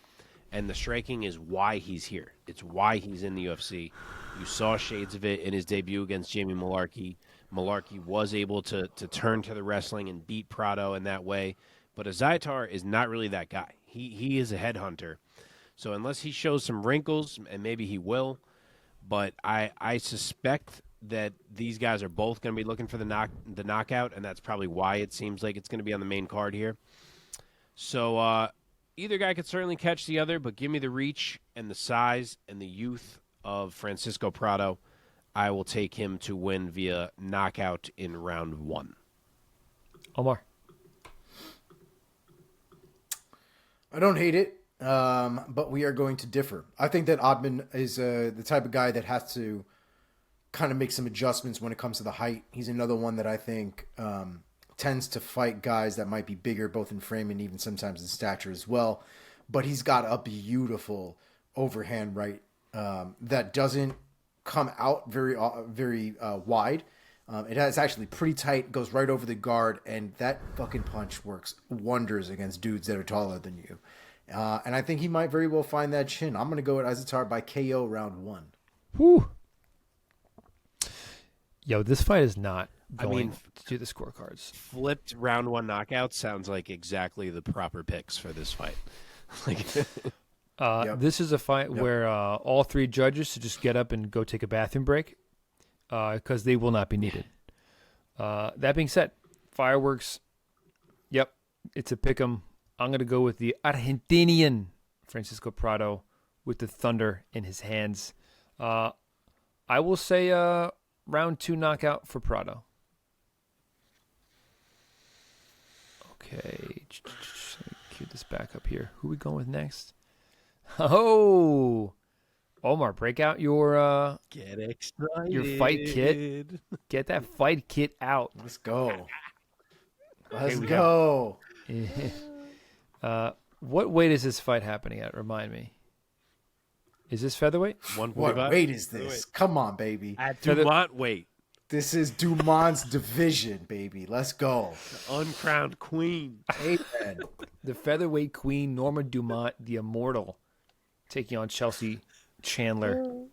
And the striking is why he's here. It's why he's in the UFC. You saw shades of it in his debut against Jamie Mullarkey. Mullarkey was able to turn to the wrestling and beat Prado in that way. But Azaitar is not really that guy. He is a headhunter. So unless he shows some wrinkles, and maybe he will, but I suspect that these guys are both going to be looking for the knockout, and that's probably why it seems like it's going to be on the main card here. So either guy could certainly catch the other, but give me the reach and the size and the youth of Francisco Prado. I will take him to win via knockout in round 1. Omar. I don't hate it, but we are going to differ. I think that Ottman is the type of guy that has to kind of make some adjustments when it comes to the height. He's another one that I think tends to fight guys that might be bigger, both in frame and even sometimes in stature as well. But he's got a beautiful overhand right that doesn't come out very wide. It has actually pretty tight, goes right over the guard, and that fucking punch works wonders against dudes that are taller than you. And I think he might very well find that chin. I'm going to go with Azaitar by KO round 1. Whew. Yo, this fight is not going to do the scorecards. Flipped round 1 knockout sounds like exactly the proper picks for this fight. This is a fight where all 3 judges should just get up and go take a bathroom break because they will not be needed. That being said, fireworks, yep, it's a pick 'em. I'm going to go with the Argentinian Francisco Prado with the thunder in his hands. I will say round 2 knockout for Prado. Okay. Let me cue this back up here. Who are we going with next? Oh, Omar, break out your Get excited. your fight kit. Get that fight kit out. Let's go. Let's go. What weight is this fight happening at? Remind me. Is this featherweight? What weight is this? Come on, baby. At Dumont weight. This is Dumont's division, baby. Let's go. The uncrowned queen. Amen. The featherweight queen, Norma Dumont, the immortal, taking on Chelsea Chandler.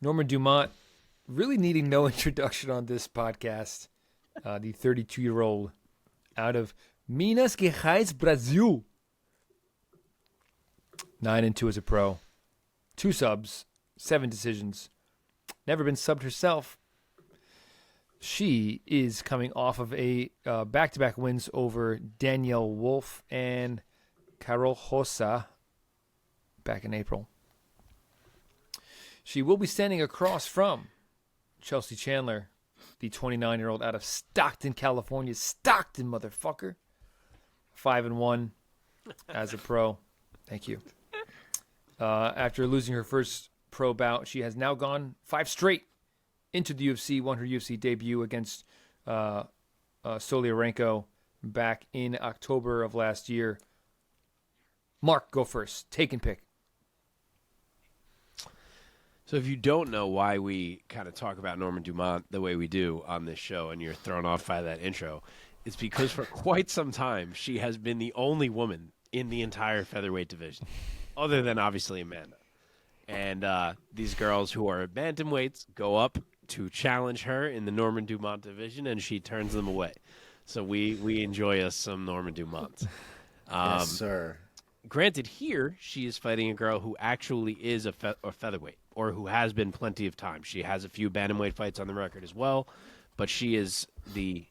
Norma Dumont really needing no introduction on this podcast. The 32-year-old out of Minas Gerais, Brazil. 9-2 as a pro. 2 subs, 7 decisions. Never been subbed herself. She is coming off of a back-to-back wins over Danielle Wolf and Carol Hossa back in April. She will be standing across from Chelsea Chandler, the 29-year-old out of Stockton, California. Stockton, motherfucker. 5-1 as a pro. Thank you. After losing her first pro bout, she has now gone 5 straight into the UFC, won her UFC debut against Soliarenko back in October of last year. Mark, go first. Take and pick. So if you don't know why we kind of talk about Norma Dumont the way we do on this show and you're thrown off by that intro, it's because for quite some time she has been the only woman in the entire featherweight division, other than obviously Amanda. And these girls who are bantamweights go up to challenge her in the Norma Dumont division, and she turns them away. So we enjoy us some Norma Dumont. Yes, sir. Granted, here she is fighting a girl who actually is a featherweight, or who has been plenty of times. She has a few bantamweight fights on the record as well, but she is the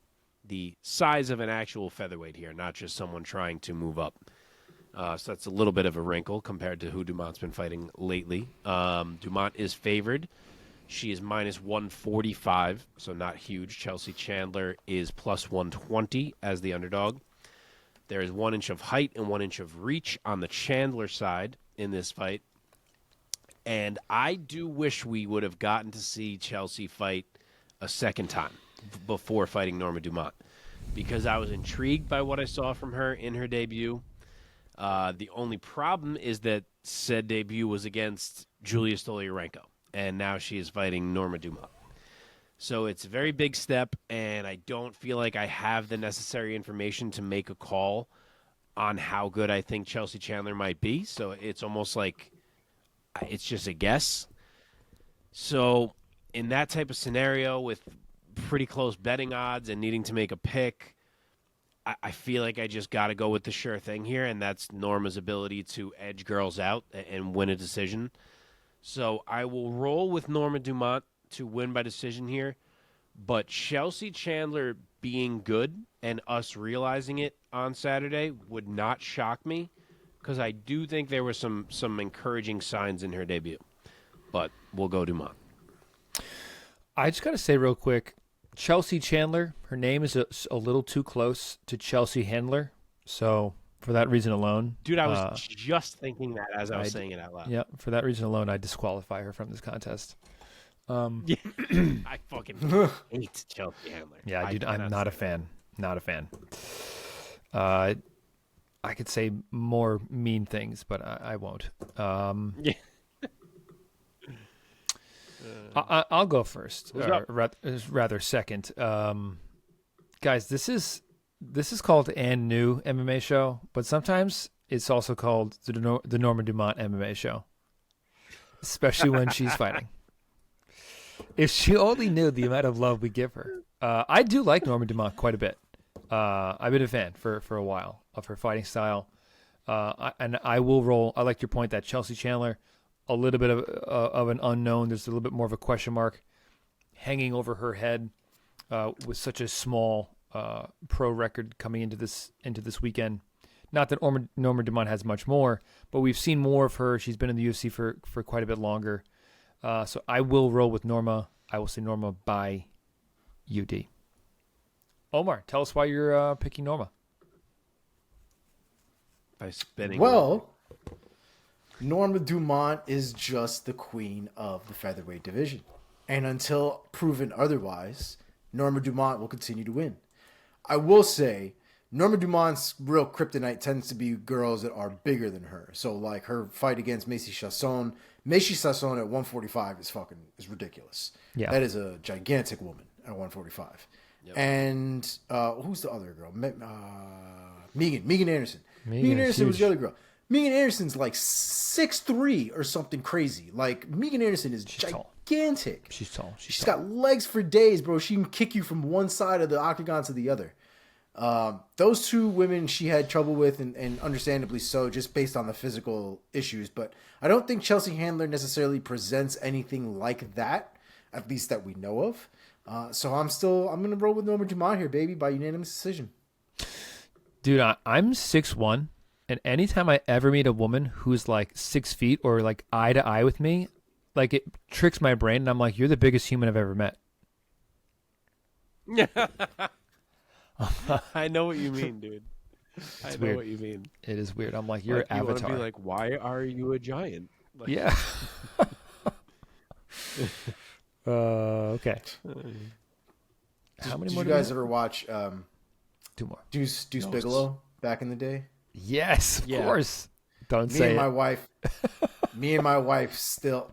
size of an actual featherweight here, not just someone trying to move up. So that's a little bit of a wrinkle compared to who Dumont's been fighting lately. Dumont is favored. She is minus 145, so not huge. Chelsea Chandler is plus 120 as the underdog. There is 1 inch of height and 1 inch of reach on the Chandler side in this fight. And I do wish we would have gotten to see Chelsea fight a second time before fighting Norma Dumont, because I was intrigued by what I saw from her in her debut. The only problem is that said debut was against Julia Stoliarenko, and now she is fighting Norma Dumont. So it's a very big step, and I don't feel like I have the necessary information to make a call on how good I think Chelsea Chandler might be. So it's almost like it's just a guess. So in that type of scenario with pretty close betting odds and needing to make a pick, I feel like I just got to go with the sure thing here, and that's Norma's ability to edge girls out and win a decision. So I will roll with Norma Dumont to win by decision here, but Chelsea Chandler being good and us realizing it on Saturday would not shock me, because I do think there were some encouraging signs in her debut. But we'll go Dumont. I just got to say real quick, Chelsea Chandler, her name is a little too close to Chelsea Handler. So for that reason alone. Dude, I was just thinking that as I was saying it out loud. Yeah, for that reason alone, I disqualify her from this contest. Yeah. I fucking hate Chelsea Handler. Yeah, dude, I'm not a fan. Not a fan. I could say more mean things, but I won't. Yeah. I'll go first, Who's up? rather second. Guys, this is called And New MMA show, but sometimes it's also called the Norma Dumont MMA show, especially when she's fighting. If she only knew the amount of love we give her. I do like Norma Dumont quite a bit. I've been a fan for a while of her fighting style. And I will roll. I like your point that Chelsea Chandler, a little bit of an unknown. There's a little bit more of a question mark hanging over her head with such a small pro record coming into this weekend. Not that Norma Dumont has much more, but we've seen more of her. She's been in the UFC for quite a bit longer. So I will roll with Norma. I will say Norma by UD. Omar, tell us why you're picking Norma. By spinning. Well, Norma Dumont is just the queen of the featherweight division. And until proven otherwise, Norma Dumont will continue to win. I will say, Norma Dumont's real kryptonite tends to be girls that are bigger than her. So, like, her fight against Macy Chasson at 145 is ridiculous. Yeah. That is a gigantic woman at 145. Yep. And who's the other girl? Megan Anderson. Megan Anderson huge. was the other girl. Megan Anderson's like 6'3" or something crazy. Like, Megan Anderson is gigantic. She's tall. She's got legs for days, bro. She can kick you from one side of the octagon to the other. Those two women she had trouble with, and understandably so, just based on the physical issues. But I don't think Chelsea Handler necessarily presents anything like that, at least that we know of. So I'm going to roll with Norma Dumont here, baby, by unanimous decision. Dude, I'm 6'1", and anytime I ever meet a woman who's like 6 feet or like eye to eye with me, like it tricks my brain, and I'm like, you're the biggest human I've ever met. I know what you mean, dude. I know weird. what you mean. It is weird. I'm like, you're Like, you Avatar. want to be like, why are you a giant? Like, yeah. Okay. How many Did more you do we guys have? ever watch Two more. Deuce Bigelow back in the day? Yes, of Yeah. course. Don't Me say and it. my wife still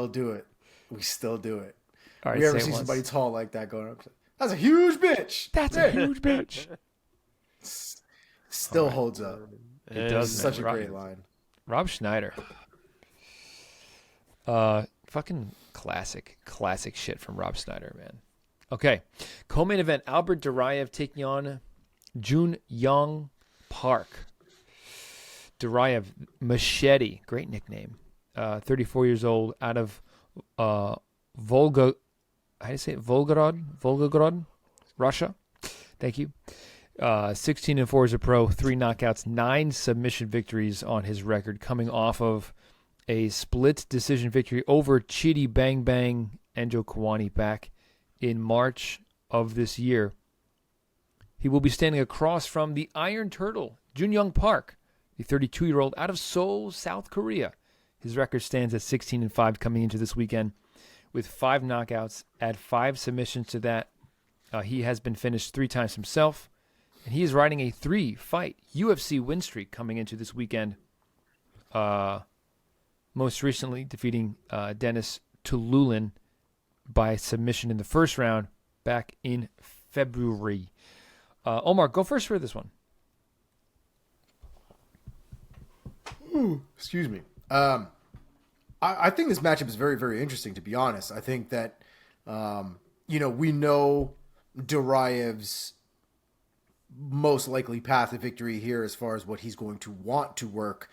do it. We still do it. All right, We ever say it see once. somebody tall like that going up? That's a huge bitch. That's a huge bitch. Still holds up. It does. Such a man. great line. Rob Schneider. Fucking classic shit from Rob Schneider, man. Okay. Co-main event, Albert Duraev taking on Jun Young Park. Duraev, Machete, great nickname. 34 years old, out of Volga. How do you say it? Volgograd, Russia. Thank you. 16-4 as a pro, 3 knockouts, 9 submission victories on his record, coming off of a split decision victory over Chidi Bang Bang Enjo Kawani back in March of this year. He will be standing across from the Iron Turtle, Jun Young Park, the 32-year-old out of Seoul, South Korea. His record stands at 16-5 coming into this weekend with 5 knockouts. Add 5 submissions to that. He has been finished 3 times himself, and he is riding a 3-fight UFC win streak coming into this weekend. Most recently defeating Dennis Tululin by submission in the first round back in February. Omar, go first for this one. Excuse me. I think this matchup is very, very interesting, to be honest. I think that, we know Duraev's most likely path to victory here as far as what he's going to want to work.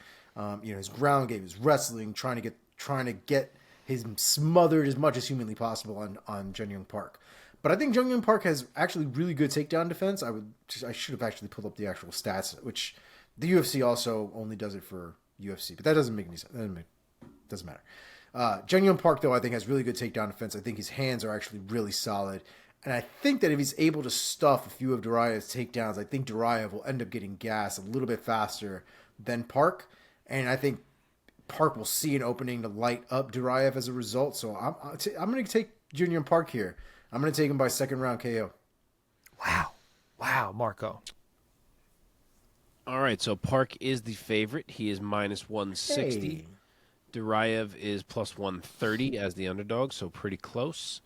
His ground game, his wrestling, trying to get him smothered as much as humanly possible on Jun Young Park. But I think Jun Young Park has actually really good takedown defense. I should have actually pulled up the actual stats, which the UFC also only does it for UFC, but that doesn't make any sense. Doesn't matter. Jun Young Park, though, I think has really good takedown defense. I think his hands are actually really solid. And I think that if he's able to stuff a few of Duraev's takedowns, I think Duraev will end up getting gas a little bit faster than Park. And I think Park will see an opening to light up Duraev as a result. So I'm going to take Jun Young Park here. I'm going to take him by second round KO. Wow, Marco. All right, so Park is the favorite. He is minus 160. Hey. Duraev is plus 130 as the underdog, so pretty close.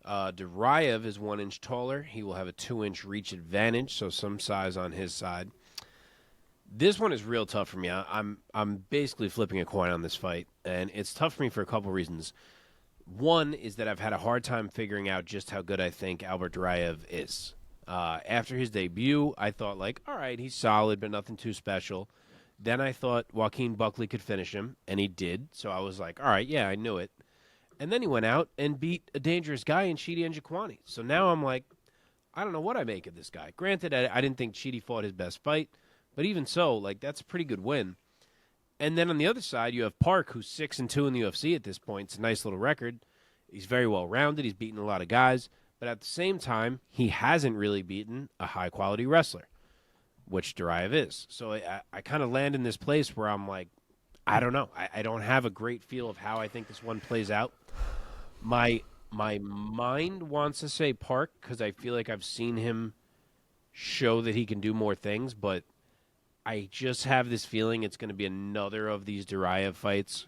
Duraev is 1 inch taller. He will have a 2-inch reach advantage, so some size on his side. This one is real tough for me. I'm basically flipping a coin on this fight, and it's tough for me for a couple reasons. One is that I've had a hard time figuring out just how good I think Albert Duraev is. After his debut, I thought, like, all right, he's solid, but nothing too special. Then I thought Joaquin Buckley could finish him, and he did. So I was like, all right, yeah, I knew it. And then he went out and beat a dangerous guy in Chidi Njokuani. So now I'm like, I don't know what I make of this guy. Granted, I didn't think Chidi fought his best fight, but even so, like, that's a pretty good win. And then on the other side, you have Park, who's 6-2 in the UFC at this point. It's a nice little record. He's very well-rounded. He's beaten a lot of guys. But at the same time, he hasn't really beaten a high-quality wrestler, which Duraev is. So I kind of land in this place where I'm like, I don't know. I don't have a great feel of how I think this one plays out. My mind wants to say Park because I feel like I've seen him show that he can do more things, but I just have this feeling it's going to be another of these Duraev fights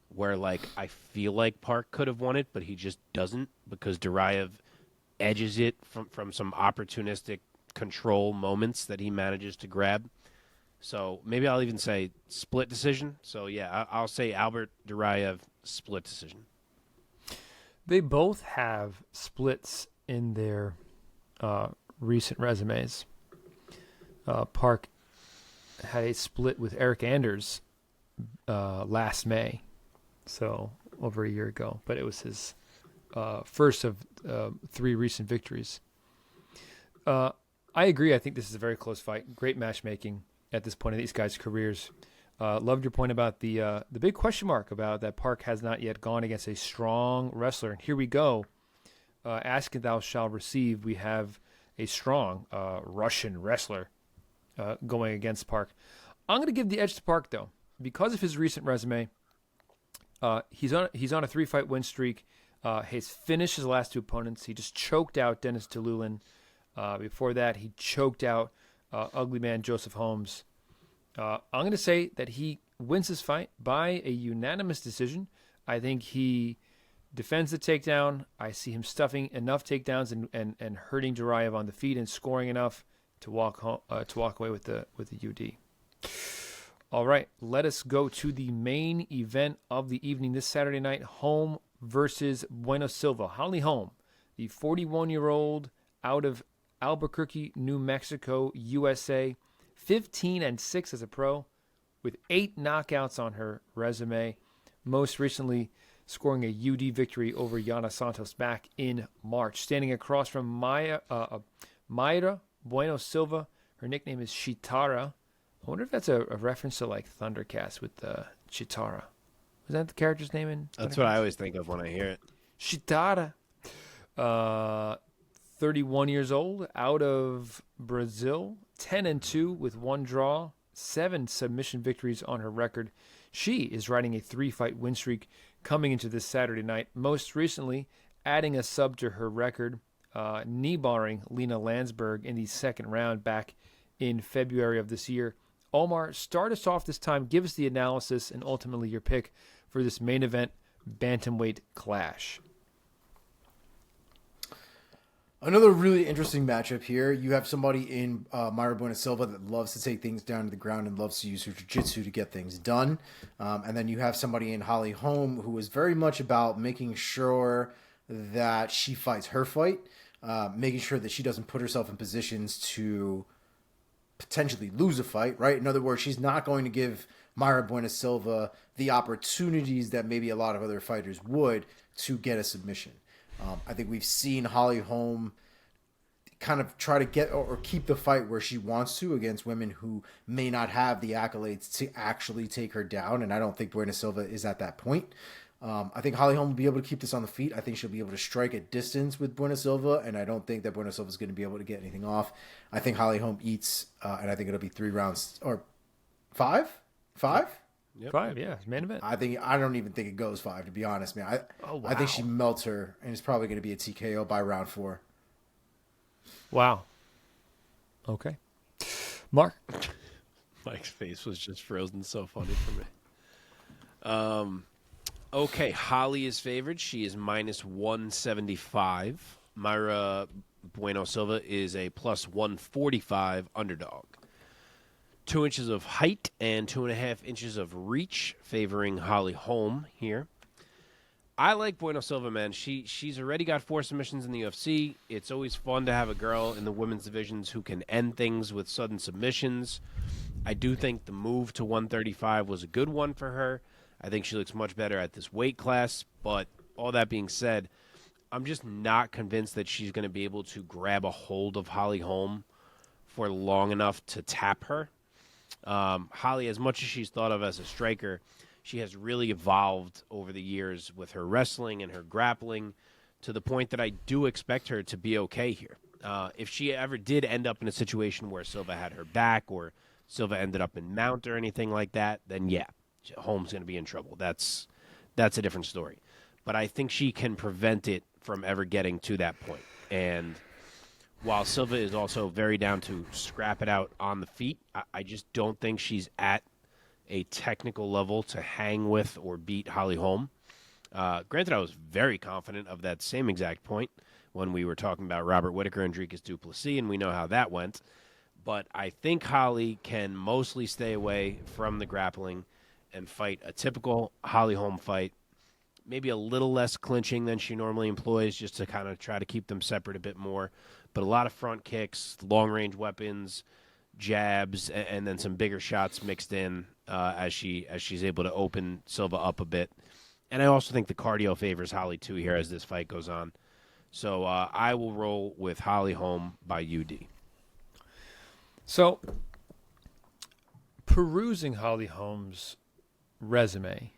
where, like, I feel like Park could have won it, but he just doesn't because Duraev edges it from some opportunistic control moments that he manages to grab. So maybe I'll even say split decision. So, yeah, I'll say Albert Duraev split decision. They both have splits in their recent resumes. Park had a split with Eric Anders last May, so over a year ago. But it was his first of 3 recent victories. I agree. I think this is a very close fight. Great matchmaking at this point in these guys' careers. Loved your point about the big question mark about that Park has not yet gone against a strong wrestler. And here we go. Ask and thou shalt receive. We have a strong Russian wrestler going against Park. I'm going to give the edge to Park, though, because of his recent resume. He's on a 3-fight win streak. He's finished his last 2 opponents. He just choked out Dennis Delulin. Before that, he choked out ugly man Joseph Holmes. I'm going to say that he wins this fight by a unanimous decision. I think he defends the takedown. I see him stuffing enough takedowns and hurting Duraev on the feet and scoring enough to walk away with the UD. All right, let us go to the main event of the evening this Saturday night: Holm versus Bueno Silva. Holm, the 41-year-old out of Albuquerque, New Mexico, USA, 15-6 as a pro, with 8 knockouts on her resume. Most recently, scoring a UD victory over Yana Santos back in March. Standing across from Mayra Bueno Silva, her nickname is Chitara. I wonder if that's a reference to like Thundercats with Chitara. Was that the character's name in? That's what I always think of when I hear it. Chitara. 31 years old, out of Brazil, 10-2 with 1 draw, 7 submission victories on her record. She is riding a 3-fight win streak coming into this Saturday night. Most recently, adding a sub to her record, knee-barring Lena Landsberg in the 2nd round back in February of this year. Omar, start us off this time. Give us the analysis and ultimately your pick for this main event bantamweight clash. Another really interesting matchup here. You have somebody in Mayra Bueno Silva that loves to take things down to the ground and loves to use her jiu-jitsu to get things done. And then you have somebody in Holm who is very much about making sure that she fights her fight, making sure that she doesn't put herself in positions to potentially lose a fight, right? In other words, she's not going to give Mayra Bueno Silva the opportunities that maybe a lot of other fighters would to get a submission. I think we've seen Holm kind of try to get or keep the fight where she wants to against women who may not have the accolades to actually take her down, and I don't think Bueno Silva is at that point. I think Holm will be able to keep this on the feet. I think she'll be able to strike at distance with Bueno Silva, and I don't think that Bueno Silva is going to be able to get anything off. I think Holm eats, and I think it'll be 3 rounds or 5? 5? Yep. 5, yeah, main event. I don't even think it goes 5, to be honest, man. I think she melts her, and it's probably going to be a TKO by round 4. Wow. Okay. Mark? Mike's face was just frozen so funny for me. Okay, Holly is favored. She is minus 175. Myra Bueno Silva is a plus 145 underdog. 2 inches of height and 2.5 inches of reach favoring Holly Holm here. I like Bueno Silva, man. She's already got 4 submissions in the UFC. It's always fun to have a girl in the women's divisions who can end things with sudden submissions. I do think the move to 135 was a good one for her. I think she looks much better at this weight class. But all that being said, I'm just not convinced that she's going to be able to grab a hold of Holly Holm for long enough to tap her. Holly, as much as she's thought of as a striker, she has really evolved over the years with her wrestling and her grappling to the point that I do expect her to be okay here. If she ever did end up in a situation where Silva had her back or Silva ended up in mount or anything like that, then yeah, Holm's going to be in trouble. That's a different story. But I think she can prevent it from ever getting to that point. And while Silva is also very down to scrap it out on the feet, I just don't think she's at a technical level to hang with or beat Holly Holm. Granted, I was very confident of that same exact point when we were talking about Robert Whittaker and Dricus du Plessis, and we know how that went. But I think Holly can mostly stay away from the grappling and fight a typical Holly Holm fight, maybe a little less clinching than she normally employs just to kind of try to keep them separate a bit more. But a lot of front kicks, long-range weapons, jabs, and then some bigger shots mixed in as she's able to open Silva up a bit. And I also think the cardio favors Holly, too, here as this fight goes on. So I will roll with Holly Holm by UD. So, perusing Holly Holm's resume,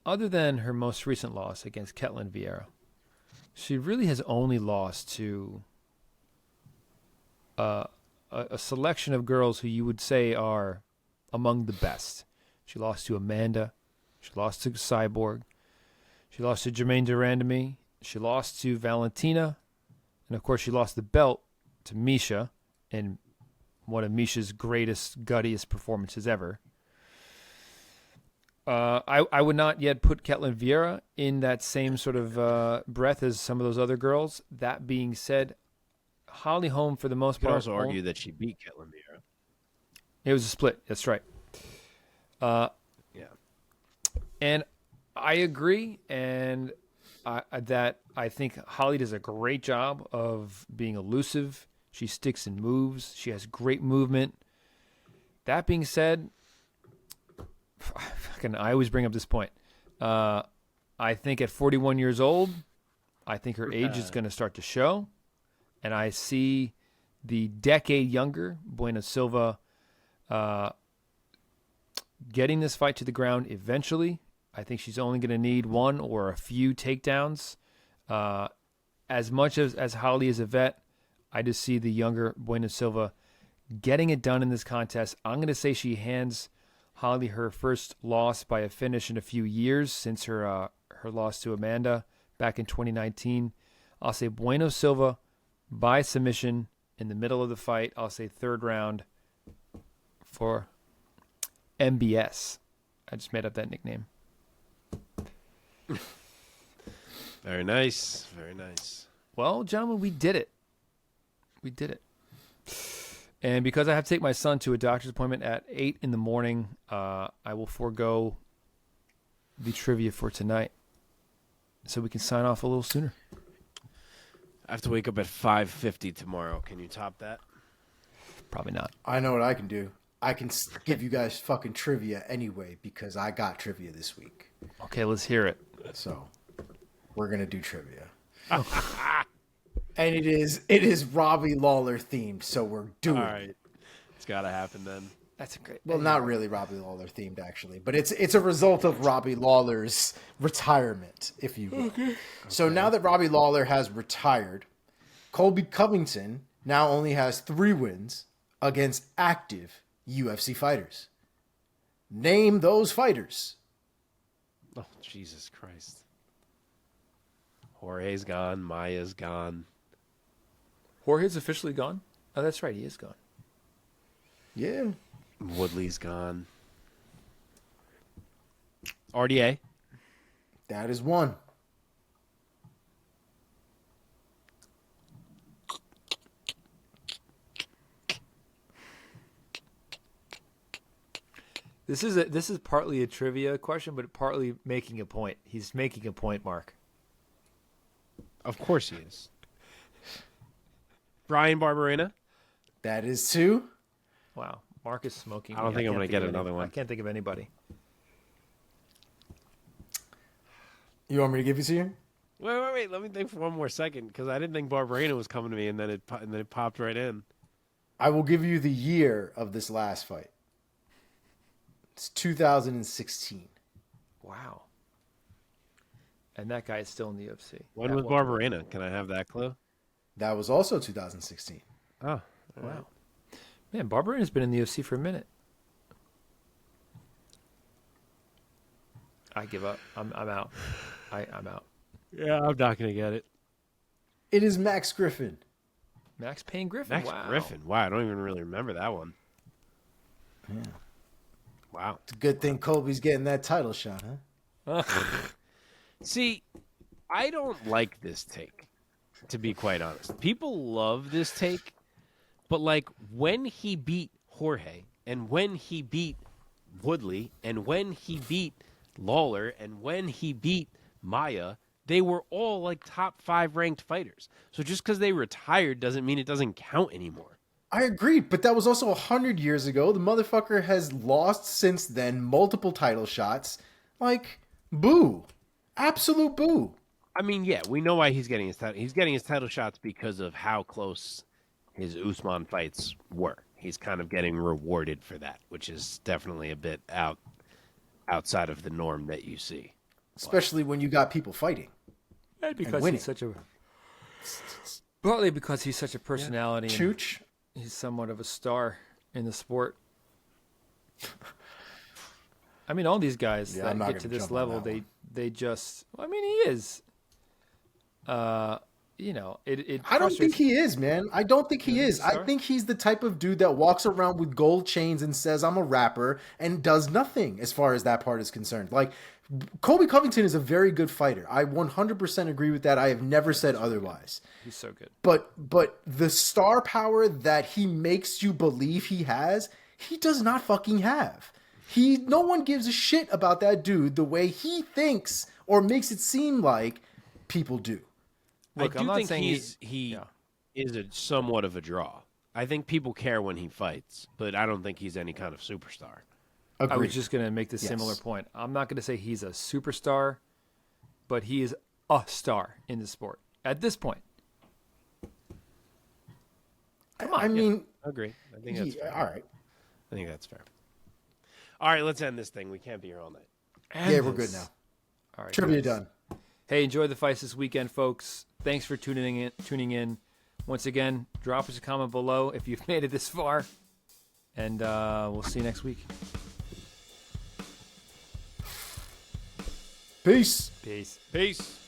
other than her most recent loss against Ketlen Vieira, she really has only lost to a selection of girls who you would say are among the best. She lost to Amanda. She lost to Cyborg. She lost to Jermaine Durandamy. She lost to Valentina. And, of course, she lost the belt to Misha in one of Misha's greatest, guttiest performances ever. I would not yet put Ketlen Vieira in that same sort of breath as some of those other girls. That being said, Holly Holm, for the most You could part... also argue that she beat Ketlen Vieira. It was a split. That's right. Yeah. And I agree, and that I think Holly does a great job of being elusive. She sticks and moves. She has great movement. That being said, I always bring up this point. I think at 41 years old, I think her age is going to start to show. And I see the decade younger Bueno Silva getting this fight to the ground eventually. I think she's only going to need one or a few takedowns. As much as Holly is a vet, I just see the younger Bueno Silva getting it done in this contest. I'm going to say she hands Holly her first loss by a finish in a few years since her loss to Amanda back in 2019. I'll say Bueno Silva by submission in the middle of the fight. I'll say third round for MBS. I just made up that nickname. Very nice. Very nice. Well, gentlemen, we did it. We did it. And because I have to take my son to a doctor's appointment at 8 in the morning, I will forego the trivia for tonight so we can sign off a little sooner. I have to wake up at 5:50 tomorrow. Can you top that? Probably not. I know what I can do. I can give you guys fucking trivia anyway because I got trivia this week. Okay, let's hear it. So we're gonna do trivia. And it is Robbie Lawler themed, so we're doing All right. it. It's got to happen then. That's a great. Well, not really Robbie Lawler themed actually, but it's a result of Robbie Lawler's retirement, if you will. Okay. So now that Robbie Lawler has retired, Colby Covington now only has 3 wins against active UFC fighters. Name those fighters. Oh, Jesus Christ. Jorge's gone. Maya's gone. Jorge's officially gone? Oh, that's right. He is gone. Yeah. Woodley's gone. RDA. That is one. This is partly a trivia question, but partly making a point. He's making a point, Mark. Of course he is. Brian Barberena. That is two. Wow, Mark is smoking. I don't think I'm going to get another one. I can't think of anybody. You want me to give it to you? Wait. Let me think for one more second because I didn't think Barberena was coming to me, and then it popped right in. I will give you the year of this last fight. It's 2016. Wow. And that guy is still in the UFC. When was Barberena? Can I have that clue? That was also 2016. Oh, wow. Man, Barberena's been in the UFC for a minute. I give up. I'm out. I'm out. Yeah, I'm not going to get it. It is Max Griffin. Max Payne Griffin. Max Griffin. Wow, I don't even really remember that one. Yeah. Wow. It's a good thing Colby's getting that title shot, huh? See, I don't like this take, to be quite honest. People love this take, but like when he beat Jorge and when he beat Woodley and when he beat Lawler and when he beat Maya, they were all like top 5 ranked fighters. So just because they retired doesn't mean it doesn't count anymore. I agree, but that was also 100 years ago. The motherfucker has lost since then, multiple title shots. Like, boo. Absolute boo. I mean, yeah, we know why he's getting his title. He's getting his title shots because of how close his Usman fights were. He's kind of getting rewarded for that, which is definitely a bit outside of the norm that you see. Especially when you got people fighting. And because he's such a... Partly because he's such a personality. Yeah. Chooch. He's somewhat of a star in the sport. I mean, all these guys that get to this level, they just... I mean, he is. You know, it I don't think he is, man. I don't think he is. I think he's the type of dude that walks around with gold chains and says, I'm a rapper, and does nothing as far as that part is concerned. Like, Colby Covington is a very good fighter. I 100% agree with that. I have never said otherwise. He's so good. But the star power that he makes you believe he has, he does not fucking have. No one gives a shit about that dude the way he thinks or makes it seem like people do. Look, I do think he is somewhat of a draw. I think people care when he fights, but I don't think he's any kind of superstar. Agreed. I was just going to make the similar point. I'm not going to say he's a superstar, but he is a star in the sport at this point. Come on. I mean, I agree. I think that's fair. All right. I think that's fair. All right, let's end this thing. We can't be here all night. Yeah, we're good now. All right, Trivia guys. done. Hey, enjoy the fights this weekend, folks. Thanks for tuning in. Once again, drop us a comment below if you've made it this far, and we'll see you next week. Peace. Peace. Peace.